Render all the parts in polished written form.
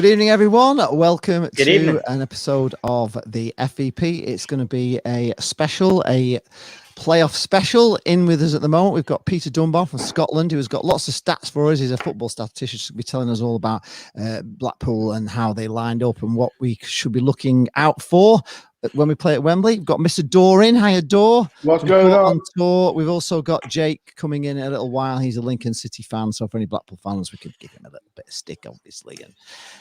Good evening, everyone. Welcome Good to evening. an episode of the FVP. It's going to be a playoff special. In with us at the moment, we've got Peter Dunbar from Scotland, who has got lots of stats for us. He's a football statistician. He's going to be telling us all about Blackpool and how they lined up and what we should be looking out for when we play at Wembley. We've got Mr. Dor in. Hiya, Dor. What's going on? Tour. We've also got Jake coming in a little while. He's a Lincoln City fan, so for any Blackpool fans, we could give him a little bit of stick, obviously, and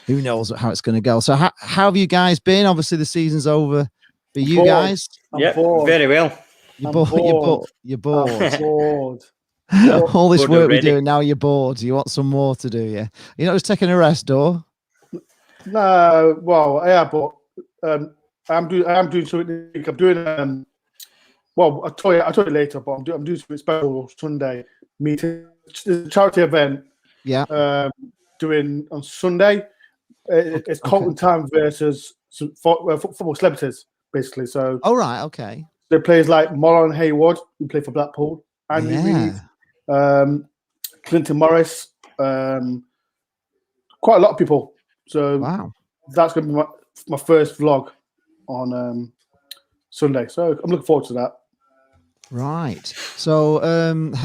who knows how it's going to go. So how have you guys been? Obviously, the season's over for you guys. Yeah, very well. You're bored. You're bored. Bored. All this Bored work already. we do, and now you're bored. You want some more to do, yeah? You're not just taking a rest, Dor? No, well, yeah, but I'm doing something. I'm doing well, I'll tell you later, but I'm doing something special Sunday meeting, charity event. Yeah. Doing on Sunday. It's Colton Town versus football celebrities, basically. So. Oh right. Okay. There players like Moran Hayward, who play for Blackpool, Andy Reid, Clinton Morris, quite a lot of people. So wow, that's going to be my first vlog on Sunday. So I'm looking forward to that. Right. So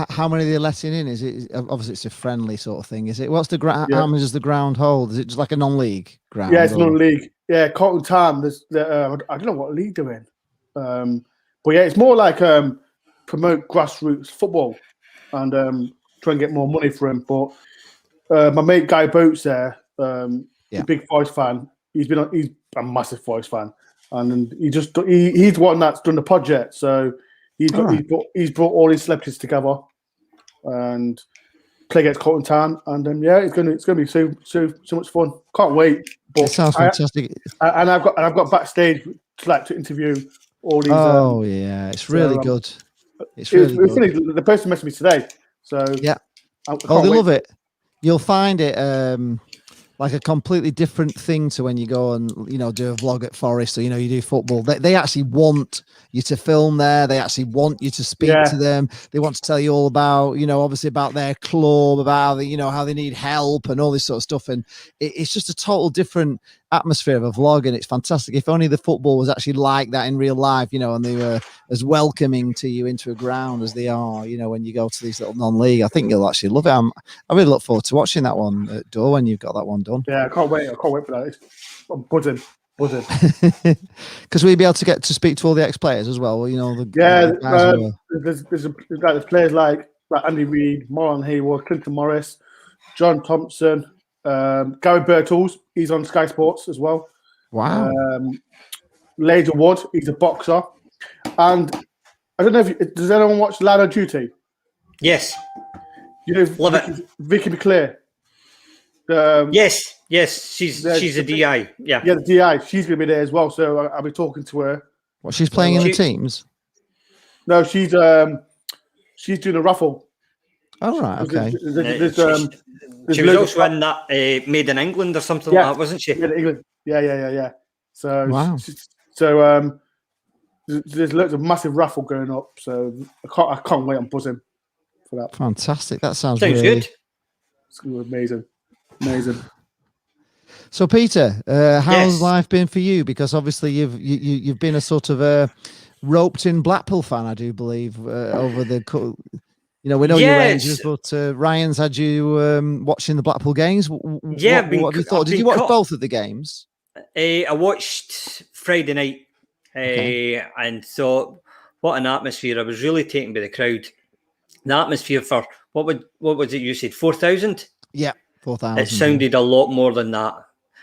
how many are they letting in? Is it obviously it's a friendly sort of thing? Is it? What's the ground? How much does the ground hold? Is it just like a non-league ground? Yeah, it's non-league. Yeah, Colton Town. There's I don't know what league they're in. But yeah, it's more like promote grassroots football and try and get more money for him. But my mate Guy Boats there, a big Forest fan. He's a massive Forest fan, and he's the one that's done the project. So he's brought all his celebrities together and play against Colton Town, and it's gonna be so much fun. Can't wait. But it sounds fantastic. And I've got backstage to interview. All these, it's really good. It's really good. Funny, the person messaged me today, so yeah. They love it. You'll find it like a completely different thing to when you go and do a vlog at Forest or you do football. They actually want you to film there. They actually want you to speak to them. They want to tell you all about obviously about their club, about how they need help and all this sort of stuff. And it's just a total different atmosphere of a vlog, and it's fantastic. If only the football was actually like that in real life, and they were as welcoming to you into a ground as they are, when you go to these little non-league. I think you'll actually love it. I really look forward to watching that one at Dor when you've got that one done. Yeah, I can't wait for that. I'm buzzing. Because we'd be able to get to speak to all the ex-players as well. There's players like Andy Reid, Moran Hayward, Clinton Morris, John Thompson, Gary Birtles. He's on Sky Sports as well. Wow. Laser Wood. He's a boxer. And I don't know does anyone watch Line of Duty? Yes. Love it. Vicky McClure. Yes. She's a DI. Yeah, the DI. She's going to be there as well. So I'll be talking to her. What, she's playing in the teams? No, she's doing a raffle. Oh right, okay. She was also in that Made in England or something like that, wasn't she? Made in England. Yeah. So wow. There's loads of massive raffle going up. So I can't wait. I'm buzzing for that. Fantastic. That sounds good. It's going to be amazing. So Peter, how's life been for you? Because obviously you've been a sort of a roped-in Blackpool fan, I do believe, over the. We know your Rangers, but Ryan's had you watching the Blackpool games. What have you thought? Did you watch both of the games? I watched Friday night and thought, what an atmosphere. I was really taken by the crowd. The atmosphere for, what was it you said, 4,000? Yeah, 4,000. It sounded a lot more than that.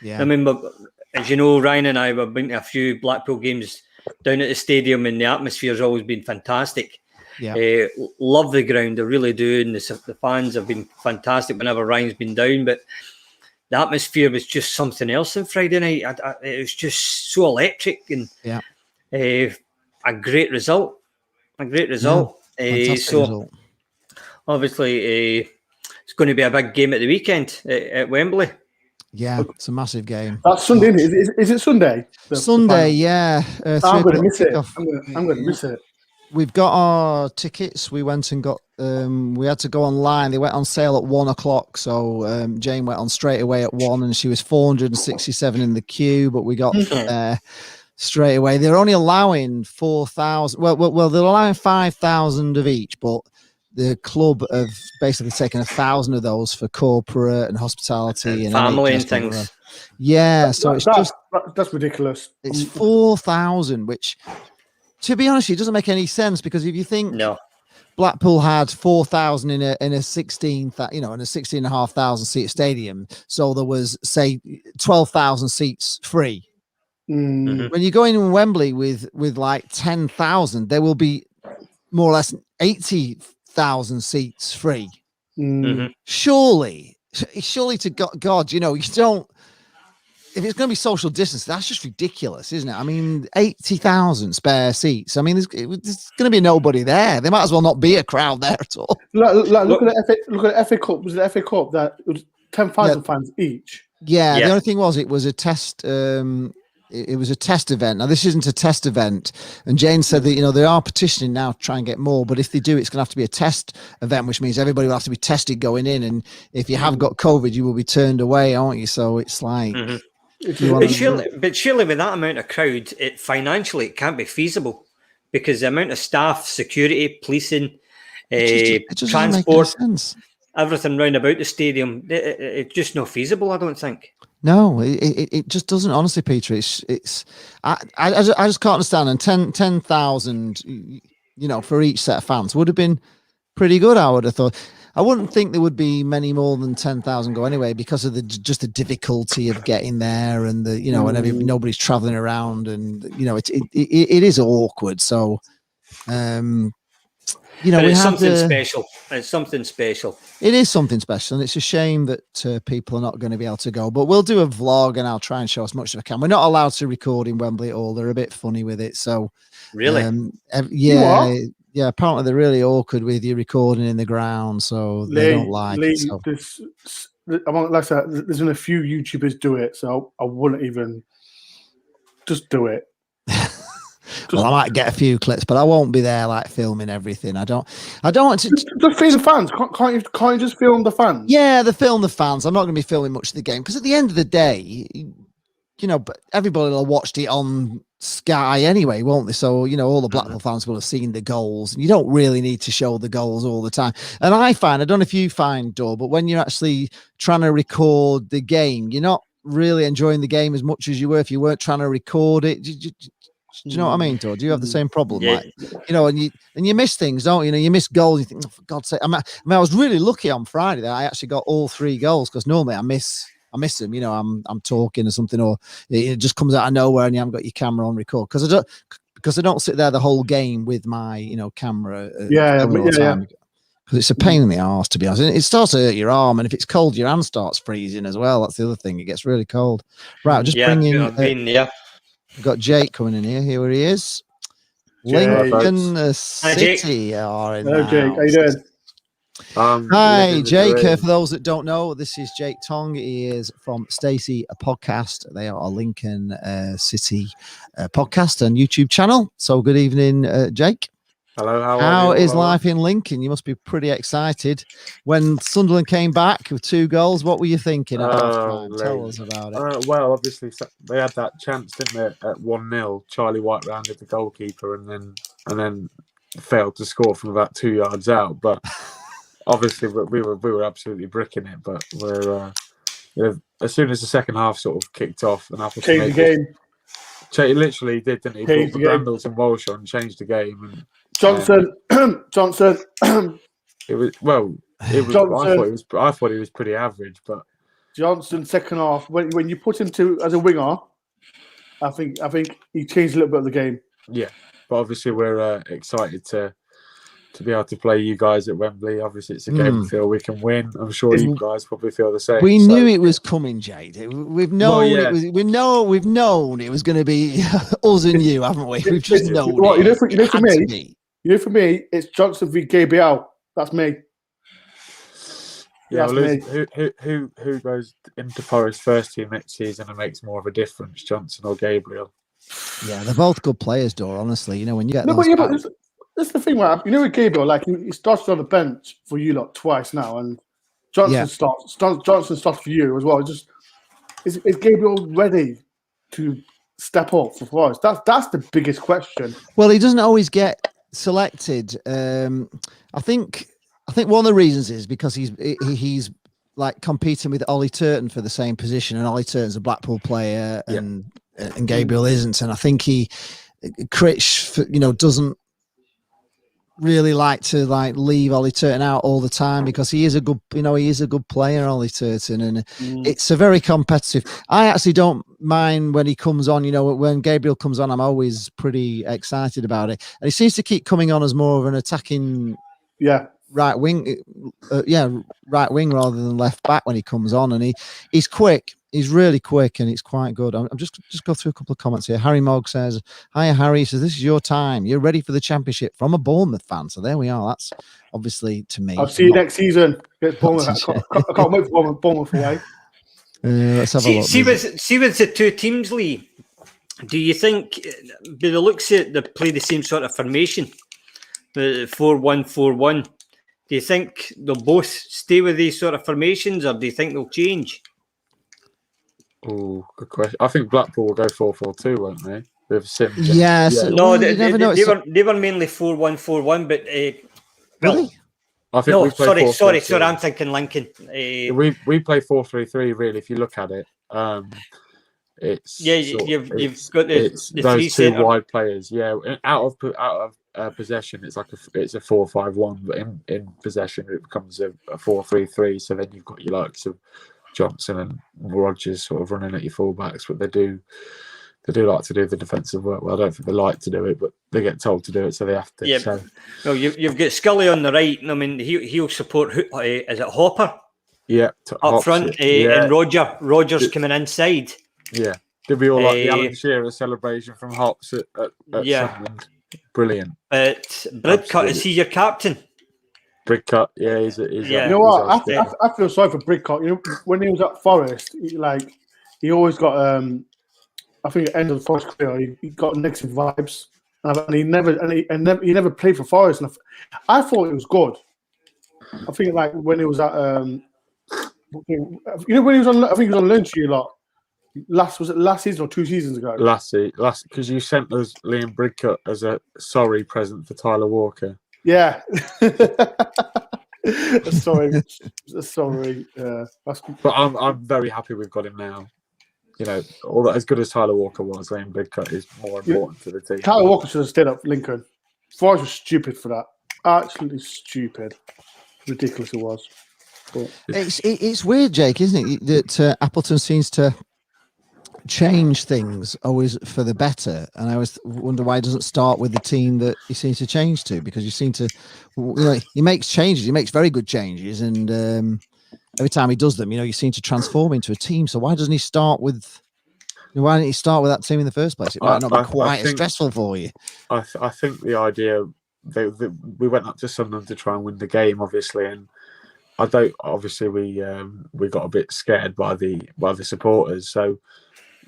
Yeah. I remember, as you know, Ryan and I have been to a few Blackpool games down at the stadium, and the atmosphere has always been fantastic. Yeah. Love the ground, I really do, and the fans have been fantastic whenever Ryan's been down, but the atmosphere was just something else on Friday night. It was just so electric, and a great result. Result. Obviously it's going to be a big game at the weekend at Wembley. Yeah, it's a massive game. That's Sunday, isn't it? Is it Sunday? Sunday, yeah. I'm going to miss it. I'm going to miss it. we've got our tickets. We went and got. We had to go online. They went on sale at 1 o'clock. So Jane went on straight away at 1, and she was 467 in the queue. But we got there straight away. They're only allowing 4,000. Well, they're allowing 5,000 of each, but the club have basically taken 1,000 of those for corporate and hospitality and family NHS and things. Yeah, so that's ridiculous. It's 4,000, which, to be honest, it doesn't make any sense, because if you think Blackpool had 4,000 in a 16, in a 16,500 seat stadium, so there was, say, 12,000 seats free. Mm. When you go in Wembley with like 10,000, there will be more or less 80,000 seats free. Surely to God, you don't. If it's going to be social distance, that's just ridiculous, isn't it? I mean, 80,000 spare seats. I mean, there's going to be nobody there. There might as well not be a crowd there at all. Look at the FA Cup. Was it the FA Cup that it was 10,000 fans each? Yeah, the only thing was it was a test. It was a test event. Now, this isn't a test event. And Jane said that, they are petitioning now to try and get more. But if they do, it's going to have to be a test event, which means everybody will have to be tested going in. And if you have got COVID, you will be turned away, aren't you? So it's like... But surely with that amount of crowd, financially it can't be feasible, because the amount of staff, security, policing, transport, everything round about the stadium, it's just not feasible, I don't think. No, it just doesn't. Honestly, Peter, I just can't understand. And 10,000, for each set of fans would have been pretty good, I would have thought. I wouldn't think there would be many more than 10,000 go anyway, because of the difficulty of getting there, and and nobody's traveling around, and it is awkward. So, but it's something special. It's something special. It is something special, and it's a shame that people are not going to be able to go. But we'll do a vlog, and I'll try and show as much as I can. We're not allowed to record in Wembley at all. They're a bit funny with it. So, really, yeah, apparently they're really awkward with you recording in the ground, so they don't like it. So. Like I said, there's been a few YouTubers do it, so I wouldn't even just do it. Well, I might get a few clips, but I won't be there like filming everything. I don't want to just film the fans. Can't you just film the fans? Yeah, film the fans. I'm not going to be filming much of the game, because at the end of the day, but everybody will have watched it on Sky anyway, won't they? So, all the Blackpool fans will have seen the goals. You don't really need to show the goals all the time. And I don't know if you find, Dor, but when you're actually trying to record the game, you're not really enjoying the game as much as you were if you weren't trying to record it. Do you know what I mean, Dor? Do you have the same problem? Yeah. Like, and you miss things, don't you? You miss goals. You think, oh, for God's sake. I was really lucky on Friday that I actually got all 3 goals, because normally I miss them, I'm talking or something, or it just comes out of nowhere and you haven't got your camera on record, because I don't sit there the whole game with my camera. Because it's a pain in the arse, to be honest. And it starts to hurt your arm, and if it's cold, your hand starts freezing as well. That's the other thing. It gets really cold. Right, I'll just bring in. We've got Jake coming in here. Here he is. Lincoln City. Hello, Jake. How you doing? Hi, Jake. For those that don't know, this is Jake Tonge. He is from Stacey, a podcast. They are a Lincoln City podcast and YouTube channel. So good evening, Jake. Hello, how is life in Lincoln? You must be pretty excited. When Sunderland came back with 2 goals, what were you thinking? Tell us about it. Well, obviously they had that chance, didn't they, at 1-0. Charlie White rounded the goalkeeper and then failed to score from about 2 yards out. But obviously we were absolutely bricking it. But we're as soon as the second half sort of kicked off, and after changed the game. He literally did, didn't he? Brought the Brambles and Walsh on, changed the game. And Johnson. It was Johnson. I thought he was pretty average, but Johnson second half when you put him as a winger, I think he changed a little bit of the game. Yeah, but obviously we're excited to be able to play you guys at Wembley. Obviously, it's a game we feel we can win. I'm sure you guys probably feel the same. We knew it was coming, Jade. We've known we've known it was going to be us and you, haven't we? We've just known. Well, for me, it's Johnson v Gabriel. That's me. Yeah, who goes into Forest first team next season and makes more of a difference, Johnson or Gabriel? Yeah, they're both good players, Dor. Honestly, when you get that's the thing, right? You know, with Gabriel, like he started on the bench for you lot twice now, and Johnson starts. Johnson starts for you as well. Just is Gabriel ready to step up for Forest? That's the biggest question. Well, he doesn't always get selected. I think one of the reasons is because he's like competing with Ollie Turton for the same position, and Ollie Turton's a Blackpool player, and Gabriel isn't. And I think Critch, doesn't really like to leave Ollie Turton out all the time because he is a good, player, Ollie Turton, and it's a very competitive. I actually don't mind when he comes on. When Gabriel comes on, I'm always pretty excited about it, and he seems to keep coming on as more of an attacking, right wing, right wing rather than left back when he comes on, and he's quick. He's really quick, and it's quite good. I'm just go through a couple of comments here. Harry Mogg says, "Hiya, Harry." He says, "This is your time. You're ready for the championship." From a Bournemouth fan. So there we are. That's obviously to me. I'll see you next season. Get Bournemouth. I can't wait for Bournemouth away. Let's have a look. See with the two teams, Lee. Do you think, by the looks at they play the same sort of formation, the 4-1-4-1? Do you think they'll both stay with these sort of formations, or do you think they'll change? Oh, good question. I think Blackpool will go 4-4-2, won't they? With Sim. Yes. No, they were mainly 4-1-4-1, but really? I think sorry. I'm thinking Lincoln. We play 4-3-3. Really, if you look at it, it's you've got the those two wide players. Yeah, out of possession, it's like it's a 4-5-1, but in possession, it becomes a 4-3-3. So then you've got your likes of Johnson and Rogers sort of running at your fullbacks, but they do like to do the defensive work. Well, I don't think they like to do it, but they get told to do it, so they have to. Yeah. So. No, you've got Scully on the right. I mean, he'll support. Is it Hopper? Yeah, up front, and Rogers coming inside. Yeah, did we all like the Alan Shearer celebration from Hops at Sunderland? Brilliant. But Bridcut, is he your captain? Bridcut, yeah, he's You know what? I feel sorry for Bridcut. When he was at Forest, he always got I think at the end of the Forest career, he got negative vibes, and he never played for Forest. And I thought it was good. I think when he was at when he was on, I think he was on loan to you lot. Last season or 2 seasons ago? Last because you sent us Liam Bridcut as a sorry present for Tyler Walker. Yeah. sorry. But I'm very happy we've got him now. All that, as good as Tyler Walker was, Liam Bridcut is more important to the team. Tyler Walker should have stayed up Lincoln. Forrest was stupid for that. Absolutely stupid. Ridiculous it was. But it's weird, Jake, isn't it? That Appleton seems to change things always for the better, and I always wonder why he doesn't start with the team that he seems to change to, because you seem to, he makes changes, he makes very good changes, and every time he does them, you seem to transform into a team. So why doesn't he start with? Why didn't he start with that team in the first place? It might not be quite as stressful for you. I think the idea we went up to Sunderland to try and win the game, obviously, and we got a bit scared by the supporters. So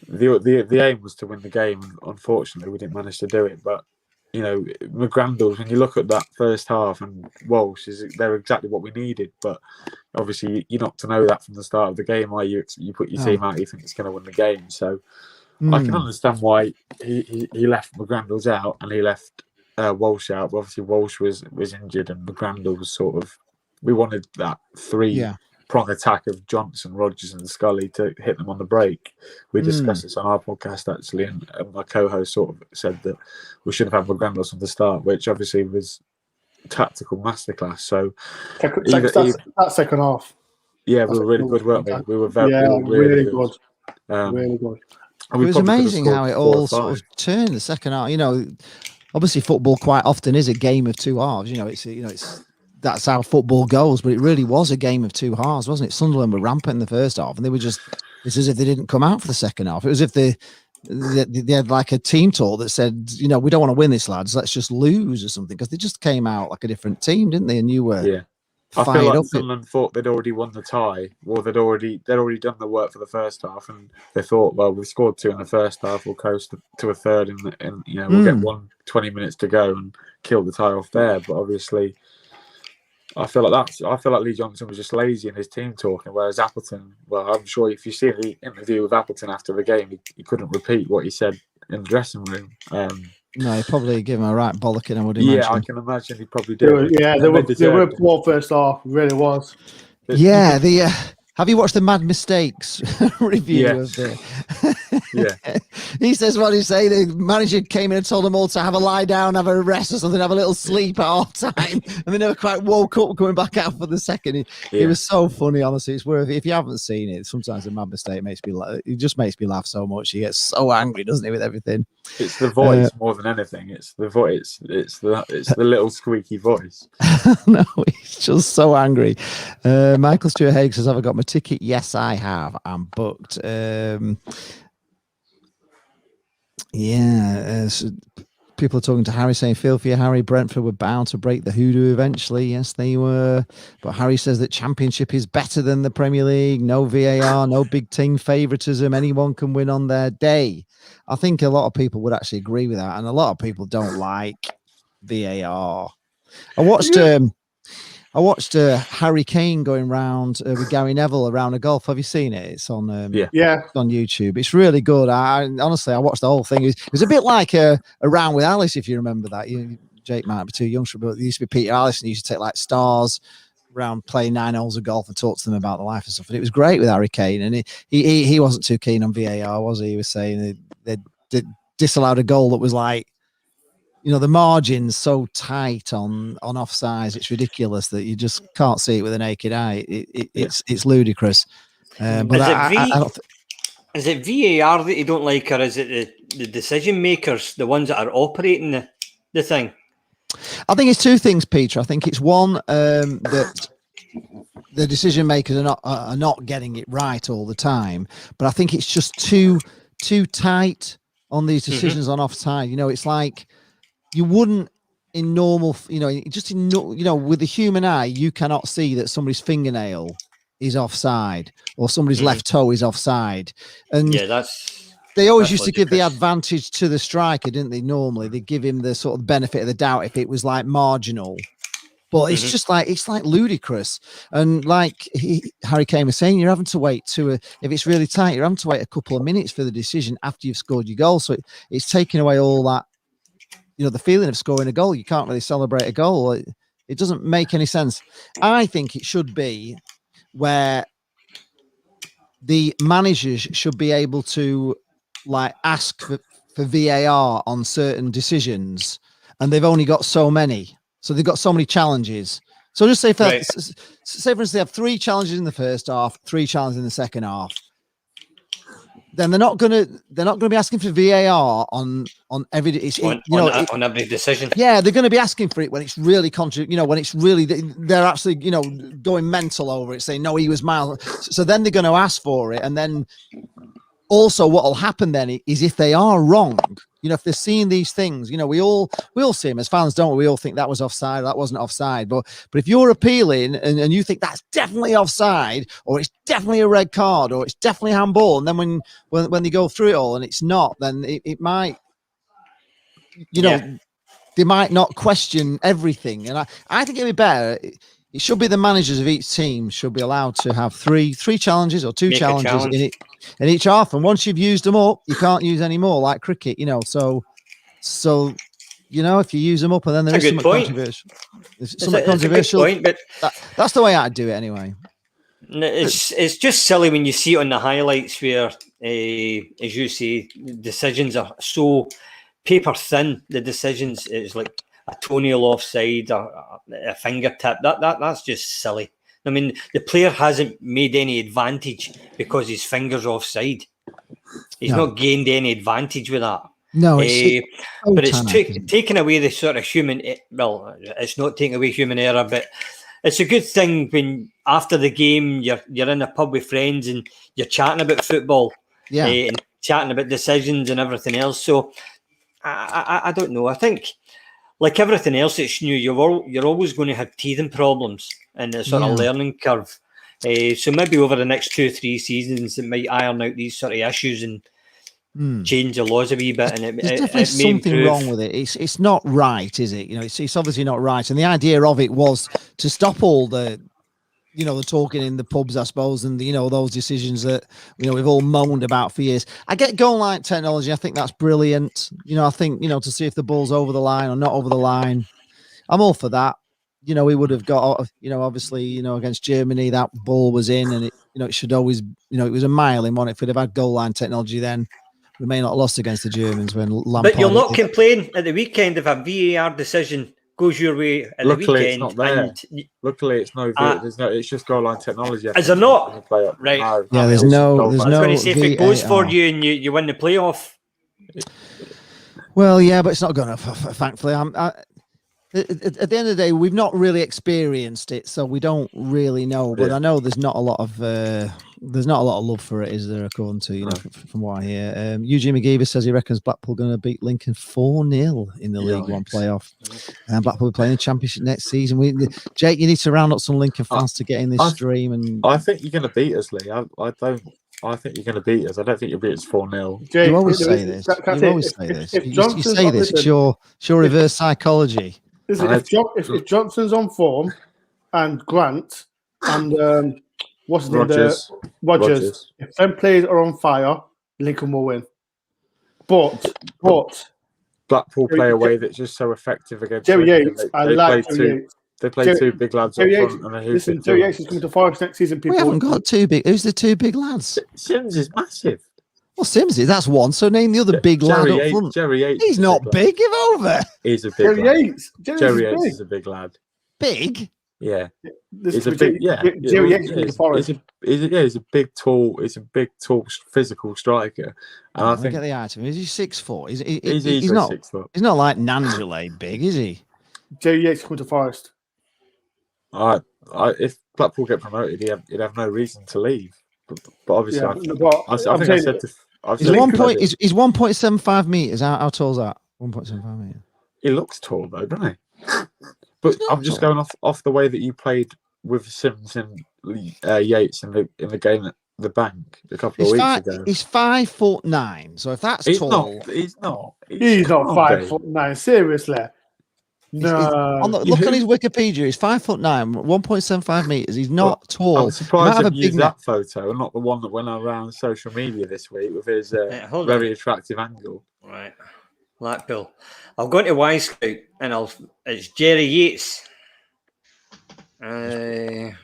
the aim was to win the game. Unfortunately, we didn't manage to do it. But McGrandles, when you look at that first half, and Walsh, they're exactly what we needed. But obviously, you're not to know that from the start of the game. Why you put your team out, you think it's going to win the game. So I can understand why he left McGrandles out and he left Walsh out. But obviously, Walsh was injured, and McGrandles was sort of. We wanted that three-prong attack of Johnson, Rogers, and Scully to hit them on the break. We discussed this on our podcast actually, and my co-host sort of said that we should have had McGrandles from the start, which obviously was tactical masterclass. So that second half, we were really good, weren't we? We were really good. Really good. It was amazing how it all sort of turned the second half. Obviously football quite often is a game of two halves. That's how football goes, but it really was a game of two halves, wasn't it? Sunderland were rampant in the first half, and they were it's as if they didn't come out for the second half. It was as if they had like a team talk that said, we don't want to win this, lads. Let's just lose or something, because they just came out like a different team, didn't they? And you were I fired feel like up. Sunderland thought they'd already won the tie, or they'd already done the work for the first half, and they thought, well, we've scored 2 in the first half, we'll coast to a third, and we'll get 20 minutes to go and kill the tie off there. But obviously, I feel like Lee Johnson was just lazy in his team talking, whereas Appleton, well, I'm sure if you see the interview with Appleton after the game, he couldn't repeat what he said in the dressing room. No, he probably gave him a right bollocking, I would imagine. Yeah, I can imagine he probably did. They were poor first half, really was. Yeah, have you watched the Mad Mistakes review of the? Yeah. He says what he say. The manager came in and told them all to have a lie down, have a rest or something, have a little sleep at half time, and they never quite woke up coming back out for the second. It was so funny, honestly. It's worth it. If you haven't seen it, sometimes the Mad Mistake it just makes me laugh so much. He gets so angry, doesn't he, with everything? It's the voice more than anything. It's the voice. It's the little squeaky voice. No, he's just so angry. Michael Stewart Haig says, "Have I got my ticket?" Yes, I have. I'm booked. So people are talking to Harry saying, "Feel for you, Harry. Brentford were bound to break the hoodoo eventually." Yes, they were. But Harry says that Championship is better than the Premier League. No VAR, no big team favouritism. Anyone can win on their day. I think a lot of people would actually agree with that, and a lot of people don't like VAR. I watched Harry Kane going round with Gary Neville around a golf. Have you seen it? It's on it's on YouTube. It's really good. I honestly watched the whole thing. It was a bit like a round with Alice, if you remember that. Jake might be too young for it, but it used to be Peter Allison. He used to take like stars around playing 9 holes of golf and talk to them about the life and stuff. And it was great with Harry Kane. And he wasn't too keen on VAR, was he? He was saying they disallowed a goal that was like, the margin's so tight on offsides. It's ridiculous that you just can't see it with a naked eye. It's ludicrous. But is it VAR that you don't like, or is it the decision makers, the ones that are operating the thing? I think it's two things, Peter. I think it's one that the decision makers are not getting it right all the time, but I think it's just too tight on these decisions on offside. It's like you wouldn't in normal, with the human eye, you cannot see that somebody's fingernail is offside or somebody's left toe is offside. And they always used to give the advantage to the striker, didn't they? Normally they give him the sort of benefit of the doubt if it was like marginal, but it's just like, it's like ludicrous. And like Harry Kane was saying, you're having to wait if it's really tight, you're having to wait a couple of minutes for the decision after you've scored your goal. So it's taking away all that, the feeling of scoring a goal. You can't really celebrate a goal. It doesn't make any sense. I think it should be where the managers should be able to like ask for VAR on certain decisions, and they've only got so many. So they've got so many challenges. So just say for instance, they have 3 challenges in the first half, 3 challenges in the second half. Then they're not gonna be asking for VAR on every on every decision. Yeah, they're going to be asking for it when it's really when it's really they're actually going mental over it, saying no, he was miles. So then they're going to ask for it, and then also what will happen then is if they are wrong, if they're seeing these things, we all see them as fans, don't we? We all think that was offside, that wasn't offside. But if you're appealing and you think that's definitely offside, or it's definitely a red card, or it's definitely handball, and then when they go through it all and it's not, then it might, they might not question everything. And I think it'd be better. It should be the managers of each team should be allowed to have three challenges or 2 challenges in each half. And once you've used them up, you can't use any more, like cricket, So if you use them up and then there's something controversial. Something controversial. Point, but that's the way I'd do it anyway. It's just silly when you see it on the highlights where, as you say, decisions are so paper thin. The decisions is like a toenail offside or a fingertip. That's just silly. I mean, the player hasn't made any advantage because his finger's offside. He's not gained any advantage with that. No, but it's taking away the sort of human. Well, it's not taking away human error, but it's a good thing when after the game you're in a pub with friends and you're chatting about football, and chatting about decisions and everything else. So I don't know. I think like everything else that's new, you're always going to have teething problems and the sort of learning curve. So maybe over the next 2 or 3 seasons, it might iron out these sort of issues and change the laws a wee bit. And there's definitely something wrong with it. It's not right, is it? It's obviously not right. And the idea of it was to stop all the the talking in the pubs, I suppose, and those decisions that we've all moaned about for years. I get goal line technology. I think that's brilliant. I think to see if the ball's over the line or not over the line. I'm all for that. We would have got, obviously, against Germany, that ball was in, and it should always, it was a mile in one. If we'd have had goal line technology, then we may not have lost against the Germans when Lampard. But you'll not complain at the weekend if a VAR decision goes your way at the weekend. It's not there. Luckily, it's no. It's just goal line technology. Is there not? Right. Yeah, there's no. I was going to say, if it goes for you and you win the playoff. Well, yeah, but it's not going to. Thankfully, at the end of the day, we've not really experienced it, so we don't really know. But I know there's not a lot of love for it, is there? According to from what I hear, Eugene McGeever says he reckons Blackpool going to beat Lincoln 4-0 in the League One playoff, and Blackpool will be playing the Championship next season. Jake, you need to round up some Lincoln fans to get in this stream. And I think you're going to beat us, Lee. I think you're going to beat us. I don't think you'll beat us 4-0. You always say this. You always say this. You say this. It's your reverse psychology. Listen, if Johnson's on form and Grant and what's the Rogers, if them players are on fire, Lincoln will win. But Blackpool play a way that's just so effective against Jerry Yates. They play two big lads up front. Listen, Jerry Yates is coming to Forest next season. We haven't got two big. Who's the two big lads? Sims is massive. Well, Sims is. That's one. So name the other big lad up front. Jerry Yates. He's not big. Give over. He's a big lad. Jerry Yates is a big lad. Big? Yeah. He's a big. Yeah. Jerry Yates is the Forest. He's a big, tall. He's a big, tall, physical striker. And I think get the item. Is he 6'4"? He's not 6 foot. He's not like Nangele big, is he? Jerry Yates coming to Forest. If Blackpool get promoted, he'd have no reason to leave. But obviously, I think I said to. He's 1.75 meters. How tall is that? 1.75 meters. He looks tall though, doesn't he? But I'm just going off the way that you played with Sims and Yates in the game at the Bank a couple of weeks ago. He's 5'9". So if that's tall, he's not 5'9". Seriously. No. Look on his Wikipedia. He's 5'9", 1.75 meters. He's not tall. I'm surprised you used that photo and not the one that went around social media this week with his very attractive angle. Right, Blackpool. I'll go into Y Scout and it's Jerry Yates. Evening,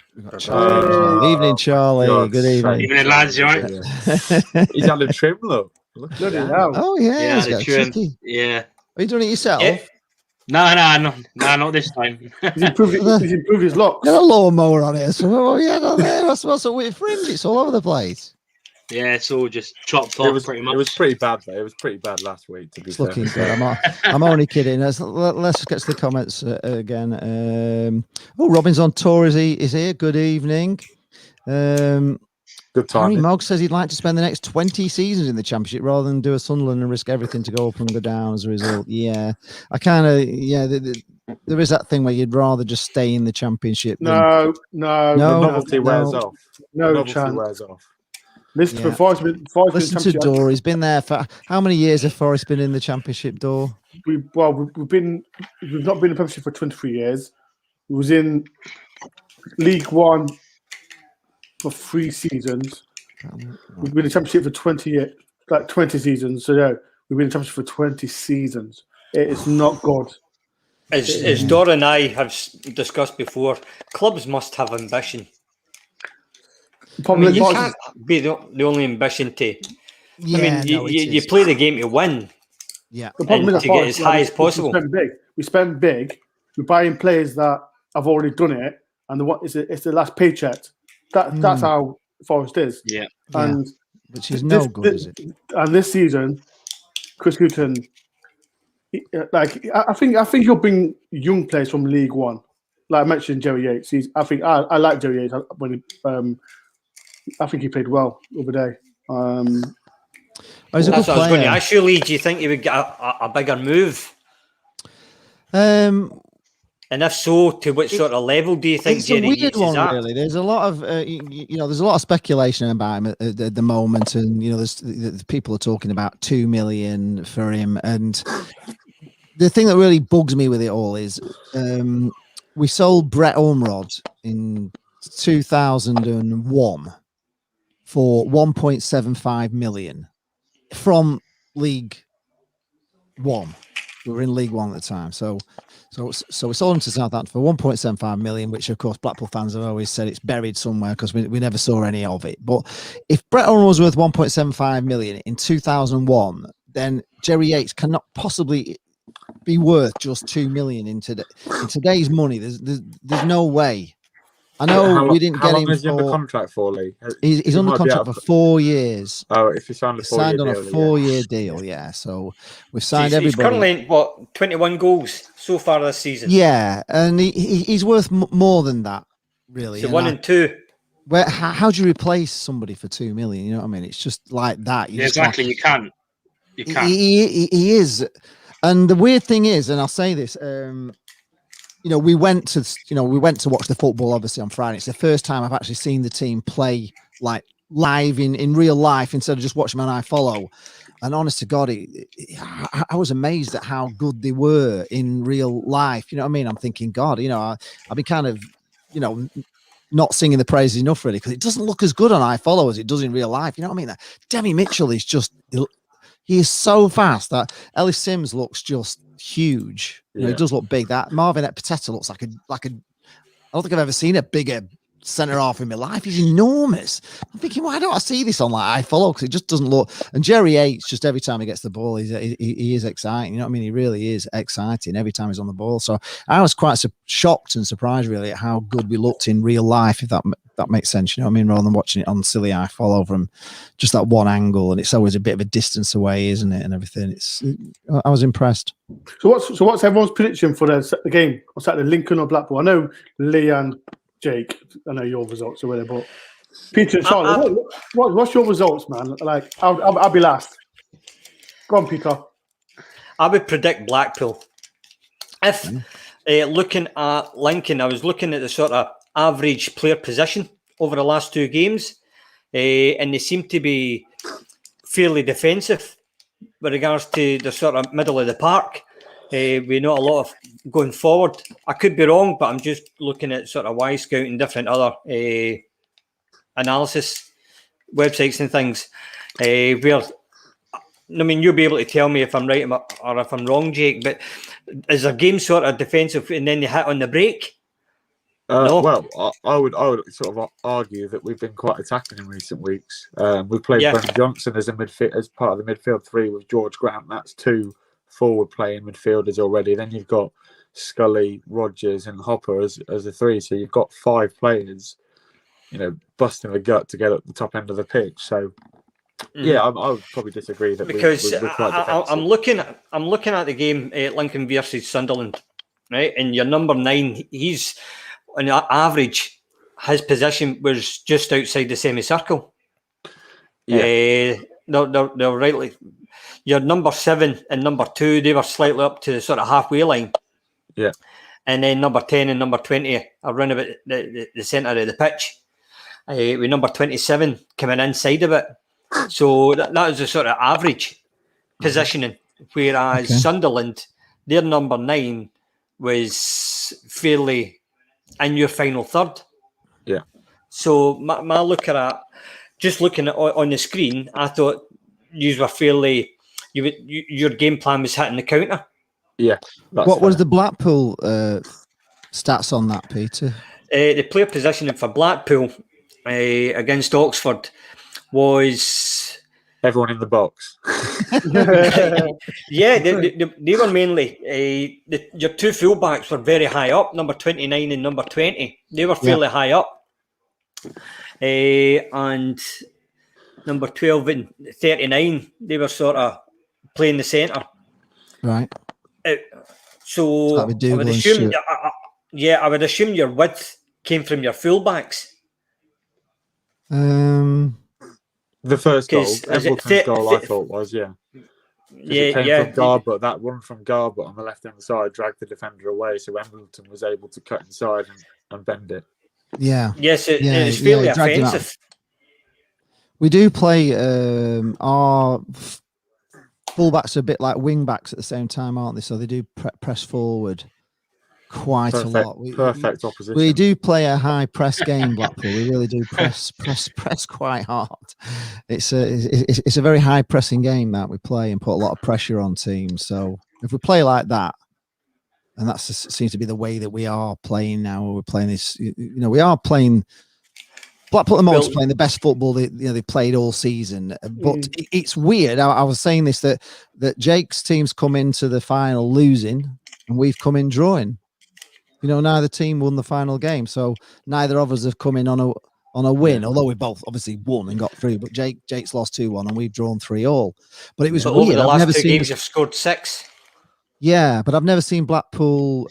Charlie. God, good evening. Evening, lads. You right? He's had a trim look. Look at that. Oh yeah, he's got yeah. Are you doing it yourself? Yeah. No, not this time. He's improved his locks. Got a lawnmower on it. So that's what's up with fringe. It's all over the place. Yeah, it's all just chopped off pretty much. It was pretty bad though. It was pretty bad last week. To be fair. Looking good. I'm only kidding. Let's get to the comments again. Robin's on tour. Is here? Good evening. Good time. Harry Mogg says he'd like to spend the next 20 seasons in the Championship rather than do a Sunderland and risk everything to go up and go down as a result. Yeah, I kind of there is that thing where you'd rather just stay in the Championship. No. The novelty wears off. No chance. Wears off. Listen to Dor. He's been there for how many years? Have Forest been in the Championship, Dor? We've not been in the Championship for 23 years. We was in League One for 3 seasons. We've been in the Championship for 20 seasons. So yeah, we've been in the Championship for 20 seasons. It is not good. As Dor and I have discussed before, clubs must have ambition. You can't be the only ambition to. You play the game to win. Yeah, the problem is to get as high as possible. We spend big. We're buying players that have already done it, and it's the last paycheck. That's how Forest is. Yeah, and which is no good, is it? And this season, Chris Gooten, I think he'll bring young players from League One. Like I mentioned, Jerry Yates. I like Jerry Yates when I think he played well the other day. That's what I was going to ask you, Lee. Do you think he would get a bigger move? And if so, to what sort of level do you think It's a Jerry weird Yates is one, at? really. There's a lot of, there's a lot of speculation about him at the moment, and there's people are talking about 2 million for him. And the thing that really bugs me with it all is, we sold Brett Ormrod in 2001 for 1.75 million from League One. We were in League One at the time, so we sold him to Southampton for 1.75 million, which of course Blackpool fans have always said it's buried somewhere because we never saw any of it. But if Brett Ormrod was worth 1.75 million in 2001, then Jerry Yates cannot possibly be worth just 2 million in today's money. There's no way. I know we didn't get him. How long is he under contract for, Lee? He's under contract for 4 years. Oh, if he signed a 4-year deal. Signed on a 4-year deal, yeah. So we've signed everybody. He's currently, 21 goals so far this season? Yeah, and he's worth more than that, really. So 1 and 2. How do you replace somebody for 2 million? You know what I mean? It's just like that. Yeah, exactly. You can't. He is. And the weird thing is, and I'll say this, we went to watch the football obviously on Friday. It's the first time I've actually seen the team play like live in real life instead of just watching them on iFollow. And honest to God, I was amazed at how good they were in real life. You know what I mean? I'm thinking, God, I've been kind of, not singing the praises enough really, because it doesn't look as good on iFollow as it does in real life. You know what I mean? Demi Mitchell is just, he is so fast. That Ellis Sims looks just huge. He does look big. That Marvin Epiteta looks like a. I don't think I've ever seen a bigger centre half in my life. He's enormous. I'm thinking, why don't I see this on like iFollow? Because it just doesn't look. And Jerry Yates, just every time he gets the ball, he is exciting. You know what I mean? He really is exciting every time he's on the ball. So I was quite shocked and surprised really at how good we looked in real life. If that makes sense, you know what I mean? Rather than watching it on silly iFollow from just that one angle, and it's always a bit of a distance away, isn't it? And everything. I was impressed. So what's everyone's prediction for the game on Saturday, Lincoln or Blackpool? I know Lee and Jake, I know your results are with it, but Peter and Charlie, what's your results, man? Like, I'll be last. Go on, Peter. I would predict Blackpool. If looking at Lincoln, I was looking at the sort of average player position over the last 2 games, and they seem to be fairly defensive with regards to the sort of middle of the park. We know a lot of going forward. I could be wrong, but I'm just looking at sort of Y-Scout and different other analysis websites and things. You'll be able to tell me if I'm right or if I'm wrong, Jake. But is their game sort of defensive and then they hit on the break? No. Well, I would sort of argue that we've been quite attacking in recent weeks. We played Brendan Johnson as part of the midfield 3 with George Grant. That's 2 forward playing midfielders already. Then you've got Scully, Rogers, and Hopper as a 3. So you've got 5 players, busting the gut to get at the top end of the pitch. So I would probably disagree that because we're quite defensive. I'm looking at the game Lincoln versus Sunderland, right? And your number 9, he's on average, his position was just outside the semicircle. Yeah, they're rightly. Your number 7 and number 2, they were slightly up to the sort of halfway line. Yeah. And then number 10 and number 20 are around about the centre of the pitch. With number 27 coming inside of it. So that is the sort of average positioning. Whereas Sunderland, their number 9 was fairly in your final third. Yeah. So my look at that, just looking at on the screen, I thought you were fairly... your game plan was hitting the counter. Yeah. What was the Blackpool stats on that, Peter? The player positioning for Blackpool against Oxford was everyone in the box. Yeah, they were mainly your 2 fullbacks were very high up, number 29 and number 20. They were fairly high up, and number 12 and 39, they were sort of playing the centre. Right. So I would assume, I would assume your width came from your fullbacks. The first goal, Embleton's goal, I thought was, It came from Garbutt. That run from Garbutt on the left-hand side dragged the defender away, so Embleton was able to cut inside and bend it. Yeah. Yes, it was fairly offensive. We do play our fullbacks are a bit like wing backs at the same time, aren't they? So they do press forward quite a lot. Perfect opposition. We do play a high press game, Blackpool. We really do press quite hard. It's a very high pressing game that we play and put a lot of pressure on teams. So if we play like that, and that seems to be the way that we are playing now. We're playing this. We are playing. Blackpool at the moment is playing the best football they played all season. But it's weird. I was saying this that Jake's team's come into the final losing, and we've come in drawing. Neither team won the final game, so neither of us have come in on a win. Although we both obviously won and got through, but Jake's lost 2-1 and we've drawn 3-3. But it was weird. Over the last two games, you've scored 6. Yeah, but I've never seen Blackpool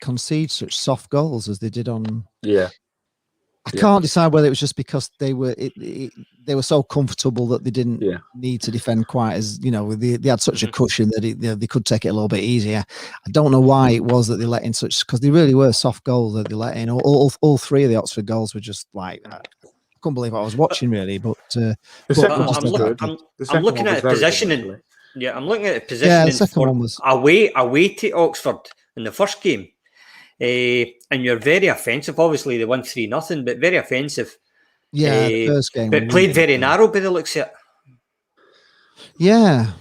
concede such soft goals as they did on. Yeah. I can't decide whether it was just because they were so comfortable that they didn't need to defend quite as they had such a cushion that they could take it a little bit easier. I don't know why it was that they let in such, because they really were soft goals that they let in. All 3 of the Oxford goals were just like I couldn't believe what I was watching really. But I'm looking at a positioning. Yeah, I'm looking at a positioning. Yeah, the second one was away to Oxford in the first game. And you're very offensive. Obviously, they won 3-0, but very offensive. Yeah, the first game. But played very narrow by the looks of it. Yeah.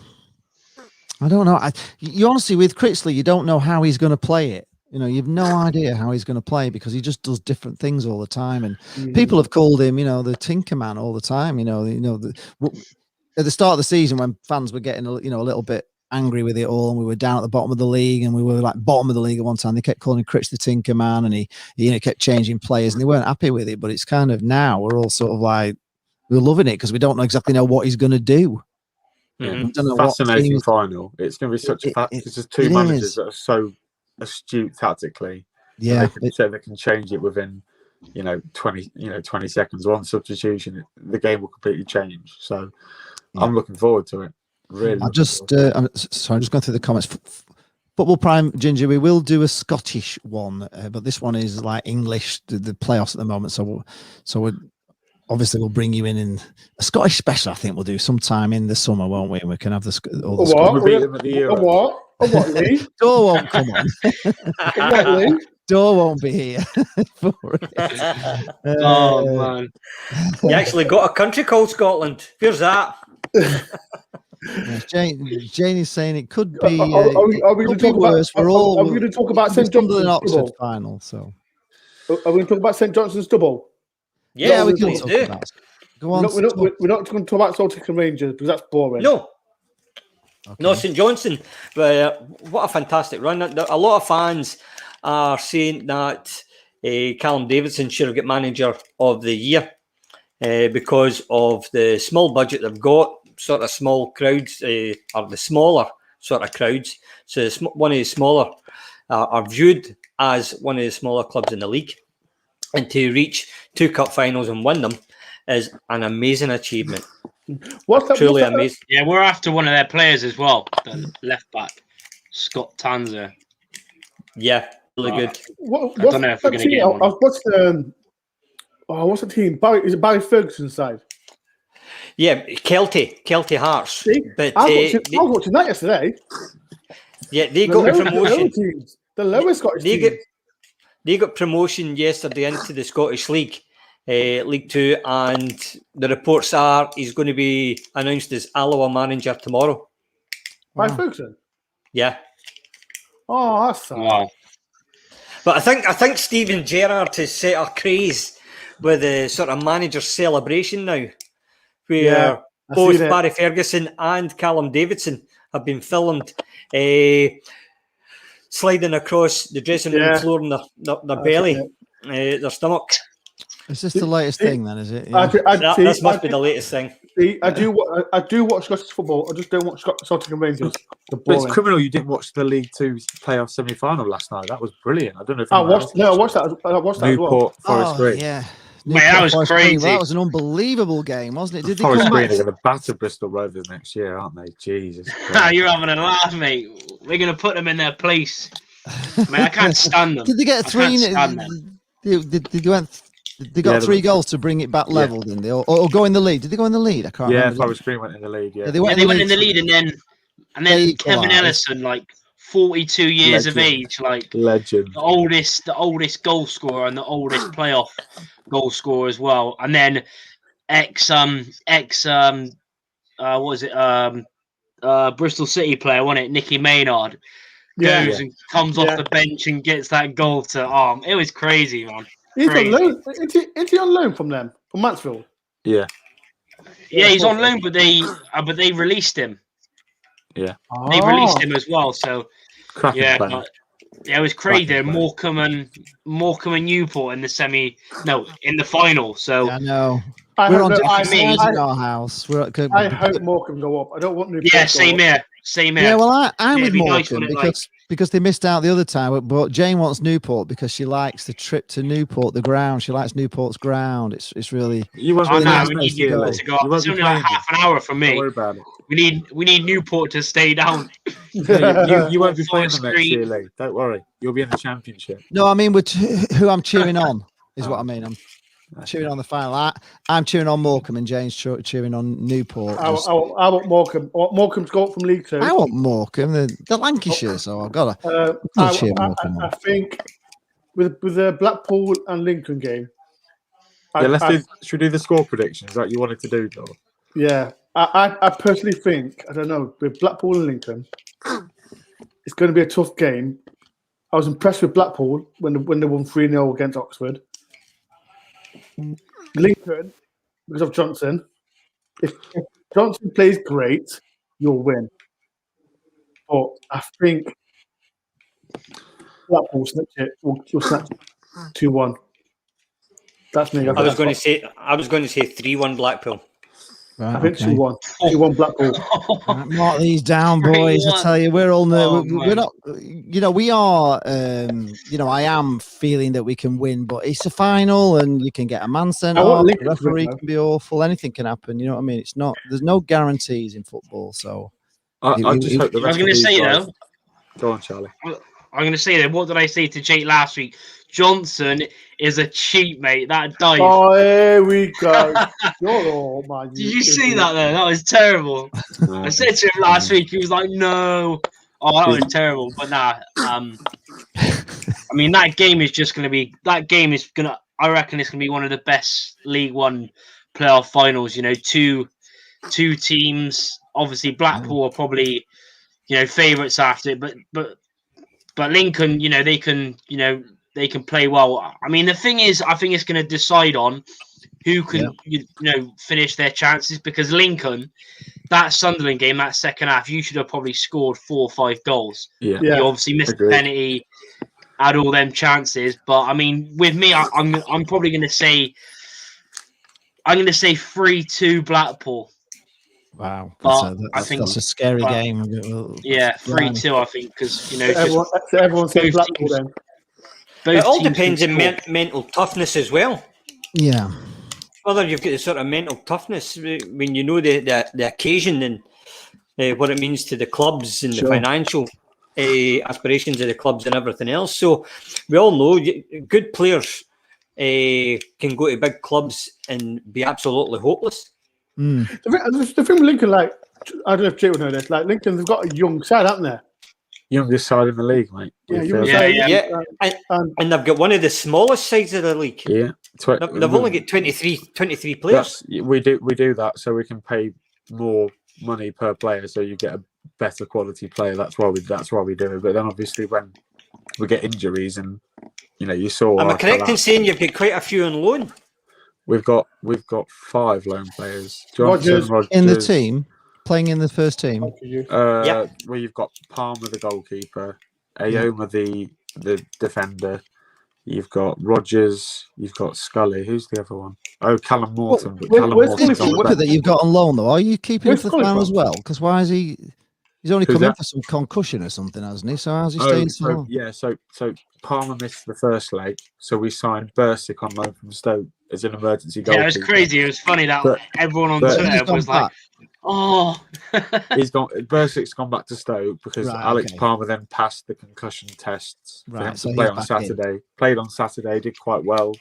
I don't know. You honestly, with Critchley, you don't know how he's going to play it. You've no idea how he's going to play because he just does different things all the time. And people have called him, the Tinker Man all the time. At the start of the season when fans were getting a little bit angry with it all, and we were down at the bottom of the league, and we were like bottom of the league at one time. They kept calling Critch the Tinker Man, and he kept changing players, and they weren't happy with it. But it's kind of now we're all sort of like we're loving it because we don't exactly know what he's going to do. Fascinating final. It's going to be such a fact. It's just two managers that are so astute tactically. Yeah, they can change it within 20 seconds. One substitution, the game will completely change. So I'm looking forward to it. Really, I'm just going through the comments. Football Prime Ginger, we will do a Scottish one, but this one is like English, the playoffs at the moment. So we'll bring you in a Scottish special. I think we'll do sometime in the summer, won't we? And we can have all the What, Lee? Door won't come on. What, Lee? Door won't be here for it. Oh man, you actually got a country called Scotland. Here's that. Jane is saying it could be. Are we going to talk worse? Are we going to talk about St Johnson's Oxford final? So, are we going to talk about St Johnson's double? Yeah, we can talk about it. Go on. We're not going to talk about Celtic and Rangers because that's boring. No. Okay. No, St Johnstone. But what a fantastic run! A lot of fans are saying that Callum Davidson should have got Manager of the Year because of the small budget they've got. Sort of small crowds, or the smaller sort of crowds. So one of the smaller are viewed as one of the smaller clubs in the league, and to reach 2 cup finals and win them is an amazing achievement. Truly amazing. Yeah, we're after one of their players as well, the left back, Scott Tanzer. Yeah, really good. I don't know if we're going to get him. What's the team? Is it Barry Ferguson's side? Yeah, Kelty Hearts. See, but I was watching that yesterday. Yeah, they got promotion. The lower Scottish team. They got promotion yesterday into the Scottish League, League 2, and the reports are he's going to be announced as Alloa manager tomorrow. Barry Ferguson? Yeah. Oh, that's sad. Wow. But I think Stephen Gerrard has set a craze with the sort of manager celebration now, where both Barry Ferguson and Callum Davidson have been filmed sliding across the dressing room floor in their belly, their stomach. Is this the latest thing then, is it? Yeah. This must be the latest thing. See, I do watch Scottish football. I just don't watch Celtic and Rangers. But it's criminal you didn't watch the League 2 playoff semi-final last night. That was brilliant. I don't know if I watched that as well. Newport, Forest Green. Yeah. Mate, that was Forest Green. crazy. Well, that was an unbelievable game, wasn't it? Did they Forest come Green back? are going to batter Bristol Rovers next year, aren't they? Jesus. You're having a laugh, mate. We're going to put them in their place. Mate, I can't stand them. Did they get I three? can't stand them. They got 3 goals to bring it back level, didn't they? Or go in the lead? Did they go in the lead? I can't remember. Forest Green went in the lead. Yeah, they Yeah, they went in the lead, and then They Kevin equalised. Ellison, like 42 years of Legend. age, like legend. the oldest goal scorer and the oldest playoff goal scorer as well. And then Bristol City player, wasn't it? Nicky Maynard goes and comes off the bench and gets that goal to arm. It was crazy, man. He's Crazy. on loan. Is he on loan from them? From Mansfield? Yeah. Yeah, he's on loan, but they released him. Yeah. They released him as well. So Cracking yeah, player. it was crazy. Cracking player. Morecambe and Newport in the final. So I know. I We're on hope, different sides I, in our house. I hope Morecambe go up. I don't want Newport. yeah, same here. Same here. Yeah, well, I'm with it'd be nice, Morecambe wouldn't it, because they missed out the other time. But Jane wants Newport because she likes the trip to Newport, the ground. She likes Newport's ground. It's really. You won't Oh be no, playing we need next year, Newport Lee. to go up. You won't It's be only like playing. half an hour from Don't me. worry about it. We need Newport to stay down. No, you won't be playing Forest them next year, Green. Lee. Don't worry. You'll be in the championship. No, I mean who I'm cheering on is what I mean. I'm cheering on the final. I'm cheering on Morecambe and Jane's cheering on Newport. I want Morecambe. I want Morecambe to go up from League Two. I want Morecambe. The Lancashire, so I've got to. I think with the Blackpool and Lincoln game. Should we do the score predictions like you wanted to do, Joel? Yeah, I personally think, I don't know, with Blackpool and Lincoln, it's going to be a tough game. I was impressed with Blackpool when they won 3-0 against Oxford. Lincoln, because of Johnson, if Johnson plays great, you'll win. But I think Blackpool will snatch it 2-1. That's me. I was going to say 3-1 Blackpool. Right, I think 2-1. 2-1 Blackpool. Right, mark these down, boys. I tell you, we're all we're not. We are. I am feeling that we can win, but it's a final, and you can get a man sent off. The referee can be awful. Anything can happen. You know what I mean? It's not. There's no guarantees in football. So I just hope the rest I was going to say guys... though. Go on, Charlie. I'm going to say that. What did I say to Jake last week? Johnson is a cheat, mate. That dive. Oh, here we go. Oh, man. Did you see that there? That was terrible. I said to him last week, he was like, no. Oh, that was terrible. But nah. I mean, that game is just going to be. That game is going to. I reckon it's going to be one of the best League One playoff finals. Two teams. Obviously, Blackpool are probably, favourites after it. But Lincoln, they can play well. I mean, the thing is, I think it's going to decide on who can, finish their chances, because Lincoln, that Sunderland game, that second half, you should have probably scored 4 or 5 goals. Yeah. You obviously missed the penalty, had all them chances. But I mean, with me, I'm probably going to say, 3-2 Blackpool. Wow, that's a scary game. Yeah, 3-2, I think, because everyone says Blackpool then. It all depends on mental toughness as well. Yeah. Whether you've got the sort of mental toughness when you know the occasion and what it means to the clubs and the financial aspirations of the clubs and everything else. So we all know good players can go to big clubs and be absolutely hopeless. The thing with Lincoln, I don't know if Jake would know this, Lincoln, they've got a young side, haven't they? Youngest side in the league, mate. Yeah. And they've got one of the smallest sides of the league. Yeah. They've only got 23 players. We do that so we can pay more money per player, so you get a better quality player. That's why we do it. But then obviously when we get injuries and you saw. Am I correct in saying you've got quite a few on loan? We've got 5 loan players. Rogers in the team, playing in the first team. Well, you've got Palmer, the goalkeeper, Ayoma, the defender. You've got Rogers. You've got Scully. Who's the other one? Oh, Callum Morton. Where's the keeper that you've got on loan though? Are you keeping him for the final as well? Because why is he He's only Who's come in that? for some concussion or something, hasn't he? So how's he Oh, staying so long? so Palmer missed the first leg, so we signed Bursic on loan from Stoke as an emergency goalkeeper. Yeah, it was crazy. It was funny that But- everyone on but- Twitter was like, "Oh." Bursic's gone back to Stoke because Right, Alex okay. Palmer then passed the concussion tests for Right, him so to play he's on back Saturday. Played on Saturday, did quite well.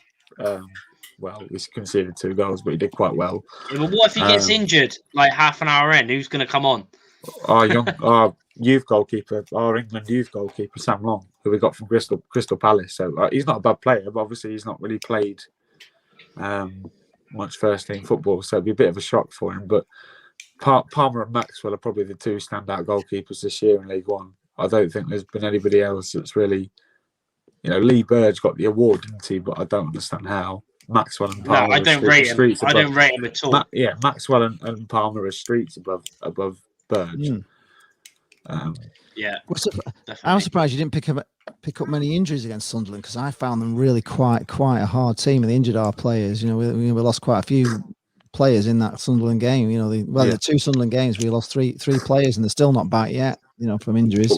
Well, he's conceded 2 goals, but he did quite well. Yeah, but what if he gets injured like half an hour in? Who's going to come on? Our youth goalkeeper, our England youth goalkeeper, Sam Long, who we got from Crystal Palace. So he's not a bad player, but obviously he's not really played much first team football, so it'd be a bit of a shock for him. But Palmer and Maxwell are probably the 2 standout goalkeepers this year in League One. I don't think there's been anybody else that's really, Lee Burge got the award, didn't he? But I don't understand how. Maxwell and Palmer. No, I don't rate him. I don't rate him at all. Maxwell and Palmer are streets above Burge. Yeah, I'm surprised you didn't pick up many injuries against Sunderland, because I found them really quite a hard team, and they injured our players. We lost quite a few players in that Sunderland game. The 2 Sunderland games we lost three players, and they're still not back yet. From injuries.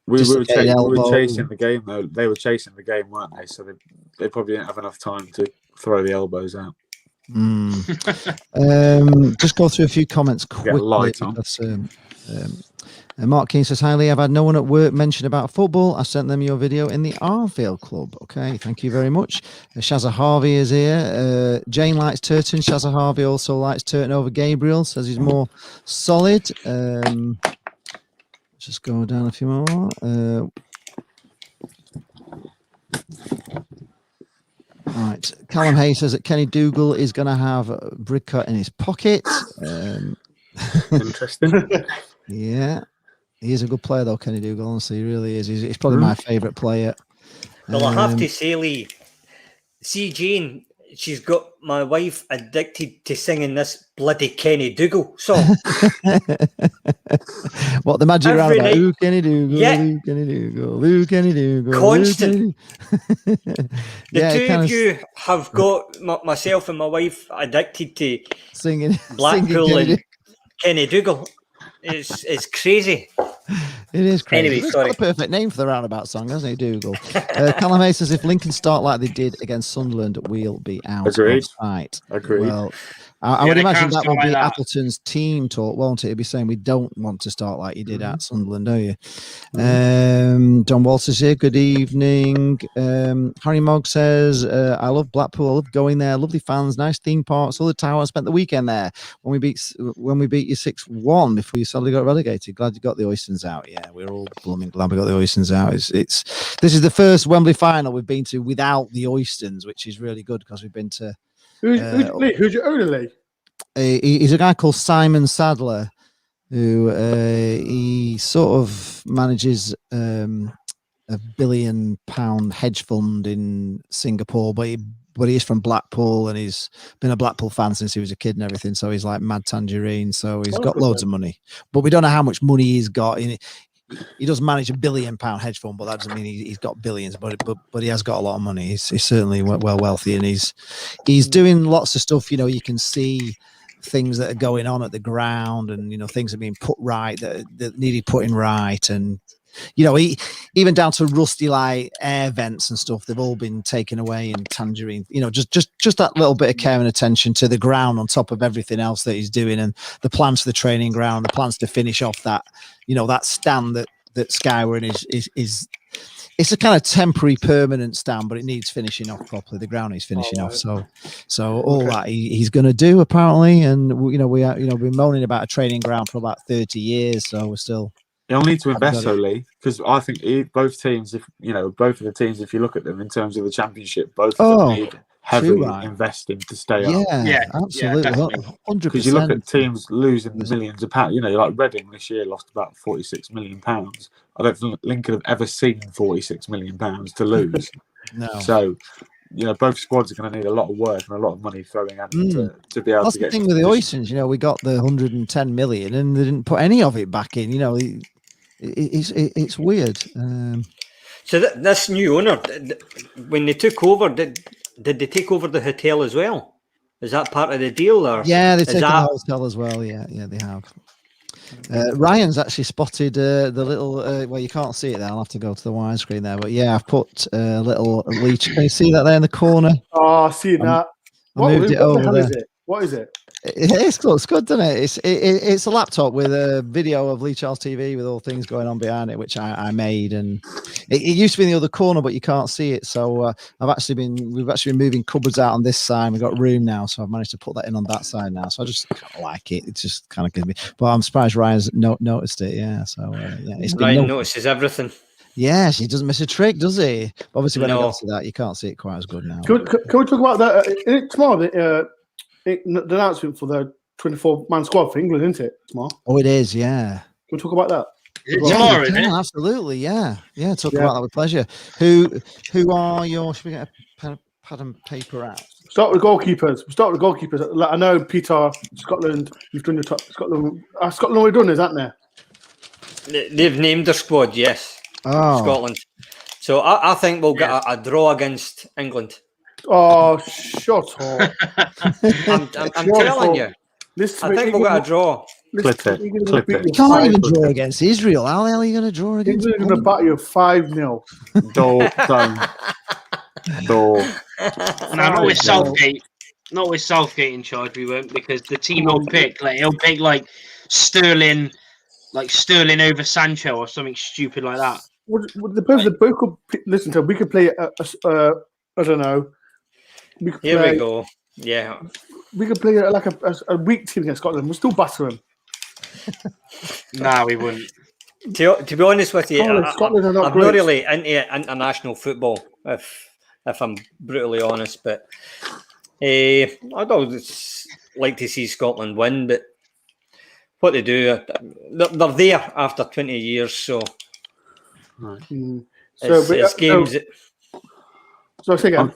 We were chasing the game though. They were chasing the game, weren't they? So they probably didn't have enough time to throw the elbows out. Just go through a few comments quickly. Because, Mark Keane says, "Hi Lee, I've had no one at work mention about football. I sent them your video in the Arfield Club." Okay, thank you very much. Shazza Harvey is here. Jane likes Turton. Shazza Harvey also likes Turton over Gabriel. Says he's more solid. Just go down a few more. Right. Callum Hayes says that Kenny Dougal is going to have a brick cut in his pocket. Interesting. Yeah. He is a good player, though, Kenny Dougal. Honestly, he really is. He's probably my favourite player. Well, I have to say, Lee, see Jane, she's got my wife addicted to singing this bloody Kenny Dougal song. What, the magic Every roundabout? night. Ooh, Kenny Dougal, Yeah. ooh, Kenny Dougal, ooh, Kenny Dougal. Constant. The The two of you have got myself and my wife addicted to singing Blackpool Kenny and Kenny Dougal. It's crazy. It is crazy. Anyway, He's sorry. got a perfect name for the roundabout song, hasn't he, Dougal? Callum Hayes says, if Lincoln start like they did against Sunderland, we'll be out. Agreed. Right. Agreed. Well, I would imagine that will be like that. Appleton's team talk, won't it? It'll be saying we don't want to start like you did at Sunderland, do you? John Walters here. Good evening. Harry Mogg says, I love Blackpool. I love going there. Lovely fans, nice theme parks. All the tower. I spent the weekend there when we beat you 6-1 before you suddenly got relegated. Glad you got the Oystons out. Yeah, we're all blooming glad we got the Oystons out. This is the first Wembley final we've been to without the Oystons, which is really good because we've been to. Who's your owner, Lee? He's a guy called Simon Sadler, who he sort of manages a £1 billion hedge fund in Singapore, but he is from Blackpool, and he's been a Blackpool fan since he was a kid and everything. So he's like mad tangerine. So he's got loads of money, but we don't know how much money he's got in it. He does manage £1 billion hedge fund, but that doesn't mean he's got billions. But he has got a lot of money. He's certainly well wealthy, and he's doing lots of stuff. You can see things that are going on at the ground, and things are being put right that needed putting right, and even down to rusty like air vents and stuff. They've all been taken away in Tangerine. Just that little bit of care and attention to the ground on top of everything else that he's doing, and the plans for the training ground, the plans to finish off that. That stand that Skyward is it's a kind of temporary, permanent stand, but it needs finishing off properly. The ground needs finishing off. So all that he's going to do apparently, and we've been moaning about a training ground for about 30 years. So we're still. You'll need to invest, Lee, because I think both teams, both of the teams, if you look at them in terms of the championship, both of them need heavily investing to stay up. Yeah, absolutely, 100%. Because you look at teams losing the millions of pounds. Like Reading this year lost about £46 million. I don't think Lincoln have ever seen £46 million to lose. No. So. Both squads are going to need a lot of work and a lot of money throwing at them to be able That's to get. That's the thing with the Oystons. We got the 110 million and they didn't put any of it back in. It's weird. So this new owner, when they took over, did they take over the hotel as well? Is that part of the deal? Or yeah, they've taken the hotel as well. Yeah, they have. Ryan's actually spotted the little. Well, you can't see it there. I'll have to go to the widescreen there. But yeah, I've put a little leech. Can you see that there in the corner? Oh, I see that. I moved it over there. Is it? What is it? It's good, doesn't it? It's a laptop with a video of Lee Charles TV with all things going on behind it, which I made, and it used to be in the other corner, but you can't see it. So we've actually been moving cupboards out on this side. We've got room now, so I've managed to put that in on that side now. So I just kind of like it. It's just kind of gives me. But I'm surprised Ryan's noticed it. Yeah. So Ryan notices everything. Yes, he doesn't miss a trick, does he? But obviously, when I got to that, you can't see it quite as good now. Can we talk about that tomorrow? The announcement for the 24-man squad for England, isn't it? Tomorrow. Oh, it is. Yeah. Can we talk about that? Tomorrow, isn't it? Absolutely. Yeah. Talk about that with pleasure. Who are your? Should we get a pad and paper out? Start with goalkeepers. I know Peter, Scotland. You've done your top. Scotland. Scotland already done, isn't there? They've named their squad. Yes. Oh. Scotland. So I think we'll get a draw against England. Oh, shut up! I'm telling you. I think we'll get a draw. Clip it. You can't even draw against Israel. How the hell are you going to draw against? England are going to batter you 5-0. Not with Southgate. Not with Southgate in charge, we won't, because the team he'll pick Sterling, over Sancho or something stupid like that. The person that both could listen to, we could play I don't know. We go. Yeah. We could play like a weak team against Scotland. We'll still batter them. Nah, we wouldn't. To be honest with you, I'm not great. really into international football, if I'm brutally honest. But I'd always like to see Scotland win. But what they do, they're there after 20 years. So, it's games. So say again.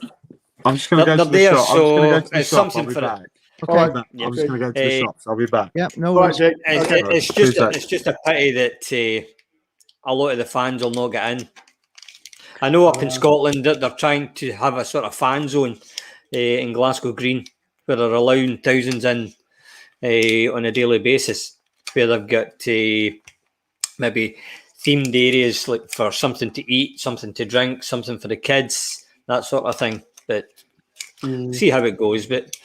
I'm just going to go to the shop. So it's something for that. Okay. I'm just going to go to the shops. I'll be back. Yeah, no worries. Right, It's just a pity that a lot of the fans will not get in. I know up in Scotland that they're trying to have a sort of fan zone in Glasgow Green where they're allowing thousands in on a daily basis, where they've got maybe themed areas like for something to eat, something to drink, something for the kids, that sort of thing. But see how it goes. But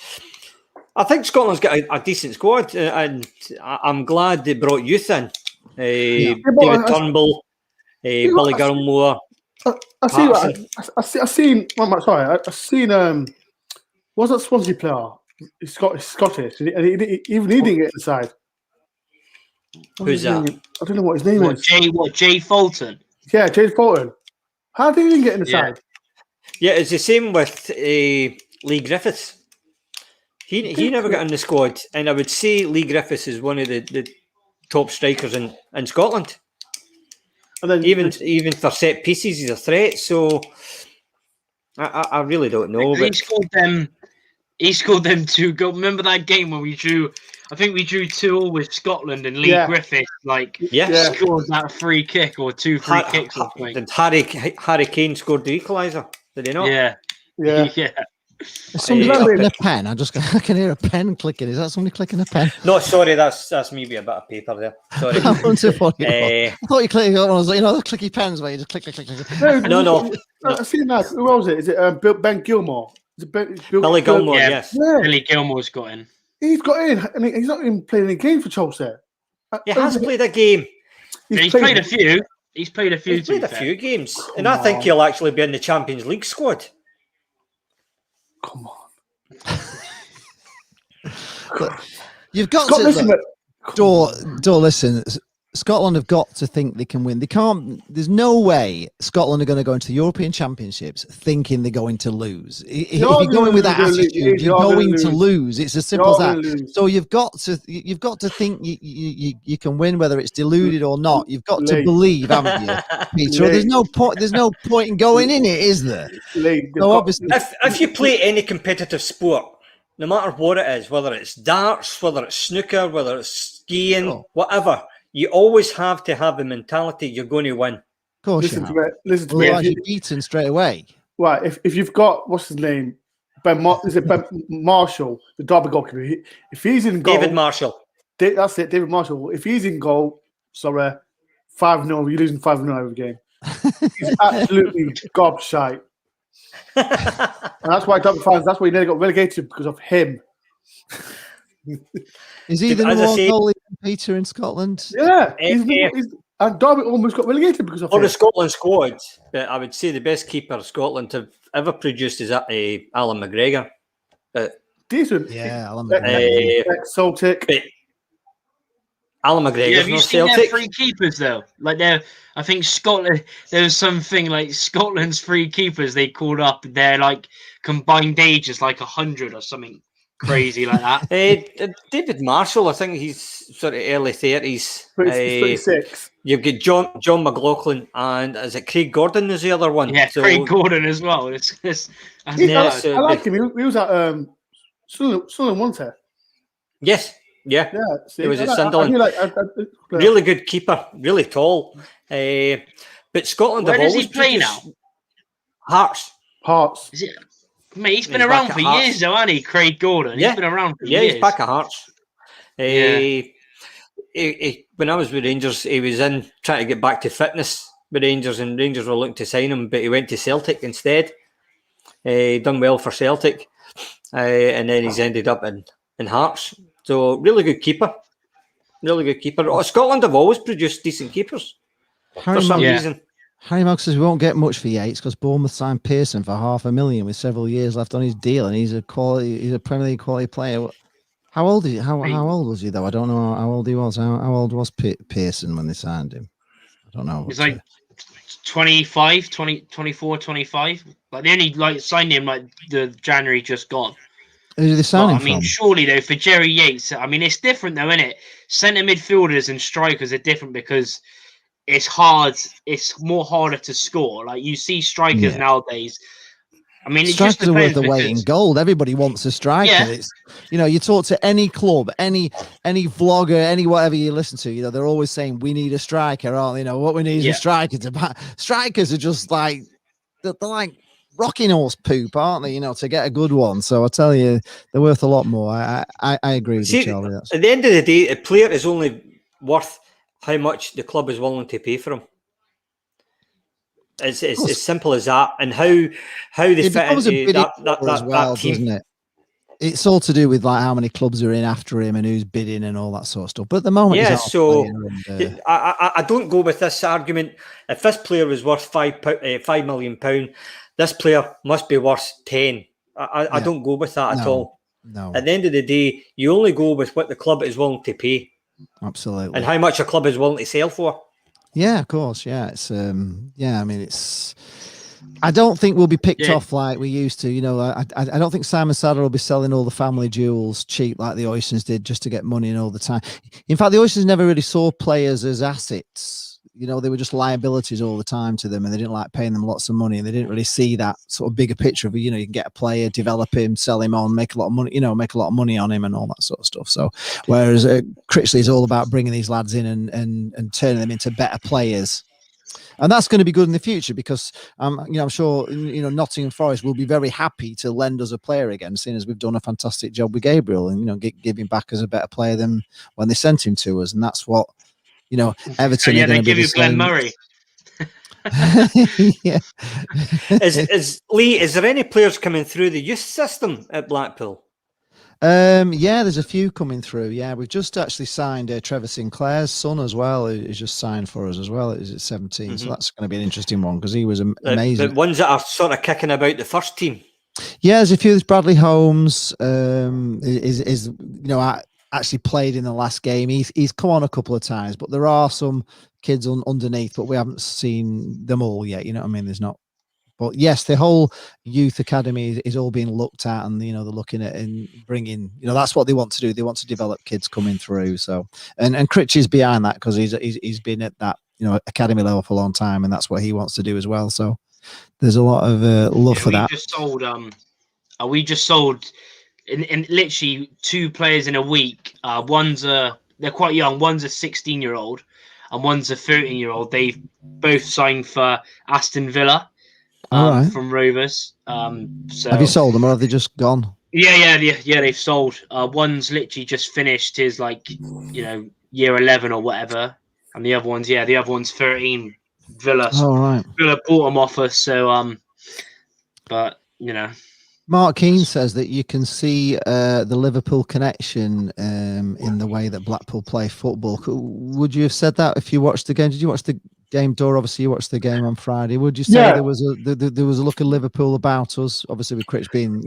I think Scotland's got a decent squad, and I'm glad they brought youth in. David Turnbull, Billy Gilmore. I seen. What's that Swansea player? He's Scottish. And he even he didn't get inside. Who's that? I don't know what his name is. Jay Fulton? Yeah, Jay Fulton. How did he get inside? Yeah, it's the same with Lee Griffiths. He never got in the squad, and I would say Lee Griffiths is one of the top strikers in Scotland. And then even for set pieces, he's a threat. So I really don't know. He scored them 2 goals. Remember that game when we drew? I think we drew 2-2 with Scotland, and Lee Griffiths scored that free kick or 2 free kicks. Did Harry Kane scored the equaliser? Did he not? Yeah. Is somebody clicking a pen? I can hear a pen clicking. Is that somebody clicking a pen? No, sorry, that's me with a bit of paper there. Sorry. I thought you clicking on those, the clicky pens where you just click. No. I've seen that. Who was it? Is it Ben Gilmore? Is it Billy Gilmore? Yes. Yeah. Billy Gilmore's got in. He's got in, and he's not even playing any game for Chelsea. He has played a game. He's played a few. He's played a few. He's played a few games, and I think he'll actually be in the Champions League squad. Come on. Look, you've got to listen. Scotland have got to think they can win. They can't. There's no way Scotland are going to go into the European Championships thinking they're going to lose. If you're going with that attitude, you're going to lose. It's as simple as that. So you've got to think you can win, whether it's deluded or not. You've got to believe, haven't you, Peter? There's no point. There's no point in going in it, is there? So obviously, if you play any competitive sport, no matter what it is, whether it's darts, whether it's snooker, whether it's skiing, whatever. You always have to have the mentality you're going to win. Of course, listen to me. Otherwise, you're beaten straight away. Right. If you've got what's his name, Ben Marshall, the Derby goalkeeper. If he's in goal, David Marshall. That's it, David Marshall. If he's in goal, sorry, 5-0, you're losing 5-0 every game. He's absolutely gobshite. And that's why Derby fans, that's why he nearly got relegated, because of him. Is he the number one goalie Peter in Scotland? Yeah. And Derby almost got relegated because of him. For the Scotland squad, I would say the best keeper Scotland have ever produced is Alan McGregor. Decent. Yeah, Alan McGregor. Celtic. Alan McGregor. Yeah, have you seen their free keepers though? Like I think Scotland. There was something like Scotland's free keepers. They called up. Their like combined age is like 100 or something crazy like that. David Marshall. I think he's sort of early 30s. 26. You've got John McLaughlin, and is it Craig Gordon? Is the other one? Yeah, so, Craig Gordon as well. I like him. He was at Sunderland once here. Yes. Yeah. He was at Sunderland. Really good keeper, really tall. But Scotland. Where does he play now? Hearts. Is it? Mate, he's been around for years, though, hasn't he? Craig Gordon. He's been around for years. Yeah, he's back at Hearts. When I was with Rangers, he was in trying to get back to fitness with Rangers, and Rangers were looking to sign him, but he went to Celtic instead. Done well for Celtic, and then he's ended up in Hearts. So really good keeper. Scotland have always produced decent keepers for some reason. Harry Mogg says we won't get much for Yates because Bournemouth signed Pearson for $500,000 with several years left on his deal, and he's a Premier League quality player. How old is he? How old was he though? I don't know how old he was. How old was Pearson when they signed him? I don't know. He's like 25, 24, 25. Like they only signed him like the January just gone. Who did they sign him from? Surely though for Jerry Yates, it's different though, isn't it? Centre midfielders and strikers are different because it's hard. It's more harder to score. Like you see strikers nowadays. It strikers are worth the weight in gold. Everybody wants a striker. Yeah. It's, you talk to any club, any vlogger, any whatever you listen to, they're always saying we need a striker, aren't they? What we need is a striker strikers are just like they're like rocking horse poop, aren't they? To get a good one. So I tell you, they're worth a lot more. I agree with you, Charlie. At the end of the day, a player is only worth how much the club is willing to pay for him. It's as simple as that, and how they fit into that team. Doesn't it? It's all to do with like how many clubs are in after him and who's bidding and all that sort of stuff. But at the moment, I don't go with this argument. If this player was worth £5 million, this player must be worth 10. I don't go with that at all. No. At the end of the day, you only go with what the club is willing to pay. Absolutely. And how much a club is willing to sell for. Yeah, of course. Yeah, it's it's. I don't think we'll be picked off like we used to. I don't think Simon Sadler will be selling all the family jewels cheap like the Oysters did just to get money in all the time. In fact, the Oysters never really saw players as assets. They were just liabilities all the time to them, and they didn't like paying them lots of money, and they didn't really see that sort of bigger picture of, you can get a player, develop him, sell him on, make a lot of money, make a lot of money on him and all that sort of stuff. So whereas Critchley is all about bringing these lads in and turning them into better players. And that's going to be good in the future because I'm sure Nottingham Forest will be very happy to lend us a player again, seeing as we've done a fantastic job with Gabriel and give him back as a better player than when they sent him to us. And that's what Everton. Yeah, they give you Glenn Murray. Yeah. Is there any players coming through the youth system at Blackpool? Yeah, there's a few coming through. Yeah, we've just actually signed Trevor Sinclair's son as well. He's just signed for us as well. Is at 17, so that's going to be an interesting one because he was amazing. The ones that are sort of kicking about the first team. Yeah, there's a few. There's Bradley Holmes. Actually played in the last game. He's come on a couple of times, but there are some kids underneath, but we haven't seen them all yet. You know what I mean? There's not. But yes, the whole youth academy is all being looked at, and they're looking at and bringing. That's what they want to do. They want to develop kids coming through. So, and Critch is behind that because he's been at that academy level for a long time, and that's what he wants to do as well. So, there's a lot of love for that. We just sold in literally 2 players in a week. They're quite young. One's a 16-year-old, and one's a 13-year-old. They've both signed for Aston Villa. From Rovers. So have you sold them or have they just gone? Yeah. They've sold. One's literally just finished his year 11 or whatever, and the other one's 13. Villa bought him off us. So but Mark Keane says that you can see the Liverpool connection in the way that Blackpool play football. Would you have said that if you watched the game? Did you watch the game, Dor? Obviously, you watched the game on Friday. Would you say there was a look of Liverpool about us? Obviously, with Critch being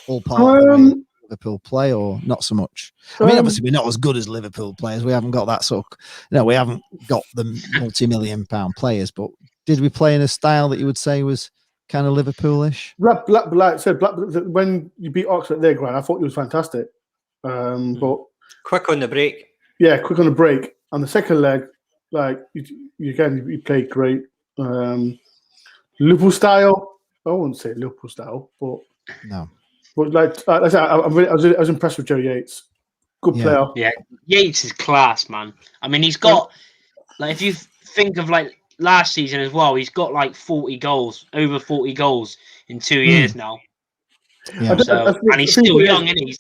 all part of the way Liverpool play, or not so much. I mean, obviously, we're not as good as Liverpool players. We haven't got that sort of, we haven't got the multi-million-pound players. But did we play in a style that you would say was kind of Liverpoolish? Like I said, when you beat Oxford at their ground, I thought it was fantastic. But quick on the break. Yeah, quick on the break. On the second leg, you played great. Liverpool style. I wouldn't say Liverpool style, but no. But I said, I was impressed with Joe Yates. Good player. Yeah, Yates is class, man. I mean, he's got if you think of last season as well, he's got over 40 goals in 2 years now. Yeah. And he's still young, isn't he? He's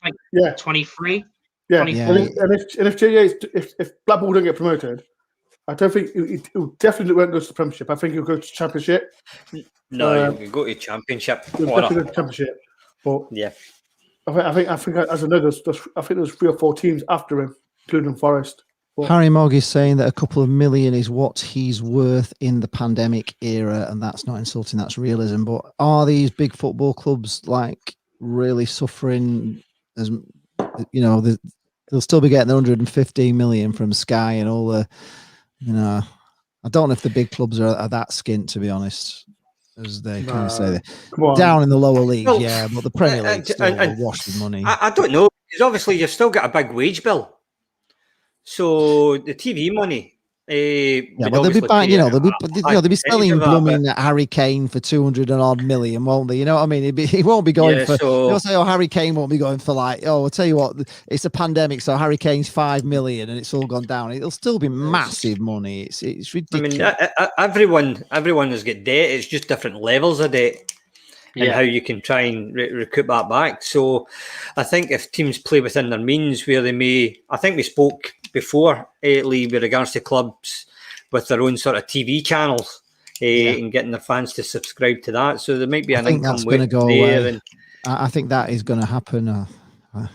23. Yeah, 24. And if Joe Yates, if Blackpool don't get promoted, I don't think it definitely won't go to the Premiership. I think he'll go to Championship. No, he'll go to Championship. He'll definitely go to Championship. But yeah, I think as I know, I think there's 3 or 4 teams after him, including Forest. But Harry Mogg is saying that a couple of million is what he's worth in the pandemic era, and that's not insulting, that's realism. But are these big football clubs really suffering? As they'll still be getting the 115 million from Sky and all the, I don't know if the big clubs are that skint, to be honest, as they kind of say. Down in the lower league, but the Premier League still washed with money. I don't know, because obviously you've still got a big wage bill. So the TV money, they'll be buying. They'll be selling blooming Harry Kane for 200 and odd million, won't they? You know what I mean? He won't be going for. They'll say, Harry Kane won't be going for I'll tell you what, it's a pandemic, so Harry Kane's 5 million, and it's all gone down. It'll still be massive money. It's ridiculous. I mean, everyone has got debt. It's just different levels of debt. And how you can try and recoup that back. So I think if teams play within their means, where they may, I think we spoke before, Lee, with regards to clubs with their own sort of TV channels and getting their fans to subscribe to that. So there might be an income that's going to go away. I think that is going to happen. I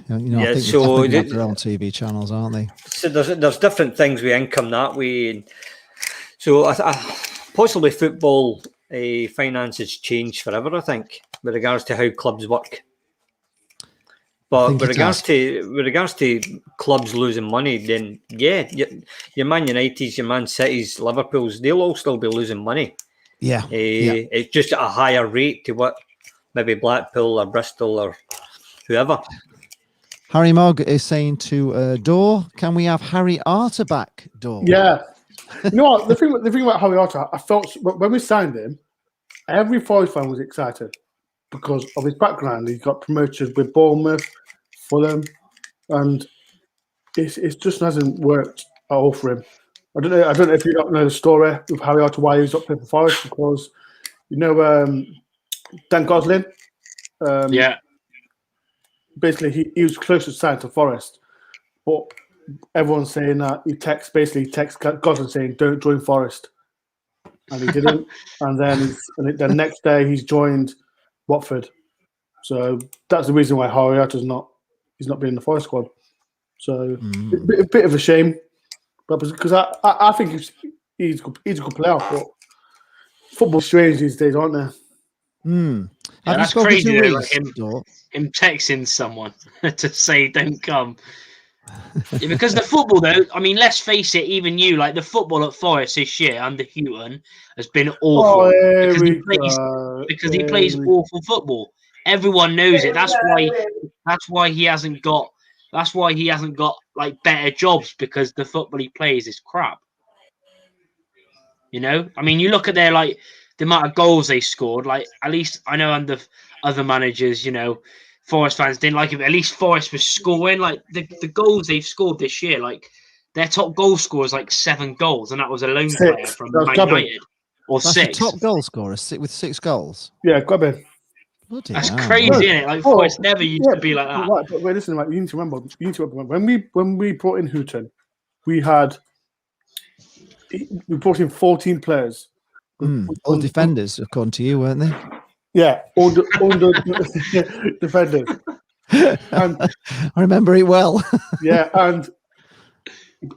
think so they have their own TV channels, aren't they? So there's different things with income that way. And so possibly football finances change forever, I think, with regards to how clubs work. But with regards to clubs losing money, then your Man Uniteds, your Man Cities, Liverpools, they'll all still be losing money. It's just at a higher rate to what maybe Blackpool or Bristol or whoever. Harry Mogg is saying to Dor, can we have Harry Arter back, Dor? Yeah. You know what? The thing about Harry Arter, I felt when we signed him, every Forest fan was excited because of his background. He got promoted with Bournemouth, Fulham, and it just hasn't worked at all for him. I don't know if you don't know the story with Harry Arter, why he's up there for Forest, because Dan Gosling. Basically, he was close to sign to Forest, but everyone's saying that he texts Gosling saying, "Don't join Forest," and he didn't. And then the next day he's joined Watford. So that's the reason why Harry Arter's not been in the Forest squad. So a bit of a shame, but because I think he's a good player. But football's strange these days, aren't they? That's crazy though, him texting someone to say don't come. Because the football though, I mean, let's face it, even you, the football at Forest this year under Houghton has been awful because he plays awful football. Everyone knows it. That's why he hasn't got better jobs, because the football he plays is crap. I mean, you look at their the amount of goals they scored. At least I know under other managers, Forest fans didn't like it, but at least Forest was scoring. The goals they've scored this year, their top goal scorer is 7 goals, and that was a lone player from Man United. Or That's 6. Top goal scorer with 6 goals. Yeah, Grubben. That's crazy, isn't it? Like Forest never used to be like that. Right, but wait, listen, like, you need to remember when we brought in Houghton, we brought in 14 players. All defenders, according to you, weren't they? Yeah, all the defenders. And, I remember it well. yeah, and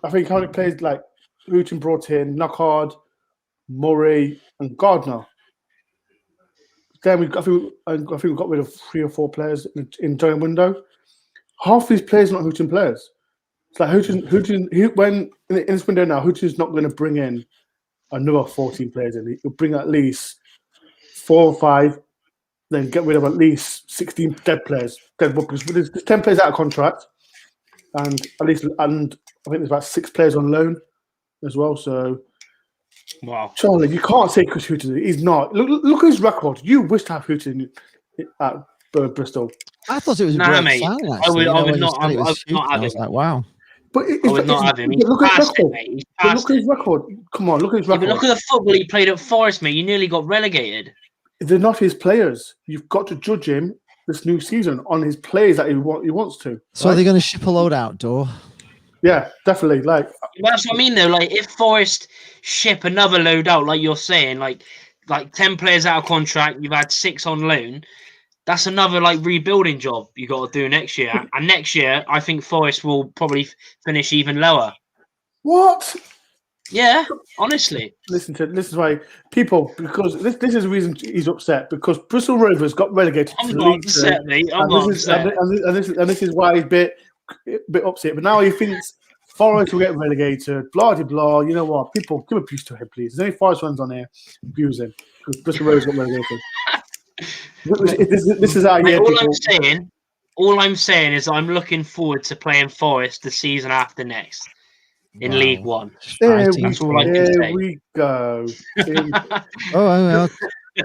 I think how many players like Houghton brought in Knockard, Murray, and Gardner. Then I think we got rid of 3 or 4 players in during window. Half these players are not Houghton players. It's like Houghton when in this window now, Houghton's not going to bring in another 14 players in. He'll bring at least 4 or 5, then get rid of at least 16 dead players. Because there's 10 players out of contract, and I think there's about 6 players on loan as well. So, wow, Charlie, you can't say Chris Houghton. He's not. Look at his record. You wish to have Houghton at Bristol. I thought it was a great sign. I would not have him. I was like, wow. But I would not have him. Look at his record. Look at his record. Come on, look at his record. But look at the football he played at Forest, mate. You nearly got relegated. They're not his players. You've got to judge him this new season on his players that he wants to. So are they going to ship a load outdoor? Yeah, definitely. Like that's what I mean, though. Like if Forest ship another load out, like you're saying, like 10 players out of contract, you've had 6 on loan. That's another rebuilding job you got to do next year. And next year, I think Forest will probably finish even lower. What? Yeah, honestly. Listen is why people, because this is the reason he's upset, because Bristol Rovers got relegated. I'm not upset, mate. I'm not upset. And this is why he's a bit upset. But now he thinks Forest will get relegated. Blah de blah. You know what? People give abuse to him, please. There's any Forest fans on here abusing because Bristol Rovers got relegated. This is our year. All I'm saying is I'm looking forward to playing Forest the season after next in League One. That's all I can say. There we go.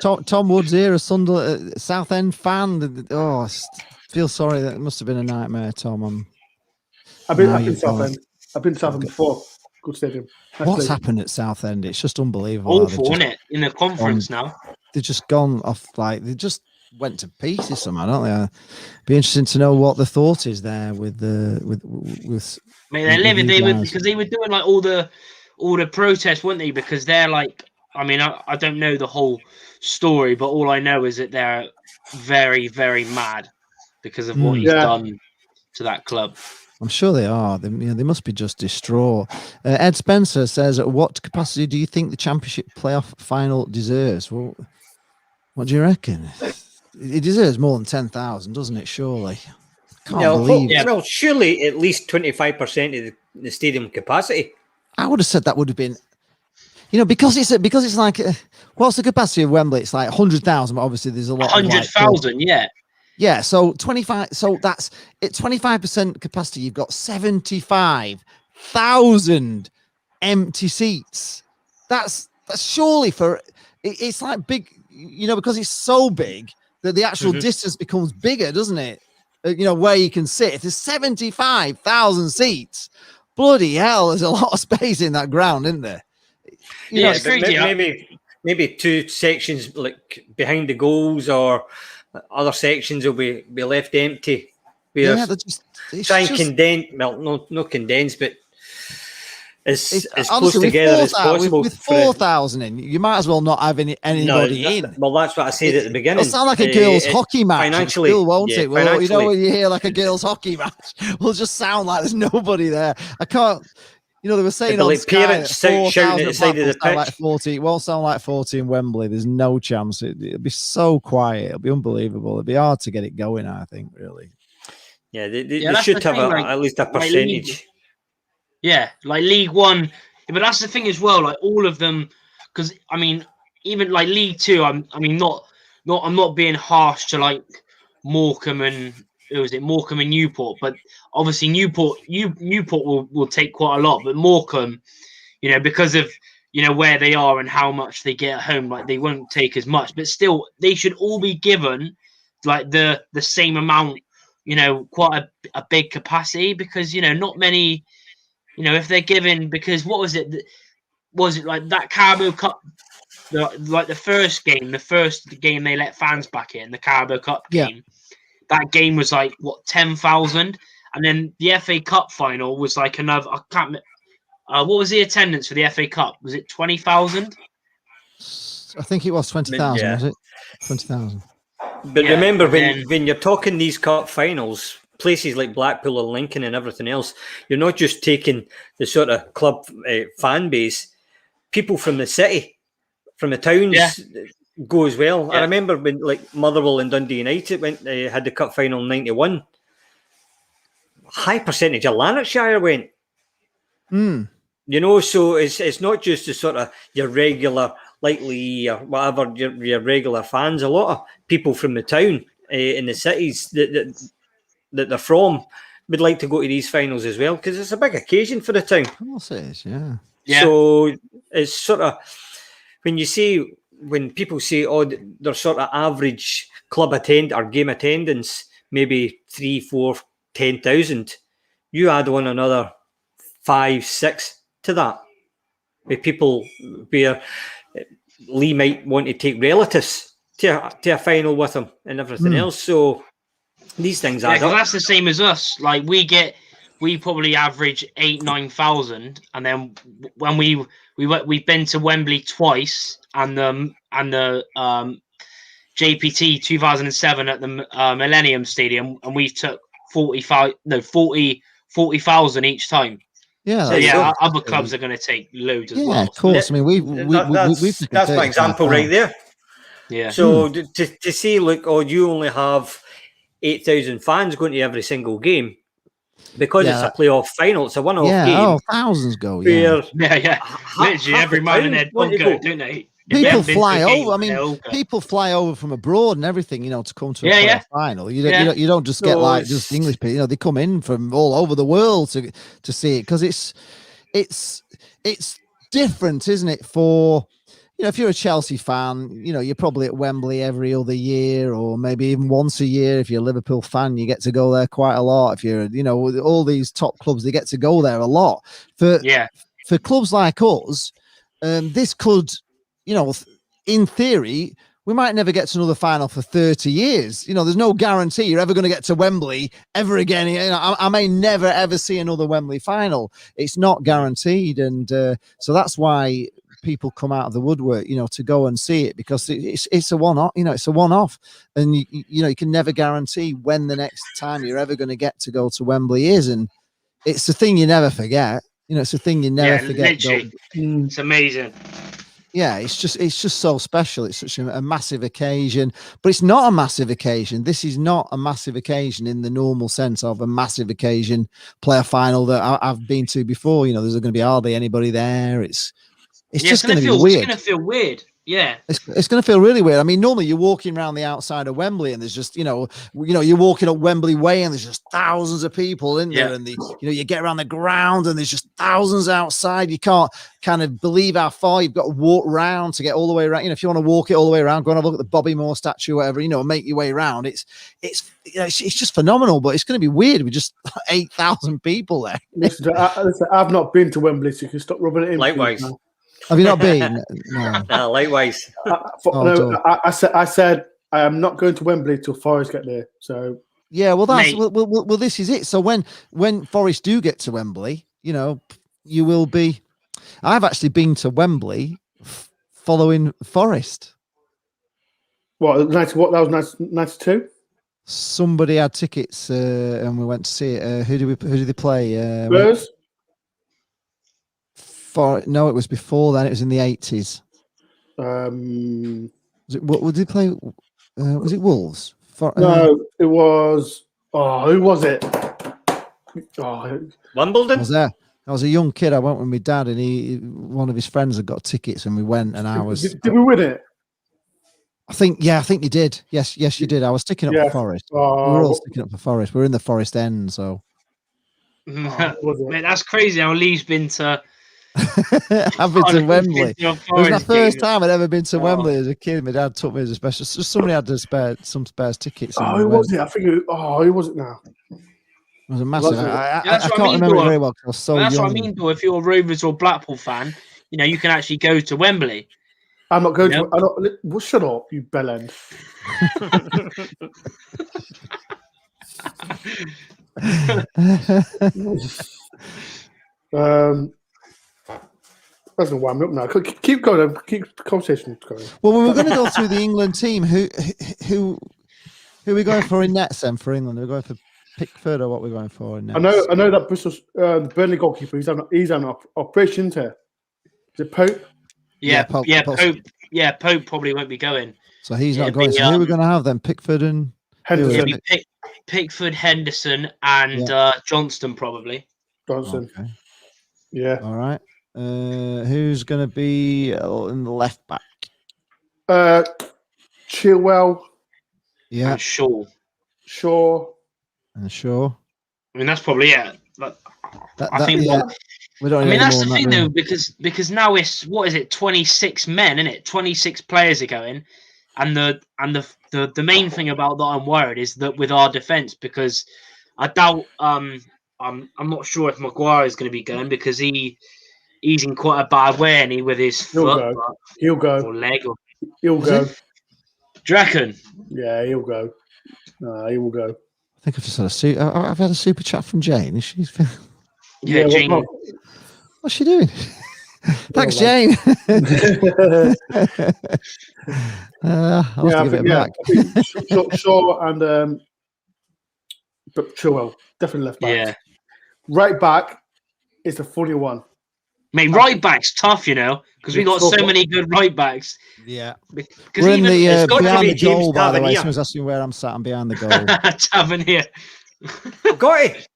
Tom Woods here, a Southend fan. Oh, I feel sorry. That must have been a nightmare, Tom. I've been Southend. I've been to Southend before. Good stadium. What's happened at Southend? It's just unbelievable. Awful, isn't it? In the conference now. They've just gone off, they just went to pieces somehow, don't they? Be interesting to know what the thought is there with. Mate, they're living. Because they were doing all the protests, weren't they? Because they're I don't know the whole story, but all I know is that they're very, very mad because of what he's done to that club. I'm sure they are. They must be just distraught. Ed Spencer says, "At what capacity do you think the Championship playoff final deserves?" Well, what do you reckon? It deserves more than 10,000, doesn't it? Surely. Can't believe it. Well, surely at least 25% of the stadium capacity. I would have said that would have been, because it's like, what's the capacity of Wembley? It's like 100,000, but obviously there's a lot. 100,000, yeah. Yeah, so 25. So that's at 25% capacity. You've got 75,000 empty seats. That's surely it's like big, because it's so big that the actual distance becomes bigger, doesn't it? Where you can sit. If there's 75,000 seats, bloody hell, there's a lot of space in that ground, isn't there? It's crazy. Maybe 2 sections behind the goals or other sections will be left empty. Try and condense. Well, no condense, but as close together as possible. With 4,000 in, you might as well not have anybody in. Well, that's what I said at the beginning. It'll sound like a girls' hockey match. Financially, won't it? Well, when you hear like a girls' hockey match, it'll just sound like there's nobody there. I can't. They were saying on Sky parents shouting at the side of the pitch. It won't sound like 40 in Wembley. There's no chance. It'll be so quiet. It'll be unbelievable. It'll be hard to get it going, I think, really. Yeah, they should have at least a percentage. Like League One. Yeah, but that's the thing as well. Like all of them, because even like League Two. I'm not being harsh to Morecambe and Morecambe and Newport, but obviously Newport will take quite a lot, but Morecambe, because of where they are and how much they get at home, they won't take as much, but still they should all be given the same amount, quite a big capacity, because not many, if they're given, because what was it like that Carabao Cup the first game they let fans back in, the Carabao Cup game. That game was like 10,000, and then the FA Cup final was like another. I can't. What was the attendance for the FA Cup? Was it 20,000? I think it was 20,000. Was it 20,000? But remember, when you're talking these cup finals, places like Blackpool and Lincoln and everything else, you're not just taking the sort of club fan base. People from the city, from the towns, go as well. I remember when like Motherwell and Dundee United had the cup final in '91. High percentage of Lanarkshire went. You know, so it's not just the sort of your regular, likely or whatever your regular fans. A lot of people from the town in the cities that they're from would like to go to these finals as well because it's a big occasion for the town. Of course it is, yeah. So it's sort of when people say, oh, their sort of average club or game attendance, maybe 3, 4, 10,000, you add on another 5, 6 to that. With people where Lee might want to take relatives to a final with him and everything else. So these things add up. That's the same as us. Like we probably average 8,000-9,000, and then when we've been to Wembley twice, and the JPT 2007 at the Millennium Stadium, and we took 40,000 each time. Yeah, so other clubs are going to take loads as well. Yeah, of course. I mean, that's my example right there. Yeah. So to see, look, you only have 8,000 fans going to every single game because it's a playoff final. It's a one-off game. Oh, thousands go. Yeah. Literally every man in their pub go, don't they? People fly over. I mean, people fly over from abroad and everything, to come to a final. You don't just get just English people. They come in from all over the world to see it because it's different, isn't it? For if you're a Chelsea fan, you're probably at Wembley every other year or maybe even once a year. If you're a Liverpool fan, you get to go there quite a lot. If you're, all these top clubs, they get to go there a lot. For clubs like us, this could. In theory, we might never get to another final for 30 years. There's no guarantee you're ever going to get to Wembley ever again. I may never, ever see another Wembley final. It's not guaranteed. And so that's why people come out of the woodwork, to go and see it because it's a one-off, it's a one-off. And, you can never guarantee when the next time you're ever going to get to go to Wembley is. And it's the thing you never forget. It's a thing you never forget. It's amazing. Yeah, it's just so special. It's such a massive occasion, but it's not a massive occasion. This is not a massive occasion in the normal sense of a massive occasion player final that I've been to before. There's going to be hardly anybody there. It's just going to be weird. It's going to feel weird. Yeah, it's going to feel really weird. I mean, normally you're walking around the outside of Wembley, and there's just you're walking up Wembley Way, and there's just thousands of people in there, and you get around the ground, and there's just thousands outside. You can't kind of believe how far you've got to walk around to get all the way around. If you want to walk it all the way around, go and have a look at the Bobby Moore statue, or whatever. Make your way around. It's just phenomenal, but it's going to be weird with just 8,000 people there. Listen, I've not been to Wembley, so you can stop rubbing it in. Likewise. Have you not been? No. Likewise. I said I am not going to Wembley till Forest get there. So well, this is it. So when Forest do get to Wembley, you will be. I've actually been to Wembley following Forest. What? That was 92. Somebody had tickets and we went to see it. Who did they play? Spurs. No, it was before then. It was in the 80s. What did they play? Was it Wolves? No, it was. Oh, who was it? Wimbledon. I was there. I was a young kid. I went with my dad, and one of his friends had got tickets, and we went. And I was. Did we win it? I think you did. Yes, you did. I was sticking up for Forest. We were all sticking up for Forest. We're in the Forest End, so. Man, that's crazy. How Lee's been to. I've been to Wembley. It was my first time I'd ever been to Wembley as a kid. My dad took me as a special. So somebody had some spare tickets. Who was it? I think. Who was it now? It was a massive. I can't remember it very well because I was so young. That's what I mean, though. If you're a Rovers or Blackpool fan, you can actually go to Wembley. I'm not going to. I'm not, well, shut up, you bellend. That's gonna wind me up now. Keep going. Keep the conversation going. Well, we were going to go through the England team. Who are we going for in nets then for England? Are we going for Pickford or what we're going for in nets? I know that Bristol's the Burnley goalkeeper. He's on an operation here. Is it Pope? Pope. Pope probably won't be going. So he's not going. So who are we going to have then? Pickford and Henderson. Pickford, Henderson, and Johnston probably. Johnson. Okay. Yeah. All right. Who's going to be in the left back? Chilwell. Yeah. And Shaw. And Shaw. I mean, that's probably it. But I think. Yeah. We don't. I mean, that's the thing though, because now it's 26 men, isn't it? 26 players are going, and the main thing about that I'm worried is that with our defense, because I doubt I'm not sure if Maguire is going to be going because he's in quite a bad way, and with his foot, he'll go, or leg, he'll go. Do you reckon? Yeah, he'll go. He will go. I think I've just had I've had a super chat from Jane. She's Jane. What's she doing? Thanks, Jane. I'll have to give it back. Shaw and Chilwell, definitely left back. Yeah. Right back is a funny one. Mate, right back's tough, because we got so many good right backs. Yeah. Because we're in the got to behind be the goal, James by the way. Tavernier. Someone's asking where I'm sat. I'm behind the goal. Tavernier. Got it.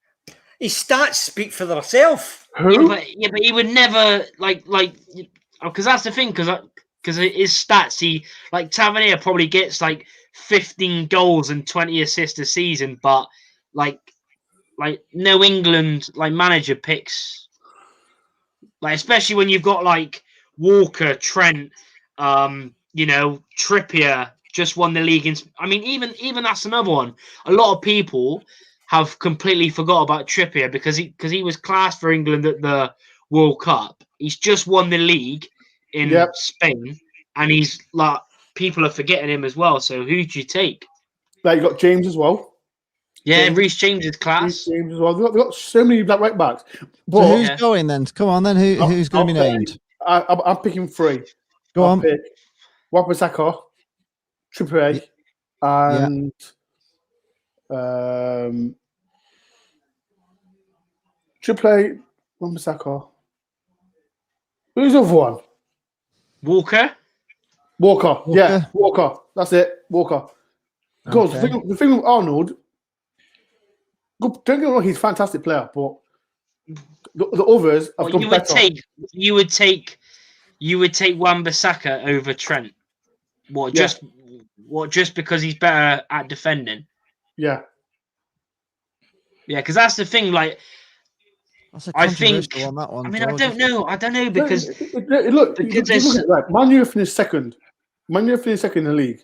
His stats speak for themselves. Who? But he would never because that's the thing. Because his stats, Tavernier probably gets 15 goals and 20 assists a season, but no England manager picks. Especially when you've got Walker, Trent, Trippier just won the league. Even that's another one. A lot of people have completely forgot about Trippier because he was class for England at the World Cup. He's just won the league in Spain, and he's people are forgetting him as well. So who do you take? You got James as well. Yeah, Reece James is class. James as well. They've got so many black right backs. But So who's going then? Come on then. Who's going to be named? I'm picking three. Go on. Pick Wan-Bissaka, Trippier, and Trippier, Wan-Bissaka. Who's the other one? Walker. Yeah, Walker. That's it, Walker. Because the thing with Arnold, don't get me wrong, he's a fantastic player, but the others have done better. You would take Wan-Bissaka over Trent. Just because he's better at defending? Yeah. Yeah, because that's the thing. That's a I think. on that one, I don't know. Because look, Man U finished second. Man U finished second in the league.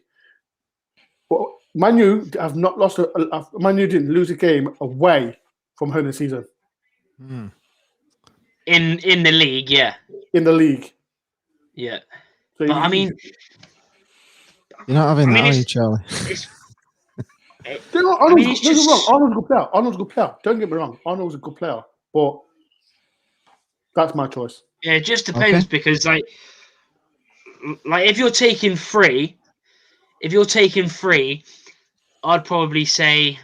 But Man U have not lost. Man U didn't lose a game away from home this season. In the league, yeah. In the league, yeah. So but you're not having that, are you, Charlie? Arnold's a good player. Arnold's a good player. Don't get me wrong. Arnold's a good player, but that's my choice. Yeah, it just depends because if you're taking three, I'd probably say,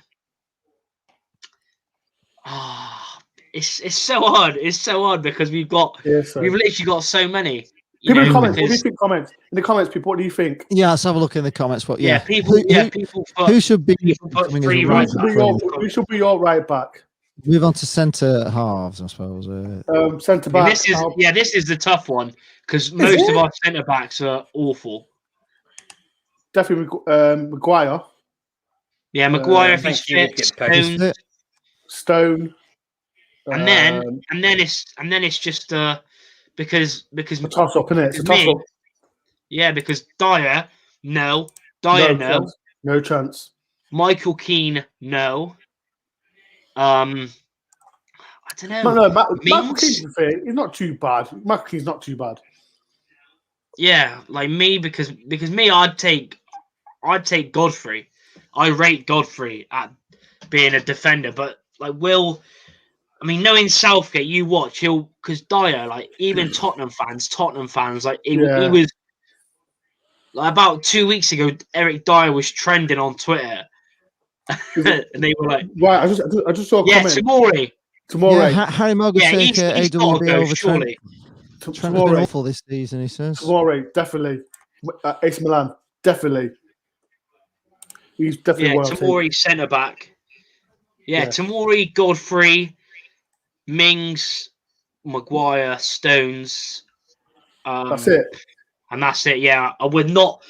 it's so hard. It's so hard because we've literally got so many. People in the comments. What do you think? In the comments, people. What do you think? Yeah, let's have a look in the comments. What? Yeah, people. Who should be? Who should be your right back? Move on to centre halves, I suppose. Centre back. This is the tough one because most of our centre backs are awful. Definitely Maguire. Yeah, Maguire if he's fit. Stone. And then it's just because a toss up, isn't it? It's a toss up. Yeah, because Dyer, no. No chance. Michael Keane, no. I don't know. No, Michael Keane's fair. He's not too bad. Michael Keane's not too bad. Yeah, like me because me, I'd take Godfrey. I rate Godfrey at being a defender, but like Will, I mean, knowing Southgate, you watch because Dyer, like even Tottenham fans, like he was like about 2 weeks ago. Eric Dyer was trending on Twitter, and they were like, right. I just saw a comment. Tomorrow. Yeah, Harry Moga take he's got to AWB go, over Trent. surely. Trent has been awful this season, he says. Tomorrow, definitely. AC Milan, definitely. He's definitely Tomori centre back. Yeah, Tomori, Godfrey, Mings, Maguire, Stones. That's it. And that's it. Yeah, I would not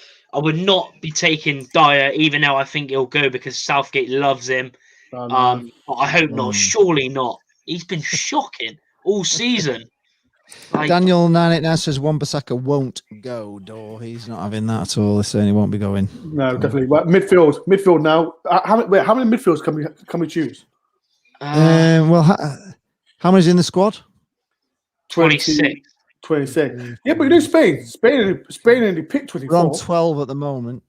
be taking Dyer, even though I think he'll go because Southgate loves him. But I hope not. Surely not. He's been shocking all season. Like, Daniel 989 says Wan-Bissaka won't go. He's not having that at all. He's saying he won't be going. No, definitely. Well, midfield now. How many midfields can we choose? How many's in the squad? 26. 26. Yeah, but you know Spain only picked 24. We're on 12 at the moment.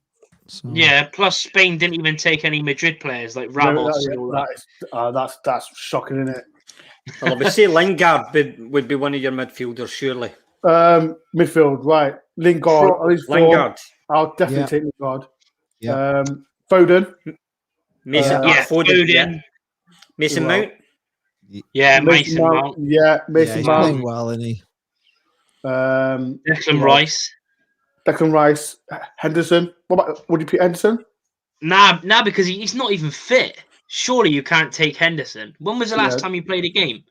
So. Yeah, plus Spain didn't even take any Madrid players like Ramos. That's shocking, isn't it? Well, I would say Lingard would be one of your midfielders, surely. Midfield, right. Lingard. I'll definitely take Lingard. Yeah. Foden. Foden. Mason Mount. Yeah, Mason Mount. Yeah, Mason he's Mount. playing well, isn't he? Declan Rice. Henderson. Would you pick Henderson? Nah, because he's not even fit. Surely you can't take Henderson. When was the last time you played a game?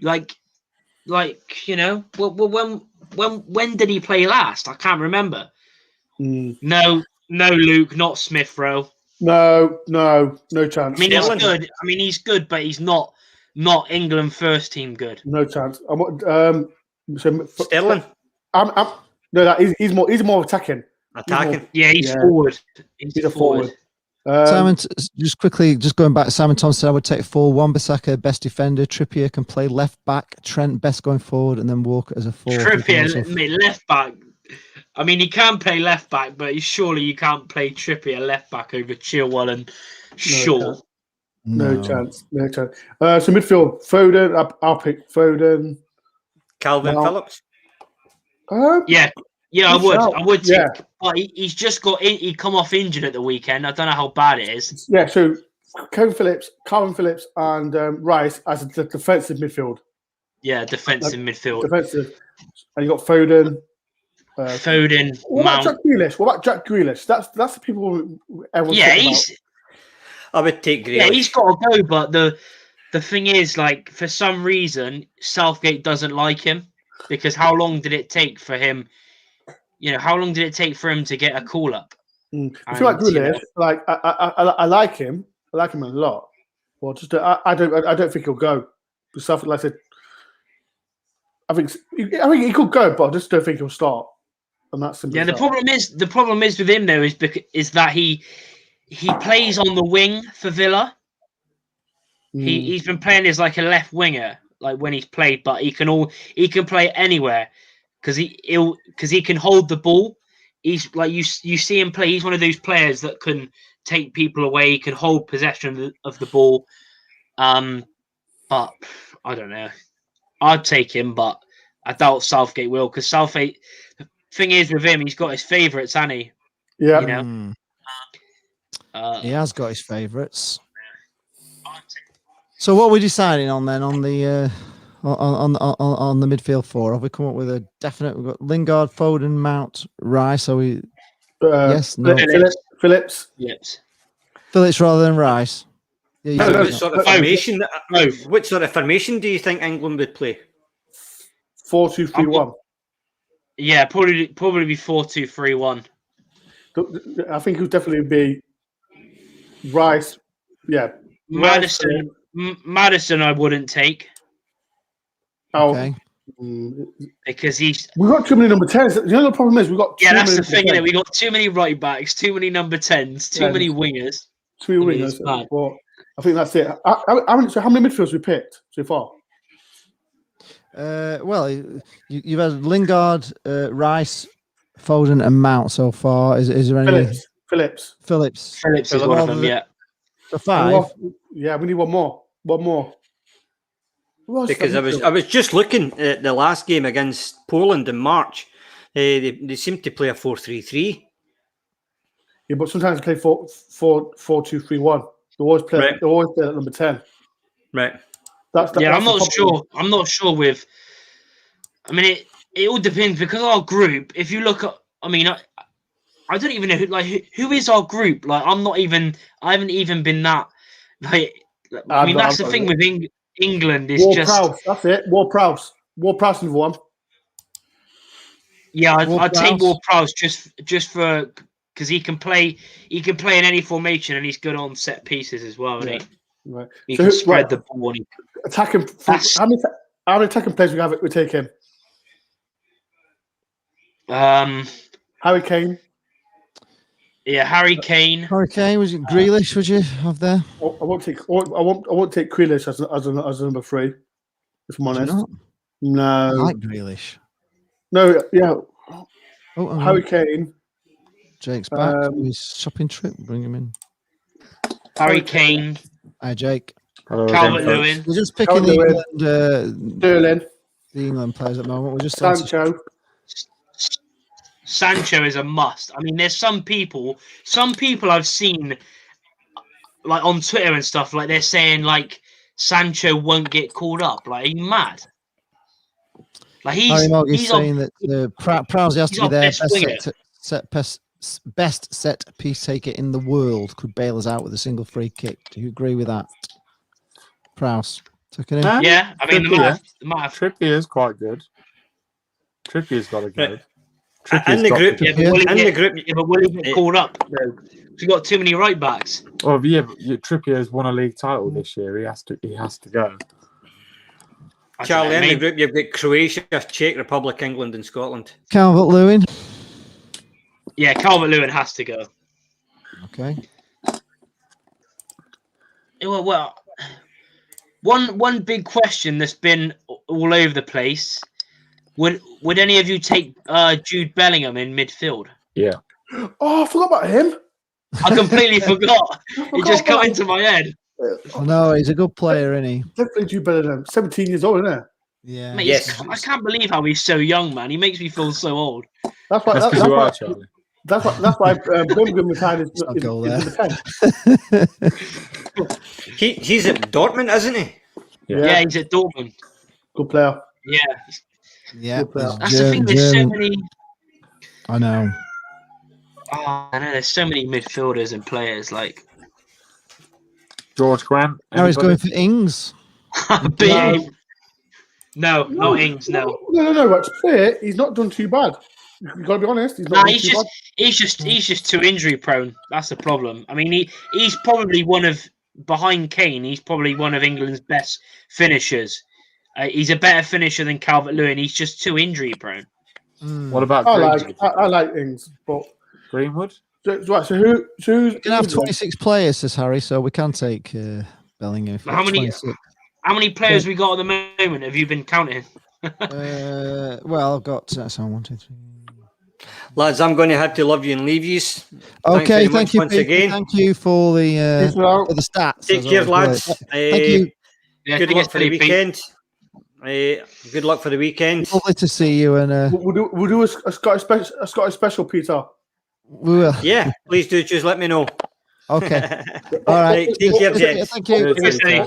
Like you know, when did he play last? I can't remember. No, Luke, not Smith Rowe. No chance. I mean, he's good. He's good, but he's not England first team good. No chance. Sterling. He's more attacking. He's forward. He's a forward. Simon, just going back, Simon Thompson, I would take 4. Wan-Bissaka, best defender. Trippier can play left back. Trent, best going forward, and then Walker as a 4. Trippier, left back. I mean, he can play left back, but surely you can't play Trippier left back over Chilwell and Shaw. No chance. So midfield, Foden. I'll pick Foden. Calvin Phillips. I would take. But he's just he come off injured at the weekend. I don't know how bad it is. Yeah, so Calvin Phillips, and Rice as a defensive midfield. Yeah, defensive midfield. Defensive, and you got Foden. What about Jack Grealish? That's the people everyone's I would take Grealish. Yeah, he's got to go. But the thing is, like, for some reason, Southgate doesn't like him because how long did it take for him? You know, how long did it take for him to get a call up? I feel like Grealish, I like him. I like him a lot. Well, just I don't think he'll go. Like I said, I think he could go, but I just don't think he'll start. And that's simple. Yeah, the problem is with him though is that he plays on the wing for Villa. He's been playing as like a left winger, like when he's played, but he can play anywhere. Because he can hold the ball. He's like you see him play. He's one of those players that can take people away. He can hold possession of the ball. But I don't know. I'd take him, but I doubt Southgate will. Because Southgate, the thing is with him, he's got his favourites, hasn't he? Yeah. You know? He has got his favourites. So what are we deciding on then on the? On the midfield 4, have we come up with a definite? We've got Lingard, Foden, Mount, Rice. So we yes, no, Phillips. Yes. Phillips rather than Rice. Yeah, what sort of formation do you think England would play? 4-2-3-1. Yeah, probably be 4-2-3-1. I think it would definitely be Rice. Yeah, Madison. I wouldn't take. Okay. Because we've got too many number 10s. You know the problem is we've got too that's the thing, we got too many right backs, too many number 10s, too many wingers. Too many wingers. Well, I think that's it. So how many midfielders we picked so far? Well, you've had Lingard, Rice, Foden, and Mount so far. Is there any Phillips Phillips is one of them. Yeah. So 5. Yeah, we need one more. Because I was just looking at the last game against Poland in March. They seem to play a 4-3-3. Yeah, but sometimes they play 4-2-3-1. They always play. Right. They always play at number 10. Right. I'm not sure. I'm not sure with. I mean, it all depends because our group. If you look at, I mean, I don't even know who is our group. Like, I haven't even been that. Like, I mean, that's the thing with England is Ward-Prowse, that's it. Ward-Prowse number 1. Yeah, I'd take Ward-Prowse just for because he can play in any formation and he's good on set pieces as well. Yeah. And Right. he can spread the ball. Attacking. How many attacking players we take him? Harry Kane. Yeah, Harry Kane. Harry Kane, was it Grealish? Would you have there? I won't take Grealish as a number 3. If I'm honest. No. I like Grealish. No. Yeah. Harry Okay. Kane. Jake's back. His shopping trip. Bring him in. Harry Kane. Hi, Jake. Calvert-Lewin. We're just picking Sterling. The England players at the moment. We're just Sancho is a must. I mean, there's some people I've seen like on Twitter and stuff, like they're saying like Sancho won't get called up. Like, are you mad? Like he's saying that Prowse has to be their best set piece taker in the world. Could bail us out with a single free kick. Do you agree with that? Prowse. Took it in. Yeah, I mean, Trippier is quite good. Trippier's got to go. In the group, but will he get called up? No, we've got too many right backs. Oh yeah, but Trippier has won a league title this year. He has to go. Charlie, in the group, you've got Croatia, Czech Republic, England, and Scotland. Calvert-Lewin. Yeah, Calvert-Lewin has to go. Okay. Well, one big question that's been all over the place. Would any of you take Jude Bellingham in midfield? Yeah. Oh, I forgot about him. I completely forgot. He just got into my head. No, he's a good player, isn't he? Definitely Jude Bellingham. 17 years old, isn't he? Yeah. Mate, yes. I can't believe how he's so young, man. He makes me feel so old. That's why. That's you are, Charlie. That's why Birmingham retired is in the 10. He's at Dortmund, isn't he? Yeah, he's at Dortmund. Good player. Yeah. That's the thing. There's so many. I know. Oh, I know. There's so many midfielders and players like George Grant. Now he's going for Ings. No, not Ings. No. That's fair. He's not done too bad. You got to be honest. He's just too injury prone. That's the problem. I mean, he's probably behind Kane. He's probably one of England's best finishers. He's a better finisher than Calvert-Lewin. He's just too injury prone. What about Greenwood? I like Ings, but Greenwood. So who's we can have 26 players, says Harry, so we can take Bellingham. How many players we got at the moment? Have you been counting? Well, I've got 1, 2, 3. Lads, I'm going to have to love you and leave you. Okay, thank you once again. Thank you for the stats. Take care, lads. Thank you. Good luck for the weekend. Good luck for the weekend. Lovely to see you. And we'll do a Scottish special, Peter. We will. Yeah, please do. Just let me know. Okay. All right. Take care, Jess. Thank you. Listen,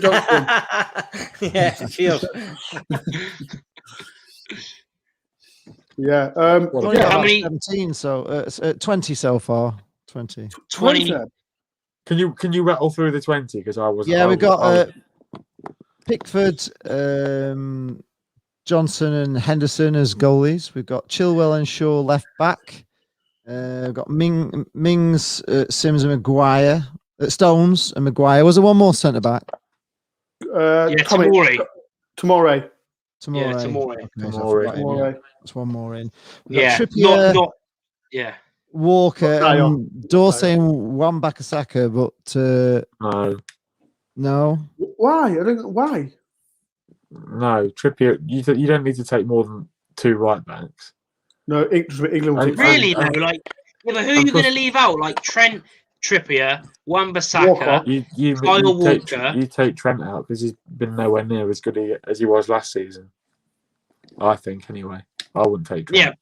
Johnston. Yeah, cheers. Yeah. How many? 17. So 20 so far. 20. Can you rattle through the 20? Because I was. Yeah, we got Pickford, Johnson, and Henderson as goalies. We've got Chilwell and Shaw left back. We've got Mings, Sims, and Maguire. Stones and Maguire. Was there one more centre back? Tomori. Tomorrow. Okay, that's one more in. Yeah. Trippier, yeah. Walker and Dorsey and Wan-Bissaka, but no. No. Why? I don't know why. No, Trippier. You don't need to take more than 2 right backs. No, England will take Really? And- though, like, yeah, but who are you going to leave out? Like Trent, Trippier, Wan-Bissaka, Kyle Walker. You take Trent out because he's been nowhere near as good as he was last season. I think, anyway. I wouldn't take Trent. Yeah.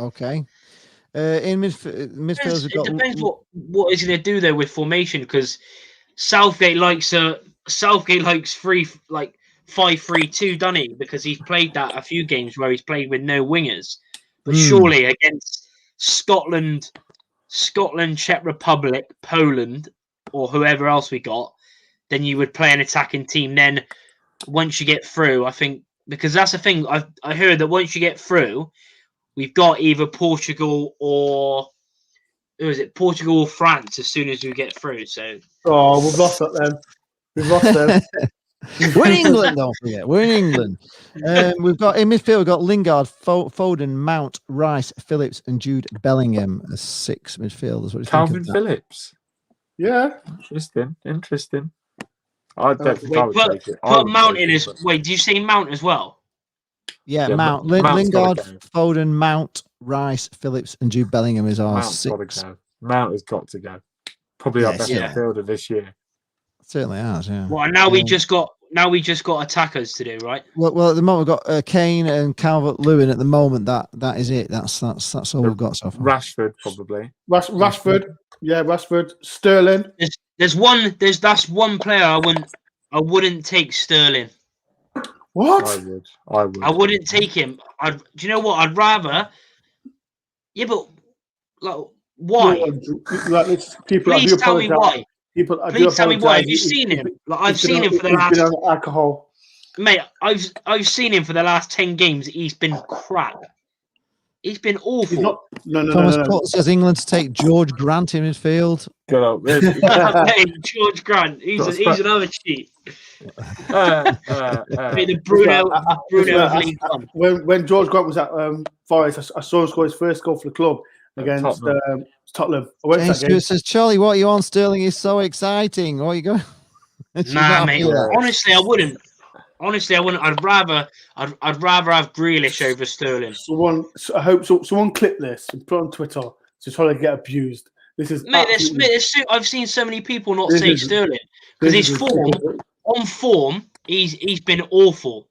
Okay. In midfield, It depends what he's going to do though with formation, because Southgate likes 5-3-2, doesn't he? Because he's played that a few games where he's played with no wingers. But surely against Scotland, Czech Republic, Poland, or whoever else we got, then you would play an attacking team. Then once you get through, I think, because that's the thing, I heard that once you get through, we've got either Portugal or Portugal or France as soon as we get through. So we've lost that then. We've lost them. We're in England, don't forget. We're in England. We've got in midfield, we've got Lingard, Foden, Mount, Rice, Phillips, and Jude Bellingham as 6 midfielders. What do you Calvin think of Phillips. Yeah. Interesting. I don't think I would take it. Put Mount in as. Wait, do you say Mount as well? Yeah, Mount. Lingard, Foden, Mount, Rice, Phillips, and Jude Bellingham is our Mount's 6. got to go. Mount has got to go. Probably our best midfielder this year. Certainly has, yeah. Well, now we just got attackers to do, right? Well, at the moment we've got Kane and Calvert-Lewin. At the moment, that is it. That's all we've got so far. Rashford probably. Rashford. Yeah, Rashford. Sterling. That's one player I wouldn't take Sterling. What? I would. I wouldn't take him. Do you know what? I'd rather. Yeah, but like, why? Please tell me why. Please tell me why. Have you seen him? Like, I've seen him for the last. He's been on alcohol. Mate, I've seen him for the last 10 games. He's been crap. He's been awful. Thomas Potts says England to take George Grant in midfield. Good old Hey, George Grant. He's another cheat. The Bruno of League One. When George Grant was at Forest, I saw him score his first goal for the club against Tottenham. James Stewart says, Charlie, what are you on? Sterling is so exciting. What are you going? Nah, mate. Honestly, I wouldn't. I'd rather have Grealish over Sterling. I hope someone clip this and put it on Twitter to try to get abused. This is I've seen so many people not say Sterling because his form. He's been awful.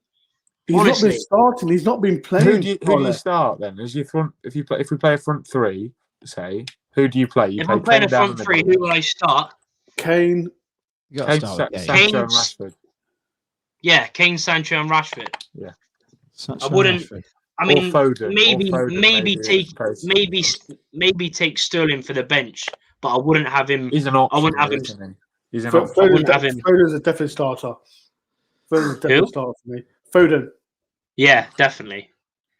He's not been starting. He's not been playing. Who do you start then? As your front, if we play a front 3, say, who do you play? If I'm playing a front 3, who will I start? Kane. Sancho, and Rashford. Yeah, Kane, Sancho, and Rashford. Yeah, I wouldn't. I mean, Foden, maybe take Sterling for the bench, but I wouldn't have him. He's an option. I wouldn't have him. He's an option. Foden's a definite starter. Foden's a definite starter for me. Foden. Yeah, definitely.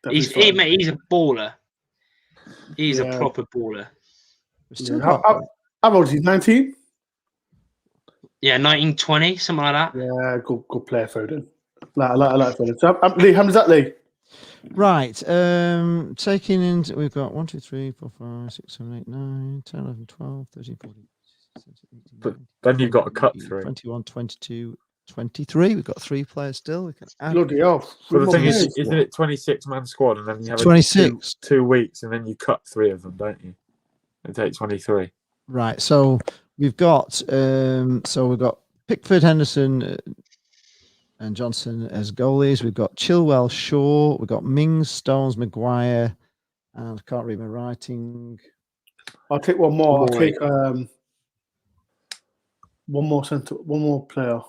He's a baller. He's a proper baller. How old is he? 19? Yeah, 1920, something like that. Yeah, good player, Foden. I like Foden. So, Lee, how does that, Lee? Right. Taking in, we've got 1, 2, 3, 4, 5, 6, 7, 8, 9, 10, 11, 12, 13, 14, 15, 16, 18, but then you've got to cut 3. 21, 22, 23. We've got 3 players still. We can add. Bloody hell. But the thing is, isn't it 26-man squad, and then you have 26 2 weeks, and then you cut 3 of them, don't you? And take 23. Right. So we've got Pickford, Henderson, and Johnson as goalies. We've got Chilwell, Shaw. We've got Mings, Stones, Maguire, and I can't read my writing. I'll take one more. I'll take one more player.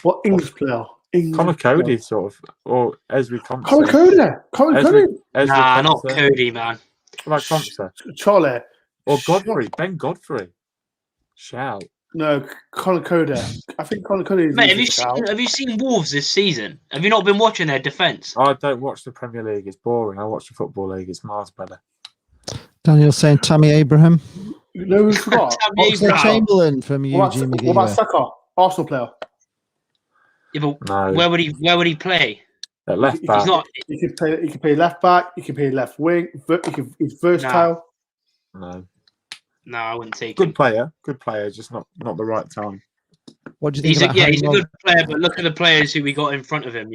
What English player? Connor Cody, sort of, or Esri Compton. Connor Cody. Nah, not Cody, man. What about Compton? Charlie. Or Godfrey. Ben Godfrey. Shout. No, Connor Cody. I think Connor Cody is. Mate, have you seen Wolves this season? Have you not been watching their defence? I don't watch the Premier League. It's boring. I watch the Football League. It's miles better. Daniel saying Tammy Abraham. No, we forgot. Oxlade Chamberlain from Eugene McGee. What about Saka? Arsenal player. Yeah, but no. Where would he play? At left back. He can play left back. He can play left wing. He's versatile. No, I wouldn't take good him. player. Good player. Just not the right time. What do you think about he's Harry a Mogg? good player, but look at the players who we got in front of him.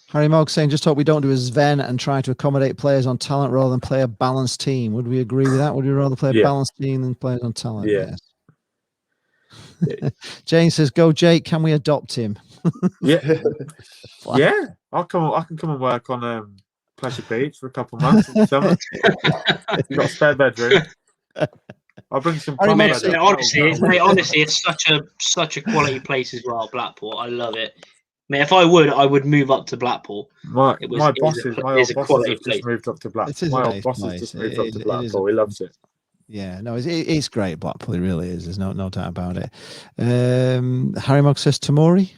Harry Mogg saying, just hope we don't do a Sven and try to accommodate players on talent rather than play a balanced team. Would we agree with that? Would we rather play a balanced team than players on talent? Yeah. Yes. Jane says, go Jake, can we adopt him? Yeah. Yeah. I can come and work on Pleasure Beach for a couple of months in the summer. You've got a spare bedroom. I'll bring some Honestly, it's such a quality place as well, Blackpool. I love it. Man, if I would move up to Blackpool. My bosses have just moved up to Blackpool. My old boss has just moved up to Blackpool. He loves it. Yeah, no, it's great. Blackpool, it really is. There's no doubt about it. Harry Mogg says Tomori.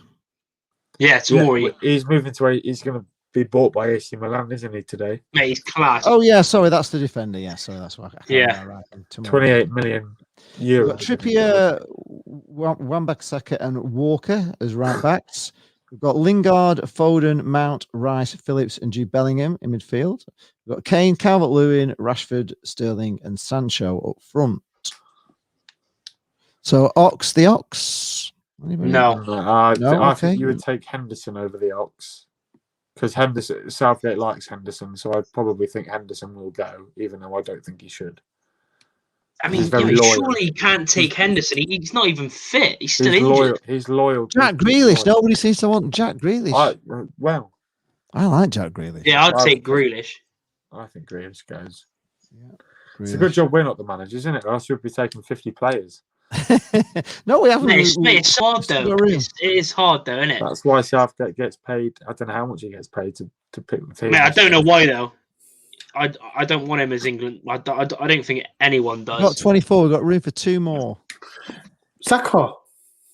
Yeah, Tomori. Yeah, he's moving to. He's going to be bought by AC Milan, isn't he? Today. Mate, he's class. Oh yeah, sorry, that's the defender. Yeah, so that's what. Yeah. 28 million euros. Trippier, Wan-Bissaka, and Walker as right backs. We've got Lingard, Foden, Mount, Rice, Phillips, and Jude Bellingham in midfield. We've got Kane, Calvert-Lewin, Rashford, Sterling, and Sancho up front. So the Ox. Anybody? No. I think you would take Henderson over the Ox because Southgate likes Henderson, so I probably think Henderson will go, even though I don't think he should. I mean, surely he can't take Henderson. He's not even fit. He's still injured. He's loyal. Jack Grealish. Nobody seems to want Jack Grealish. I like Jack Grealish. Yeah, I'd take Grealish. I think Grealish goes. Yeah, it's a good job we're not the managers, isn't it? Or else we'd be taking 50 players. No, we haven't. It's hard though. It is hard though, isn't it? That's why Southgate gets paid. I don't know how much he gets paid to pick the team. Mate, I don't know why though. I don't want him as England. I don't think anyone does. We've got 24. We've got room for 2 more. Saka.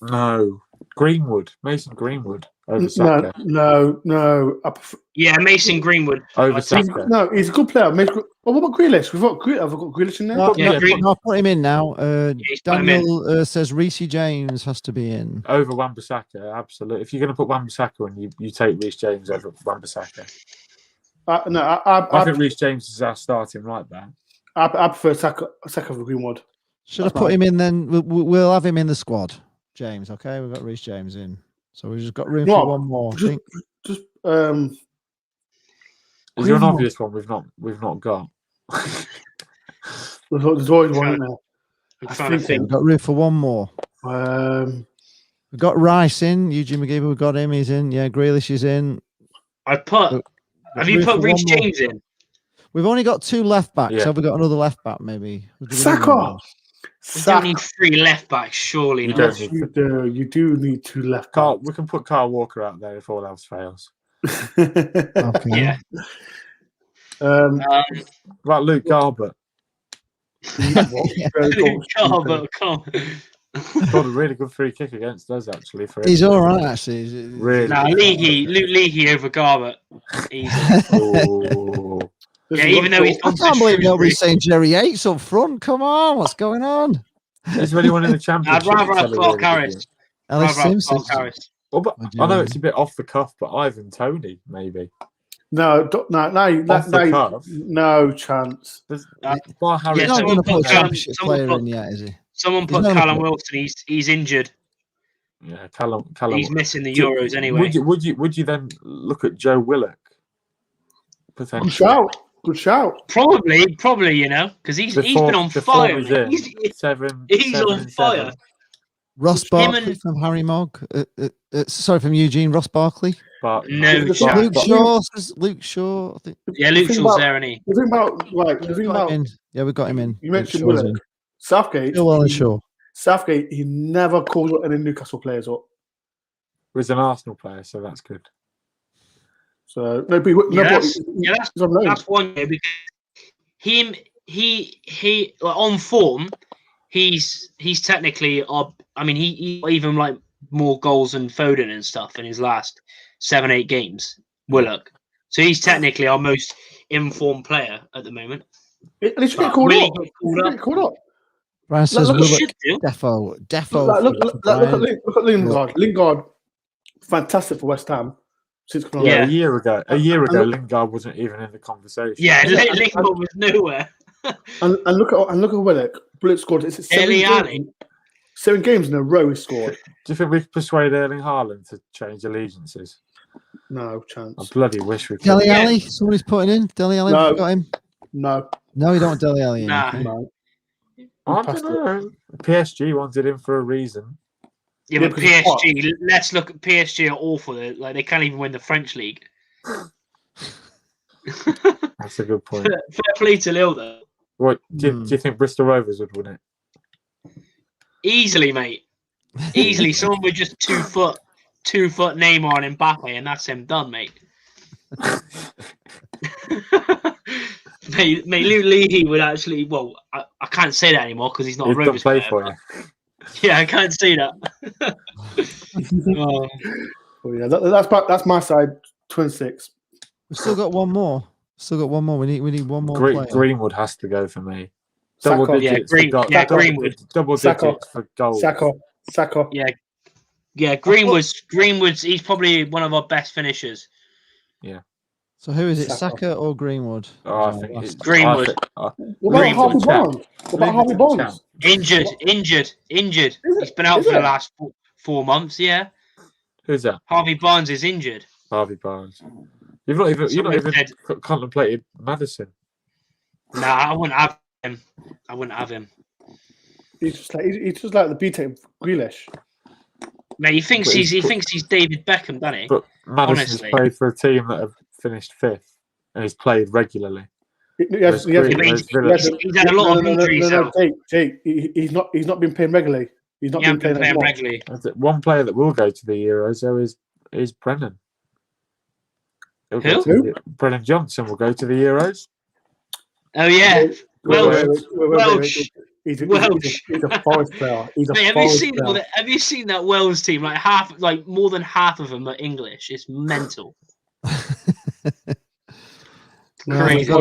No. Greenwood. Mason Greenwood over Saka. No. Yeah, Mason Greenwood. Over Saka. No, he's a good player. What about Grealish? I've got Grealish in there. No, put him in now. Daniel says Reece James has to be in. Over Wan-Bissaka, absolutely. If you're going to put Wan-Bissaka in, you take Reece James over Wan-Bissaka. I think Reece James is our starting right back. I prefer Saka for Greenwood. Should I put him in then? We'll have him in the squad. James, okay? We've got Reece James in. So we've just got room for one more. Is there an obvious one we've not got? There's always one in there. I'm trying to think. We've got room for one more. We've got Rice in. Eugene McGee, we've got him. He's in. Yeah, Grealish is in. Have you put Reece James in? We've only got 2 left backs. Yeah. Have we got another left back maybe? Saka. We don't need 3 left backs, surely. You do need 2 left backs. We can put Kyle Walker out there if all else fails. Okay. Yeah. Right, Luke Garbett. Luke Garbett, come on. Got a really good free kick against us, actually. He's all right, actually. Really? Luke Leahy over Garbett. Yeah, even though he's. I can't believe nobody's saying Jerry Yates up front. Come on, what's going on? Is there anyone in the Championship? I'd rather have Clark Harris. Ellis Simpson. Well, but I know it's a bit off the cuff, but Ivan Toney, maybe. No chance. He's not going to put a Championship player in yet, is he? Someone put Callum Wilson. He's injured. Yeah, Callum. He's missing the Euros anyway. Would you then look at Joe Willock? Potentially. Good shout. Probably, because he's been on fire. He's on fire. Ross Barkley from Harry Mogg. From Eugene. Ross Barkley. No, Luke Shaw. I think. Yeah, Luke Shaw's there, isn't he? The thing about we got him in. You mentioned Willock. Southgate. Southgate. He never calls any Newcastle players up. He's an Arsenal player, so that's good. So that's one year because he on form, he's technically he even like more goals than Foden and stuff in his last 7-8 games. Willock, so he's technically our most informed player at the moment. And he should get called up. Brian says Defo. Look at Lingard. Lingard, fantastic for West Ham. A year ago, Lingard wasn't even in the conversation. Yeah, Lingard was nowhere. and look at Willock. Willock scored 7 games in a row he scored. Do you think we could persuade Erling Haaland to change allegiances? No chance. I bloody wish we could. Dele Alli, somebody's putting in. Dele Alli, No. got him. No. No, you don't want Dele Alli in. Nah. Okay. No. I don't know. PSG wanted him for a reason. Yeah, but PSG. Let's look at PSG. Are awful. Like they can't even win the French league. That's a good point. Fair play to Lille, though. What do you think Bristol Rovers would win it? Easily, mate. Easily. Someone with just 2 foot Neymar and Mbappe, and that's him done, mate. mate, Luke Leahy would actually. Well, I can't say that anymore because he's not a Rovers player. For you. Yeah, I can't say that. Well, yeah, that's my side. 26. We've still got one more. We need one more. player. Greenwood has to go for me. Saka. Double digits. Greenwood. Double digits for goals. Saka. Yeah. Greenwood's. He's probably one of our best finishers. Yeah. So who is it, Saka or Greenwood? Oh, I think it's Greenwood. What about Harvey Barnes? Injured. He's been out for the last 4 months. Yeah. Who's that? Harvey Barnes is injured. Harvey Barnes. You've not even contemplated Maddison. Nah, I wouldn't have him. He's just like the B-Tech Grealish. Mate, he thinks he's David Beckham, doesn't he? But Maddison's played for a team that have finished 5th and he's played regularly. He's had a lot of injuries. Jake, he's not been playing regularly. He's not been playing regularly. One player that will go to the Euros though is Brennan. Who? Brennan Johnson will go to the Euros. Oh yeah, Welsh. He's a Forest player. Have you seen that Wales team? Like more than half of them are English. It's mental. Crazy.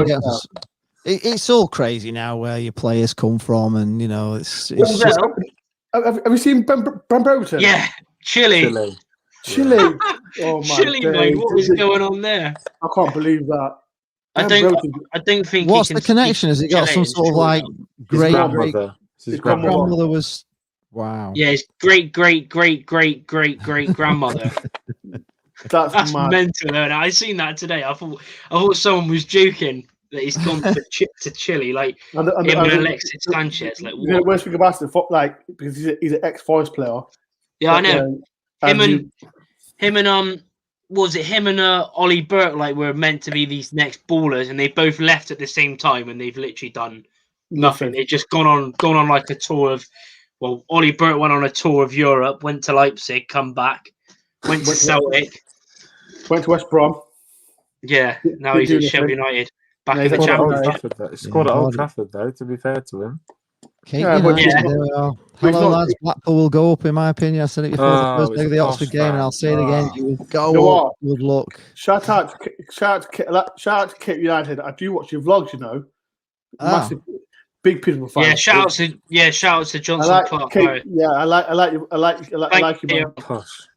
It's all crazy now where your players come from, and it's just... Have you seen Ben Brereton? Yeah, Chile. Oh my Chile, God. mate. What was going on there? I can't believe that. I don't think. What's the connection? Has it got some sort of like great grandmother? His grandmother was wow. Yeah, his great grandmother. That's mental. I seen that today. I thought someone was joking that he's gone to Chile, like him and Alexis Sanchez. Like, the worst thing about it, like because he's an ex-Forest player. Yeah, I know. Him and Ollie Burke were meant to be these next ballers, and they both left at the same time, and they've literally done nothing. They've just gone on like a tour of. Well, Ollie Burke went on a tour of Europe, went to Leipzig, come back, went to Celtic, went to West Brom. Yeah, now he's at Sheffield United, back in the Championship. He scored at Old Trafford, though. To be fair to him. Hello, lads. Blackpool will go up, in my opinion. I said it before the first leg of the Oxford game, and I'll say it again. You will go up. Good luck. Shout out to Kit United. I do watch your vlogs. Massive, big people fan. Yeah, shout out to Johnson Clark. I like you. Posh.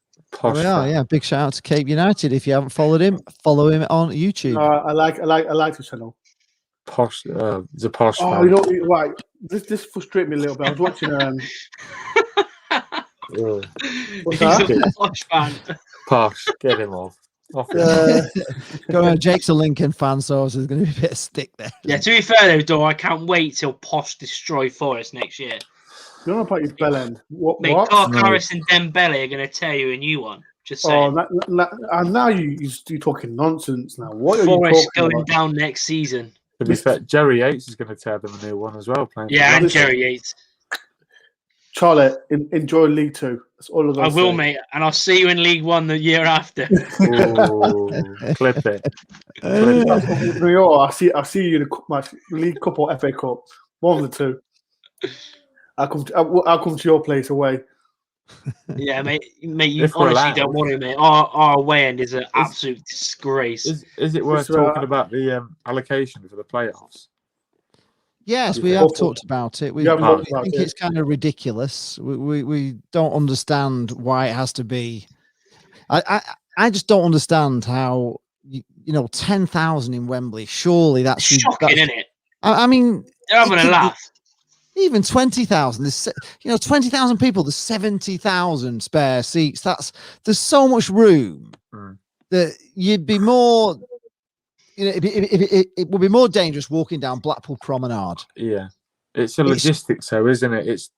Yeah. Big shout out to Cape United. If you haven't followed him, follow him on YouTube. I like the channel. Posh, he's a posh fan. Oh, right. This frustrates me a little bit. I was watching. He's a posh fan. Posh, get him off. Go on, Jake's a Lincoln fan, so there's going to be a bit of stick there. Yeah, to be fair though, Dor, I can't wait till Posh destroy Forest next year. You don't know about your bell end. What? Clark Harris and Dembele are going to tear you a new one. Just saying. And now you're talking nonsense. Now what are Forest you talking going about? down next season. To be fair, Jerry Yates is going to tear them a new one as well. And Jerry Yates. Charlotte, enjoy League Two. That's all I'm going to say. I will, mate, and I'll see you in League One the year after. Ooh, clip it. I see you in the League Cup or FA Cup. One of the two. I'll come to your place away. Yeah, mate, you honestly don't want to, mate. Our away end is an absolute disgrace. Is it worth talking about the allocation for the playoffs? Yes, we have talked about it. We think it's kind of ridiculous. We don't understand why it has to be. I just don't understand how 10,000 in Wembley. Surely that's shocking, isn't it? I mean, they're having a laugh. even 20,000. There's 20,000 people. There's 70,000 spare seats. There's so much room that you'd be more. It would be more dangerous walking down Blackpool Promenade. Yeah. It's a logistics, though, isn't it? It's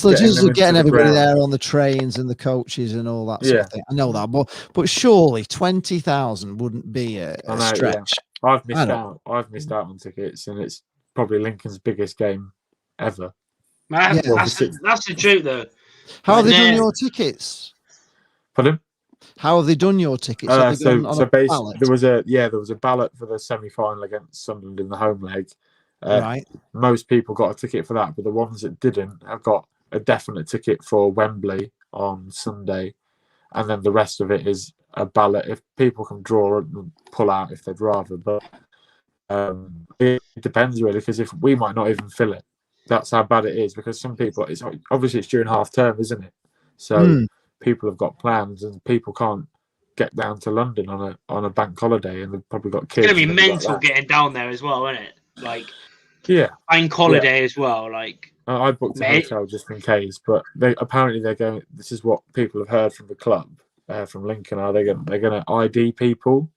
logistics of getting everybody there on the trains and the coaches and all that sort of thing. I know that, but surely 20,000 wouldn't be a stretch. Yeah. I've missed out on tickets, and it's probably Lincoln's biggest game ever. Man, that's the truth, though. How have they done your tickets? Pardon? How have they done your tickets? So basically, there was a ballot for the semi-final against Sunderland in the home leg. Right. Most people got a ticket for that, but the ones that didn't have got a definite ticket for Wembley on Sunday, and then the rest of it is a ballot. If people can draw and pull out if they'd rather, but it depends really, because if we might not even fill it, that's how bad it is. Because some people, it's during half term, isn't it? So people have got plans, and people can't get down to London on a bank holiday, and they've probably got kids. It's gonna be mental getting down there as well, isn't it? Like. Yeah, bank holiday as well. Like I booked a hotel just in case, but they're going. This is what people have heard from the club, from Lincoln. They're going to ID people,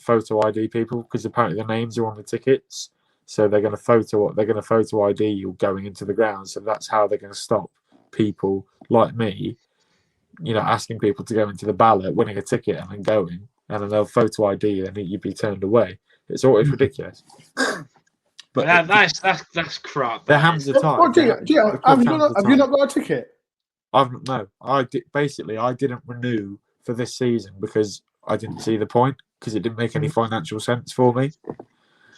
photo ID people, because apparently the names are on the tickets. So they're going to photo ID you going into the ground. So that's how they're going to stop people like me, asking people to go into the ballot, winning a ticket, and then going, and then they'll photo ID, and then you'd be turned away. It's always ridiculous. But that's crap. Their hands are tied. Have you not got a ticket? I didn't renew for this season because I didn't see the point, because it didn't make any financial sense for me.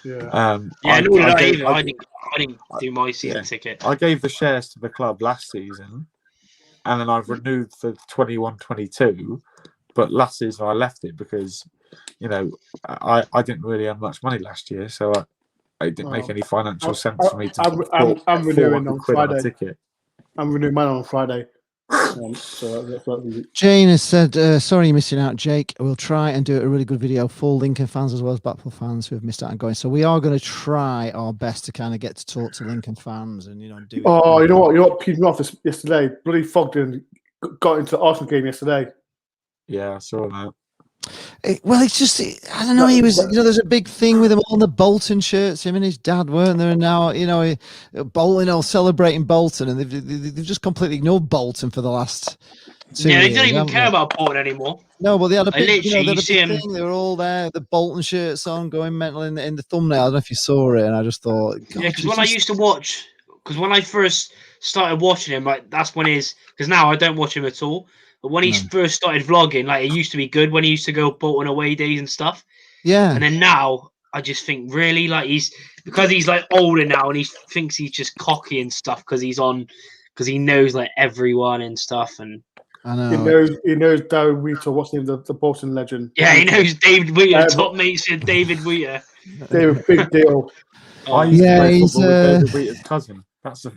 Yeah. I didn't do my season ticket. I gave the shares to the club last season, and then I've renewed for 21-22. But last season I left it because, I didn't really have much money last year, so it didn't make any financial sense for me to. I'm renewing on Friday. On a ticket. I'm renewing mine on Friday. Jane has said, sorry you're missing out, Jake. We'll try and do a really good video for Lincoln fans as well as Blackpool fans who have missed out on going. So we are going to try our best to kind of get to talk to Lincoln fans and, do. Oh, you know what peed me off yesterday? Bloody Fogden got into the Arsenal game yesterday. Yeah, I saw that. It's just, I don't know. He was, there's a big thing with him on the Bolton shirts. Him and his dad weren't there, and now, Bolton, celebrating Bolton, and they've just completely ignored Bolton for the last 2 years. They don't even care about Bolton anymore. No, but they had a big, thing. They were all there, the Bolton shirts on, going mental in the thumbnail. I don't know if you saw it, and I just thought, because when I used to watch, because when I first started watching him, like that's when because now I don't watch him at all. But when he first started vlogging, like it used to be good when he used to go Bolton away days and stuff. Yeah. And then now I just think really like he's like older now and he thinks he's just cocky and stuff because he knows like everyone and stuff. And I know he knows David Wheater, what's his name, the Bolton legend. Yeah, he knows David Wheater, top mates with David Wheater. David, big deal. I used to play football with David Wheater's cousin.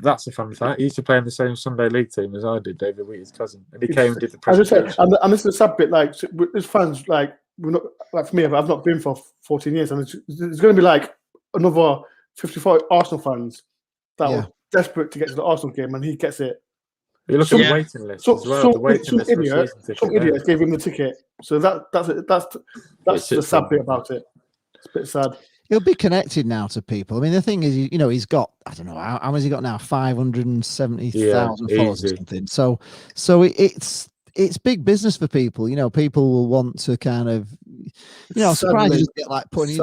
That's a fun fact. He used to play in the same Sunday League team as I did, David Wheater's cousin, and he came and did the presentation. And this is a sad bit. Like, as fans, like we're not, like for me, I've not been for 14 years, and there's going to be like another 55 Arsenal fans that were desperate to get to the Arsenal game, and he gets it. You look at the waiting list as well. The waiting list some idiot gave him the ticket, so that's the sad bit about it. It's a bit sad. He'll be connected now to people. I mean, the thing is, he's got, I don't know, how has he got now? 570,000 followers or something. So it's big business for people. People will want to kind of, surprise just get like putting,